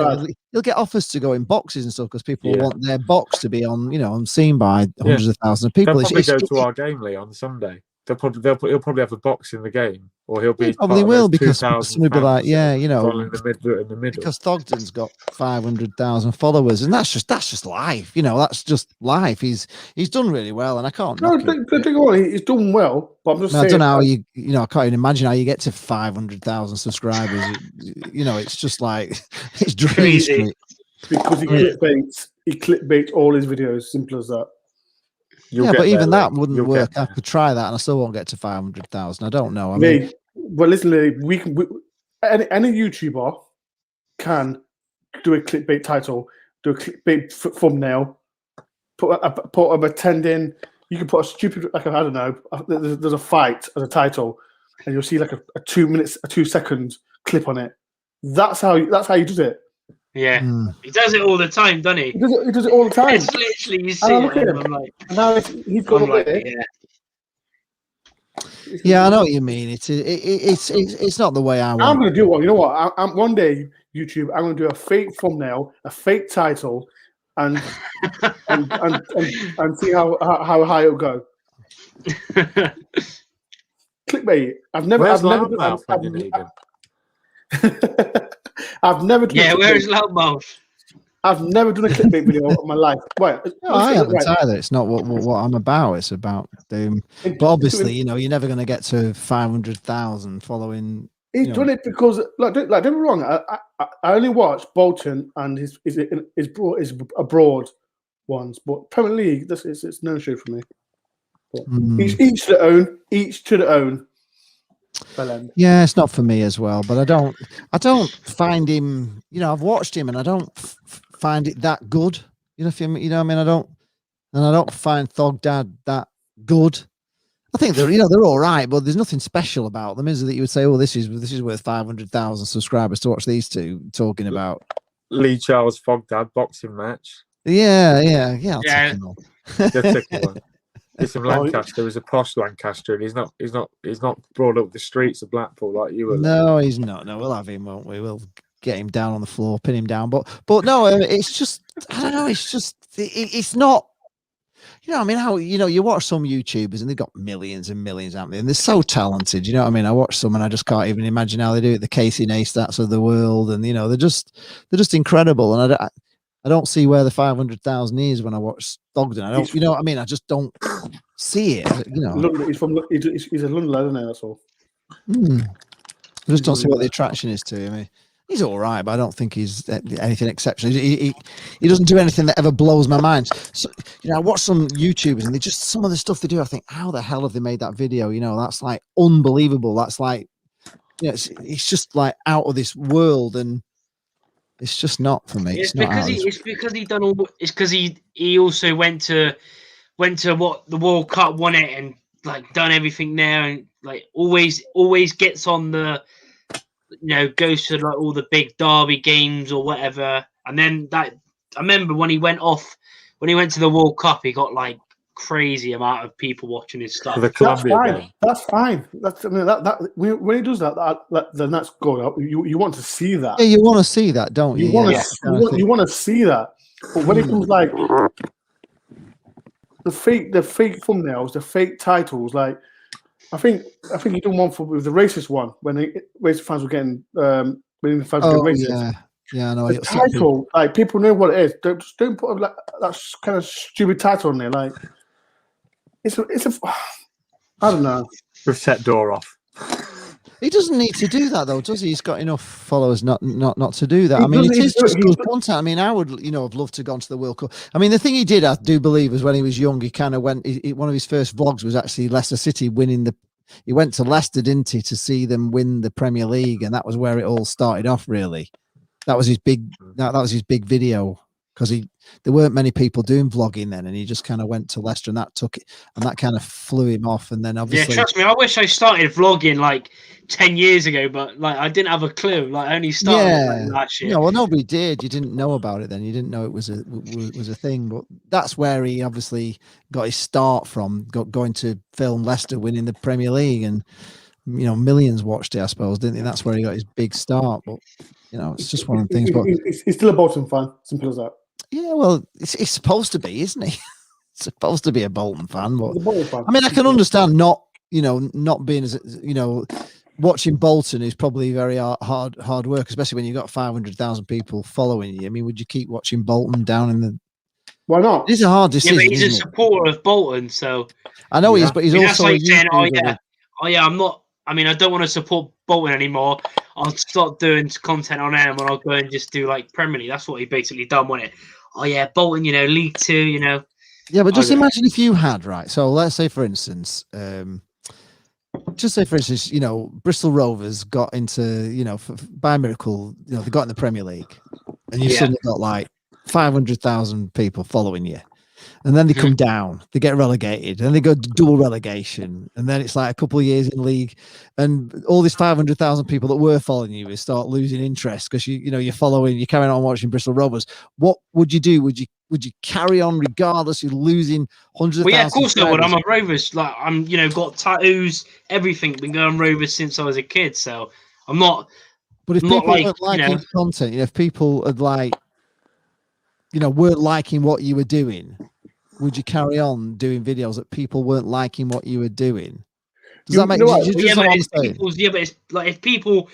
he'll get offers to go in boxes and stuff because people want their box to be on seen by hundreds of thousands of people. They'll probably go to our game, Lee, on Sunday. He'll probably have a box in the game, or he'll be. He probably will because somebody be like, in the middle. Because Thogden's got 500,000 followers, and that's just life. That's just life. He's done really well, and I can't. No, he's done well, but I'm just saying. I don't know how I can't even imagine how you get to 500,000 subscribers. It's just like it's crazy. Because he clickbaits all his videos. Simple as that. But even that wouldn't work. I could try that, and I still won't get to 500,000. I don't know. Well, listen, any YouTuber can do a clickbait title, do a clickbait thumbnail, put a attending. You can put a stupid, like, I don't know, there's a fight as a title, and you'll see like a 2 minutes, a 2 seconds clip on it. That's how he does it. Yeah, he does it all the time, doesn't he? He does it all the time. It's literally, you see look at it, him. I'm like, And now he's got Yeah, I know what you mean. It's not the way I want. I'm going to do one. You know what? I'm one day, YouTube, I'm going to do a fake thumbnail, a fake title, and see how high it'll go. Clickbait. I've never done yeah, where's Loudmouth? I've never done a clickbait video in my life. Right. No, I haven't either. It's not what I'm about. It's about Doom. But obviously, you know, you're never going to get to 500,000 following. He's done it because, like, don't get me wrong. I only watch Bolton and his abroad ones, but Premier League, it's no show for me. Each to their own. Each to their own. Yeah, it's not for me as well. But I don't find him. You know, I've watched him and I don't find it that good. You know, you know what I mean? I don't find Thog Dad that good. I think they're all right, but there's nothing special about them, is it? That you would say, "Oh, this is worth 500,000 subscribers to watch these two talking about." Lee Charles Thog Dad boxing match. Yeah. I'll take him on. He's from Lancaster. He's a posh Lancaster, and he's not brought up the streets of Blackpool like you were. No, he's not. No, we'll have him, won't we? We'll get him down on the floor, pin him down. But no, it's just, I don't know. It's just, it's not. You know, I mean, how, you know, you watch some YouTubers and they've got millions and millions out there, and they're so talented. You know what I mean? I watch some and I just can't even imagine how they do it. The Casey Neistats of the world, and you know, they're just incredible. And I don't see where the 500,000 is when I watch Thogden. I don't, you know what I mean? I just don't see it. You know, London, he's a London lad, isn't he? That's all. I just don't see what the attraction is to him. I mean, he's all right, but I don't think he's anything exceptional. He doesn't do anything that ever blows my mind. So, you know, I watch some YouTubers and some of the stuff they do, I think, how the hell have they made that video? You know, that's like unbelievable. That's like, you know, it's just like out of this world, and it's just not for me. It's because he also went to what the World Cup, won it, and like done everything there, and like always gets on the, you know, goes to like all the big derby games or whatever. And then I remember when he went to the World Cup, he got like crazy amount of people watching his stuff. That's fine. That's fine. When he does that, then that's good. You want to see that. Yeah, you want to see that, don't you? You want to see that. But when it comes like the fake thumbnails, the fake titles, like I think he done one with the racist one when racist fans were getting when the fans were getting racist. Yeah, I know. The title, like people know what it is. Don't put like that kind of stupid title on there. Like it's a I don't know. We've set door off. He doesn't need to do that though, does he? He's got enough followers not to do that. I mean, it is just good content. I mean, I would, you know, have loved to have gone to the World Cup. I mean, the thing he did, I do believe, was when he was young, he kind of went. One of his first vlogs was actually Leicester City winning the. He went to Leicester, didn't he, to see them win the Premier League, and that was where it all started off. Really, that was his big. That was his big video, because there weren't many people doing vlogging then, and he just kind of went to Leicester, and that took it, and that kind of flew him off. And then obviously, yeah, trust me, I wish I started vlogging like 10 years ago, but like I didn't have a clue. Like I only started last year. No, well, nobody did. You didn't know about it then. You didn't know it was a thing. But that's where he obviously got his start from, going to film Leicester winning the Premier League, and you know, millions watched it, I suppose, didn't they? That's where he got his big start. But you know, it's just one of the things. But he's still a Bolton fan. Simple as that. Yeah, well, it's supposed to be, isn't he? It's supposed to be a Bolton fan, but fan. I mean, I can understand not being as, you know, watching Bolton is probably very hard work, especially when you've got 500,000 people following you. I mean, would you keep watching Bolton down in the? Why not? It's a hard decision. Yeah, but he's a supporter of Bolton, so I know he is, but he's also like saying, I'm not. I mean, I don't want to support Bolton anymore. I'll stop doing content on them, and I'll go and just do like Premier League. That's what he basically done, wasn't it? Oh yeah, Bolton, you know, League Two, you know. Yeah, but just imagine if you had, right? So let's say, for instance, you know, Bristol Rovers got into, you know, by miracle, you know, they got in the Premier League, and you suddenly got like 500,000 people following you, and then they come down, they get relegated, and they go double relegation, and then it's like a couple of years in league, and all these 500,000 people that were following you start losing interest because you're carrying on watching Bristol Rovers. What would you do? Would you carry on regardless of losing hundreds of thousands? Well, yeah, of course I would. I'm a Rovers. Like I'm, got tattoos, everything. Been going Rovers since I was a kid, so I'm not. But if I'm people not weren't liking content, if people had weren't liking what you were doing, would you carry on doing videos that people weren't liking what you were doing? Does that make sense? But it's like if people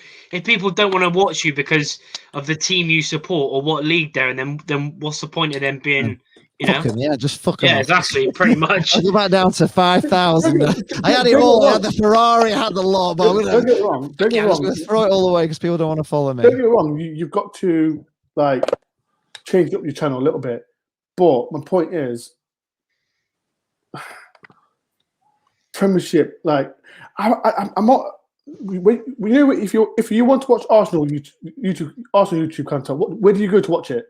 don't want to watch you because of the team you support or what league they're in, then what's the point of them being? Just fuck them. Yeah, exactly. Pretty much. I go back down to 5,000. I had it all. I had the Ferrari. I had the lot. But don't get it wrong. Don't get it wrong. I'm going to throw it all away because people don't want to follow me. Don't get it wrong. You've got to change up your channel a little bit. But my point is, Premiership. I'm not. If you want to watch Arsenal YouTube content, where do you go to watch it?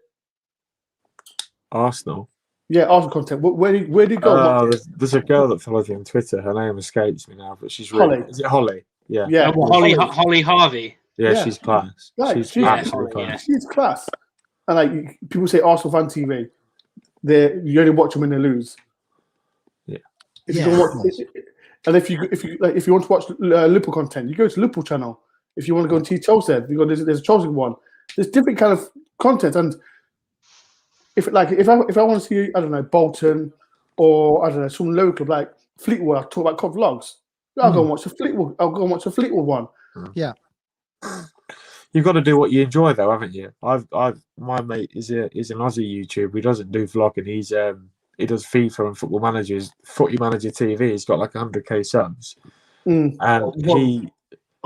Arsenal. Yeah, Arsenal content. Where do you go? There's a girl that follows me on Twitter. Her name escapes me now, but she's really. Holly. Is it Holly? Yeah. Yeah. Holly Harvey. Yeah, she's class. She's absolutely class. She's class. And people say Arsenal fan TV, you only watch them when they lose. Yeah. If you don't watch, and if you want to watch Liverpool content, you go to Liverpool channel. If you want to go and see Chelsea, there's a Chelsea one. There's different kind of content, and if I want to see, I don't know, Bolton or I don't know, some local like Fleetwood, I talk about COD vlogs. I'll go and watch a Fleetwood one. Yeah. You've got to do what you enjoy, though, haven't you? My mate is an Aussie YouTuber. He doesn't do vlogging. He does FIFA and Football Managers. Footy Manager TV. He's got like 100k subs, and he.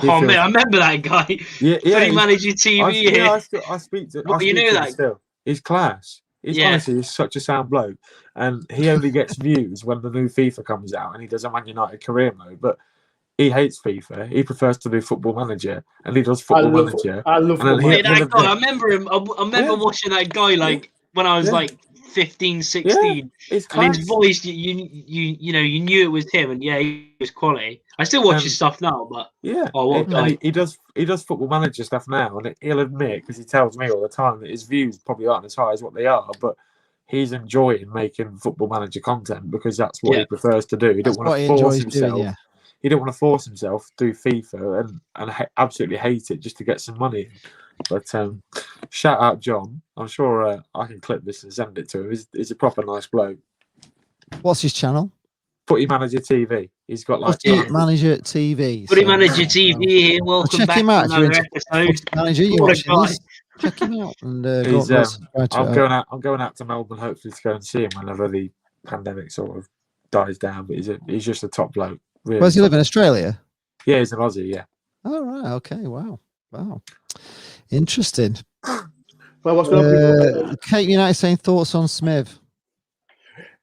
Oh man, I remember that guy. Yeah. Footy Manager TV. I speak to. You know that? Still. He's class. Honestly, he's such a sound bloke, and he only gets views when the new FIFA comes out, and he does a Man United career mode. But he hates FIFA. He prefers to do Football Manager, and he does Football Manager. I love Football Manager. I remember him. I remember watching that guy when I was 15, 16. Yeah, and his voice, you knew it was him, and he was quality. I still watch his stuff now, but he does Football Manager stuff now, and he'll admit, because he tells me all the time, that his views probably aren't as high as what they are, but he's enjoying making Football Manager content because that's what he prefers to do. He don't want to force himself. He don't want to force himself to do FIFA and absolutely hate it just to get some money. But shout out John. I'm sure I can clip this and send it to him. He's a proper nice bloke. What's his channel? Footy Manager TV. He's got Footy Manager TV. Footy Manager TV. Welcome back to another episode. Manager, you watching this? Check him out. And I'm going out to Melbourne hopefully to go and see him whenever the pandemic sort of dies down. But he's just a top bloke. Really. Where's he live in Australia? Yeah, he's an Aussie. Yeah. Oh right. Okay. Wow. Interesting. Well, what's going on? Kate United saying thoughts on Smith.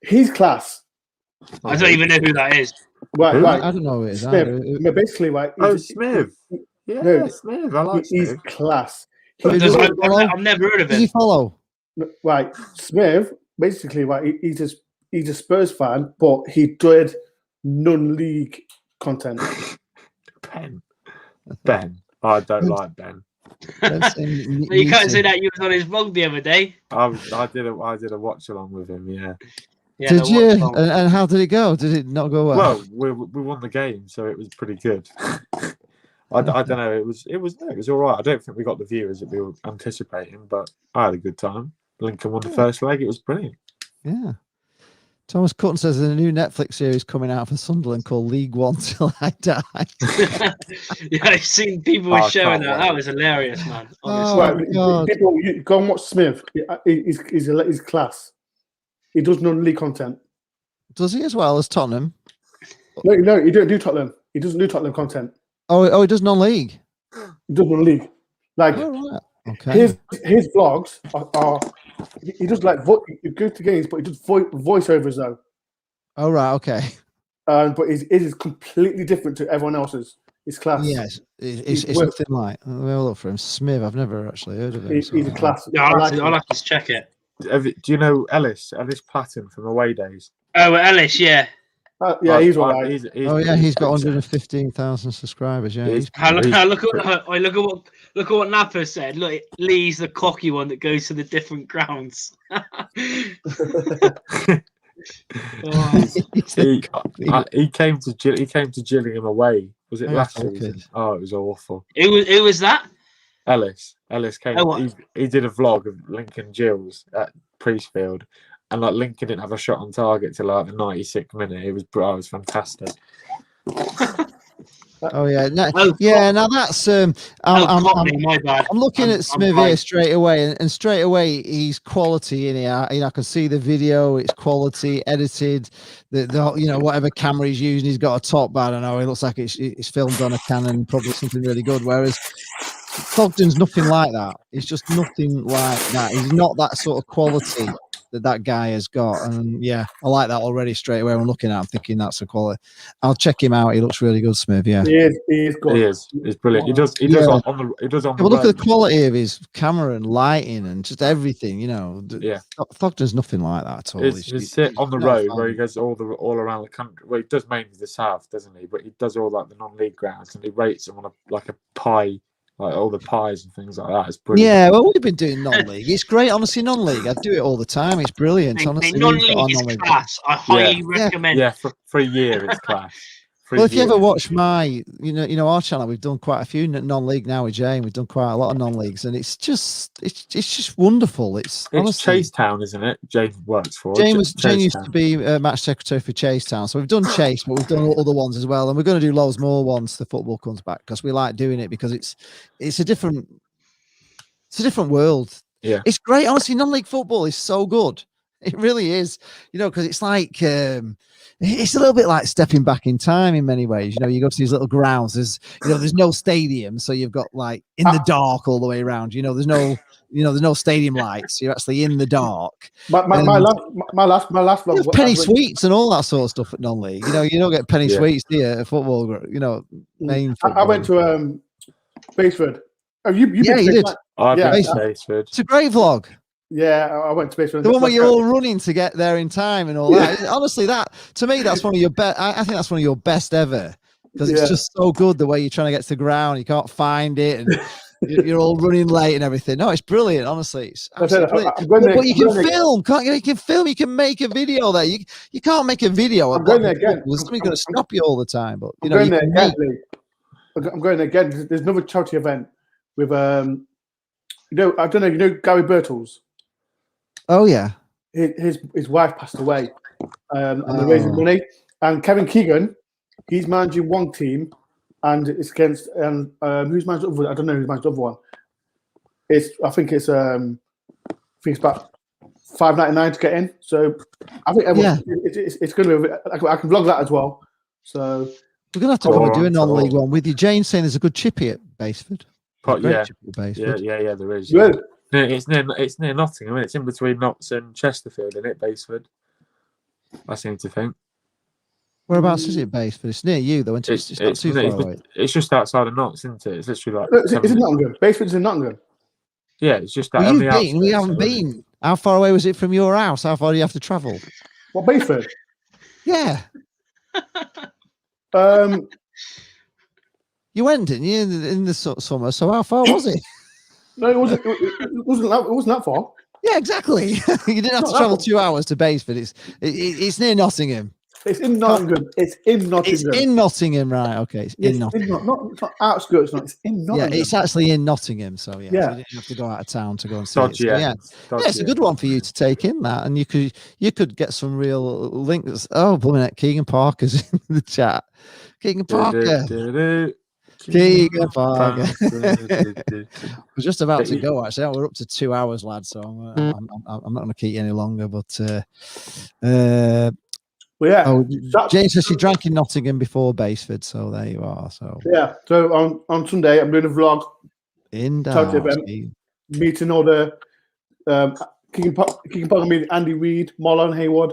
He's class. I don't even know who that is. Right. I don't know who it is. Smith. Basically, right. Smith. Yeah, no, Smith. I like He's Smith. Class. I've never heard of him. Does he follow? Right. Smith. Basically, right. He's a Spurs fan, but he did non-league content. Ben. I don't like Ben. You can't say that you was on his vlog the other day. I did a watch along with him. Yeah. Did you? And how did it go? Did it not go well? Well, we won the game, so it was pretty good. I don't know. It was all right. I don't think we got the viewers that we were anticipating, but I had a good time. Lincoln won the first leg. It was brilliant. Yeah. Thomas Cutton says there's a new Netflix series coming out for Sunderland called League One Till I Die. Yeah, I've seen people were showing that. That was hilarious, man. People, go and watch Smith. He's class. He does non-league content. Does he as well as Tottenham? No, he don't do Tottenham. He doesn't do Tottenham content. Oh, he does non-league. He does non-league. Like, okay. His vlogs are he does he goes to games, but he does voiceovers though. Oh right, okay. But it is completely different to everyone else's. It's class. Yes, it's something like. Let me look for him. Smith. I've never actually heard of him. He's a class. Yeah, I'll have to check it. Do you know Ellis Platten from Away Days? Oh, Ellis, yeah. Yeah, he's all right. He's got 115,000 subscribers. Yeah, Look at what Napa said. Look, Lee's the cocky one that goes to the different grounds. He came to Gillingham away. Was it last season? Oh, it was awful. It was that Ellis came. He did a vlog of Lincoln Gills at Priestfield, and like Lincoln didn't have a shot on target till like the 96th minute. It was fantastic. Oh yeah, now that's I'm looking at Smith here straight away, and straight away he's quality in here. I can see the video; it's quality, edited. The whatever camera he's using, he's got a top. But I don't know. It looks like it's filmed on a Canon, probably something really good. Whereas Fogden's nothing like that. He's just nothing like that. He's not that sort of quality that guy has got, and yeah, I like that already straight away. I'm looking at him thinking that's a quality. I'll check him out. He looks really good, Smith. Yeah, he is good. He's brilliant. He does on the look at the quality of his camera and lighting and just everything. Fogden's nothing like that at all. He's sit on the road where he goes all around the country. Well, he does mainly the south, doesn't he? But he does all like the non-league grounds, and he rates them on a pie. Like all the pies and things like that. It's brilliant. Yeah, well, we've been doing non-league. It's great, honestly. Non-league, I do it all the time. It's brilliant, honestly. Non-league is class. I highly recommend. Yeah, for a year, it's class. Well, if you ever watch my, our channel, we've done quite a few non-league now with Jane. We've done quite a lot of non-leagues, and it's just wonderful. It's honestly, Chasetown, isn't it? Jane works for. Jane used to be match secretary for Chasetown, so we've done Chase, but we've done other ones as well, and we're going to do loads more once the football comes back because we like doing it because it's a different world. Yeah, it's great. Honestly, non-league football is so good. It really is. Because it's like. It's a little bit like stepping back in time in many ways. You go to these little grounds. There's no stadium, so you've got like in the dark all the way around. There's no stadium lights. You're actually in the dark. My last vlog. Penny sweets and all that sort of stuff at non-league. You don't get penny sweets here at football. Main. Football. I went to Baseford. Oh, you did. I've been to Baseford. It's a great vlog. Yeah, I went to Baseford. The one where you're all running to get there in time and all that. Honestly, that to me, that's one of your best. I think that's one of your best ever because it's just so good the way you're trying to get to the ground. You can't find it, and you're all running late and everything. No, it's brilliant. Honestly, it's absolutely brilliant. But you can film, can't you? You can film. You can make a video there. You can't make a video. I'm going there again. There's something going to stop you all the time. But I'm going there again. I'm going there again. There's another charity event with I don't know. Gary Birtles. Oh yeah, his wife passed away, and they're raising money. And Kevin Keegan, he's managing one team, and it's against who's managing the other one? I don't know who's managing the other one. I think it's about $5.99 to get in. So I think it's going to be. I can vlog that as well. So we're going to have to come and do a non-league one with you. Jane saying there's a good chippy at Baseford. Yeah, there is. Yeah. It's near Nottingham. It's in between Notts and Chesterfield, isn't it, Baseford? I seem to think. Whereabouts is it, Baseford? It's near you, though. It's not too far away. It's just outside of Notts, isn't it? It's literally like. It's in Nottingham. Baseford's in Nottingham. Yeah, it's just that. Well, we haven't been. How far away was it from your house? How far do you have to travel? What, Baseford? Yeah. You went, didn't you, in the summer? So how far was it? No, it wasn't that far. Yeah, exactly. You didn't have to travel 2 hours to Baseford. It's near Nottingham. It's in Nottingham. It's in Nottingham, right? Okay, it's in Nottingham. It's not outskirts. It's in Nottingham. Yeah, it's actually in Nottingham. So yeah, so you didn't have to go out of town to go and see it. So, it's a good one for you to take in that, and you could get some real links. Oh, blooming heck, Keegan Parker's in the chat. Keegan Parker. Keegan Parker. I was just about to go. Actually, we're up to 2 hours, lad. So I'm not going to keep you any longer. But James says she drank in Nottingham before Baseford. So there you are. So yeah. So on Sunday, I'm doing a vlog in Dallas, meeting all the Keegan Parker, meeting Andy Reid, Marlon Hayward,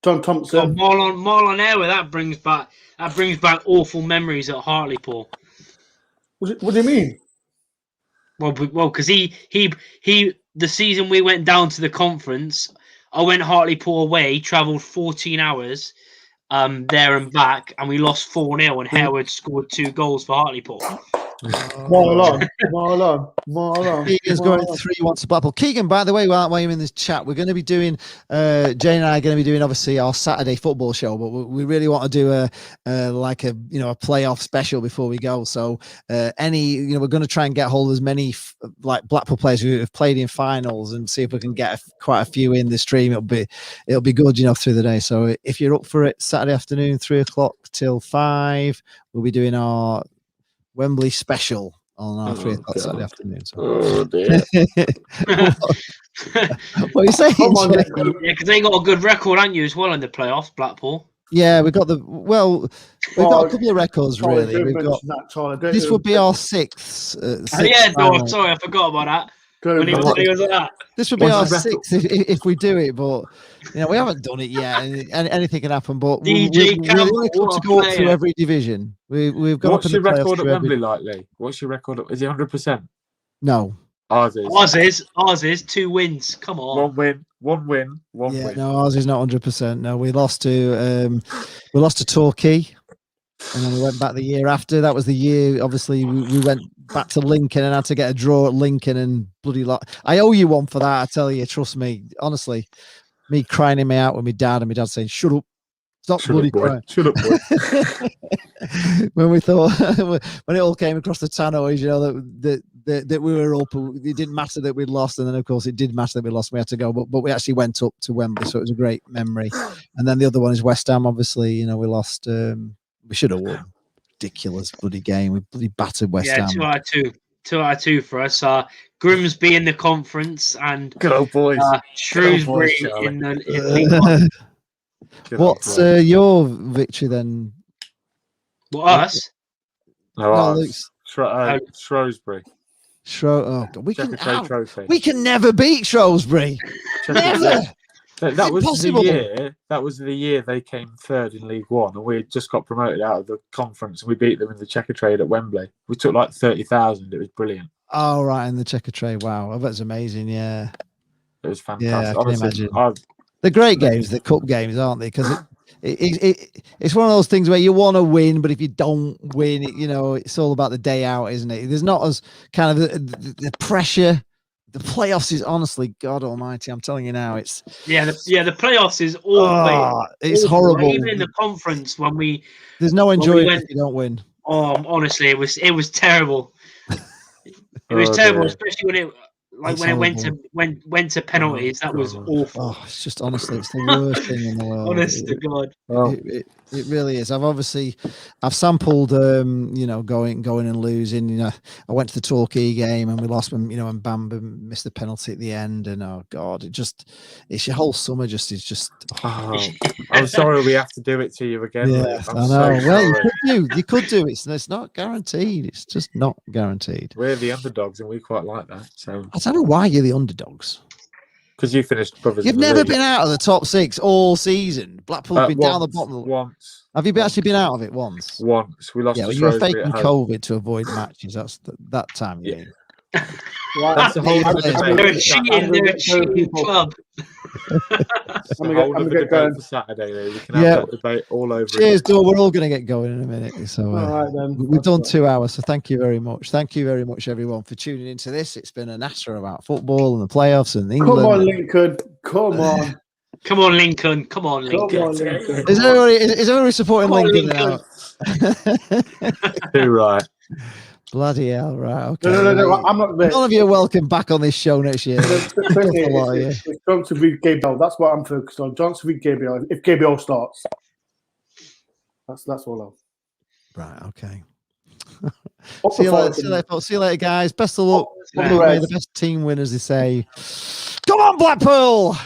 John Thompson. Marlon Hayward. That brings back awful memories at Hartlepool. What do you mean? Well, because he the season we went down to the conference, I went Hartlepool away, travelled 14 hours there and back, and we lost 4-0, and Harewood scored 2 goals for Hartlepool. Marlon. Keegan's going 3-1 to Blackpool. Keegan, by the way, while you're in this chat, we're going to be doing, Jane and I are going to be doing obviously our Saturday football show, but we really want to do a playoff special before we go. So we're going to try and get hold of as many like Blackpool players who have played in finals and see if we can get quite a few in the stream. It'll be good, through the day. So if you're up for it, Saturday afternoon, 3:00 till 5, we'll be doing our Wembley special on our 3:00 Saturday afternoon. So. Oh dear. What are you saying? Yeah, because they got a good record, aren't you, as well in the playoffs, Blackpool? Yeah, we've got a couple of records really. We've got this would be our sixth. Sorry, I forgot about that. This would be our sixth if we do it, but we haven't done it yet, and anything can happen. But we've really got to go up through every division. We've got. What's your record at Wembley like, Lee? What's your record? Is it 100%? No. Ours is 2 wins. Come on. One win. No, ours is not 100%. No, we lost to Torquay, and then we went back the year after. That was the year. Obviously, we went back to Lincoln and had to get a draw at Lincoln and bloody lot. I owe you one for that. I tell you, trust me. Honestly, me crying in me out with my dad and my dad saying, "Shut up, stop bloody crying." Shut up, boy. When we thought when it all came across the tannoys, that we were up, it didn't matter that we'd lost, and then of course it did matter that we lost. We had to go, but we actually went up to Wembley, so it was a great memory. And then the other one is West Ham. Obviously, we lost. We should have won. Ridiculous bloody game. We bloody battered West Ham. 2 out of 2. 2 out of 2 for us. Grimsby in the conference and good old boys. Shrewsbury in the League One. What's your victory then? What, us? No, Shrewsbury. We can never beat Shrewsbury. Never. That was the year they came third in League One, and we had just got promoted out of the conference. And we beat them in the Checker Trade at Wembley. We took like 30,000. It was brilliant. Oh right, in the Checker Trade. Wow, I bet it's amazing. Yeah, it was fantastic. Yeah, I can honestly, imagine. They're great games, the cup games, aren't they? Because it's one of those things where you want to win, but if you don't win, it's all about the day out, isn't it? There's not as kind of the pressure. The playoffs is honestly, God Almighty, I'm telling you now, it's the playoffs is awful. It's horrible. Even in the conference there's no enjoyment if you don't win. Oh, honestly, it was terrible. It was terrible, dear. Especially when it went to penalties. That was awful. Oh, it's just honestly, it's the worst thing in the world. Honest to God. It really is. I've sampled, going and losing. I went to the Torquay game and we lost when, and Bamba missed the penalty at the end. And oh God, it's your whole summer is just. Oh, I'm sorry we have to do it to you again. Yeah, I know. So well, you could do it. It's not guaranteed. It's just not guaranteed. We're the underdogs and we quite like that. So I don't know why you're the underdogs. Because you finished brothers. You've never been out of the top 6 all season. Blackpool have been down the bottom. Once. Have you actually been out of it once? Once. We lost. Yeah, you were faking COVID to avoid matches. That's that time. Yeah. That's the whole They're a cheating club. I'm going to get going for Saturday. Though. We can have that debate all over. Cheers, Doug. We're all going to get going in a minute. So all right, then. We've done 2 hours. So thank you very much. Thank you very much, everyone, for tuning into this. It's been a natter about football and the playoffs and England. Come on, Lincoln. Come on. Come on, Lincoln. Come on, Lincoln. Come on, Lincoln. Is everybody supporting Lincoln now? Too right. Bloody hell, right. Okay. No, I'm not there. None of you are welcome back on this show next year. The thing is, it's Johnson v. Gabriel. That's what I'm focused on. Johnson v. Gabriel. If Gabriel starts. That's all Right, okay. See you later, folks. See you later, guys. Best of luck. May the best team win, as they say. Come on, Blackpool!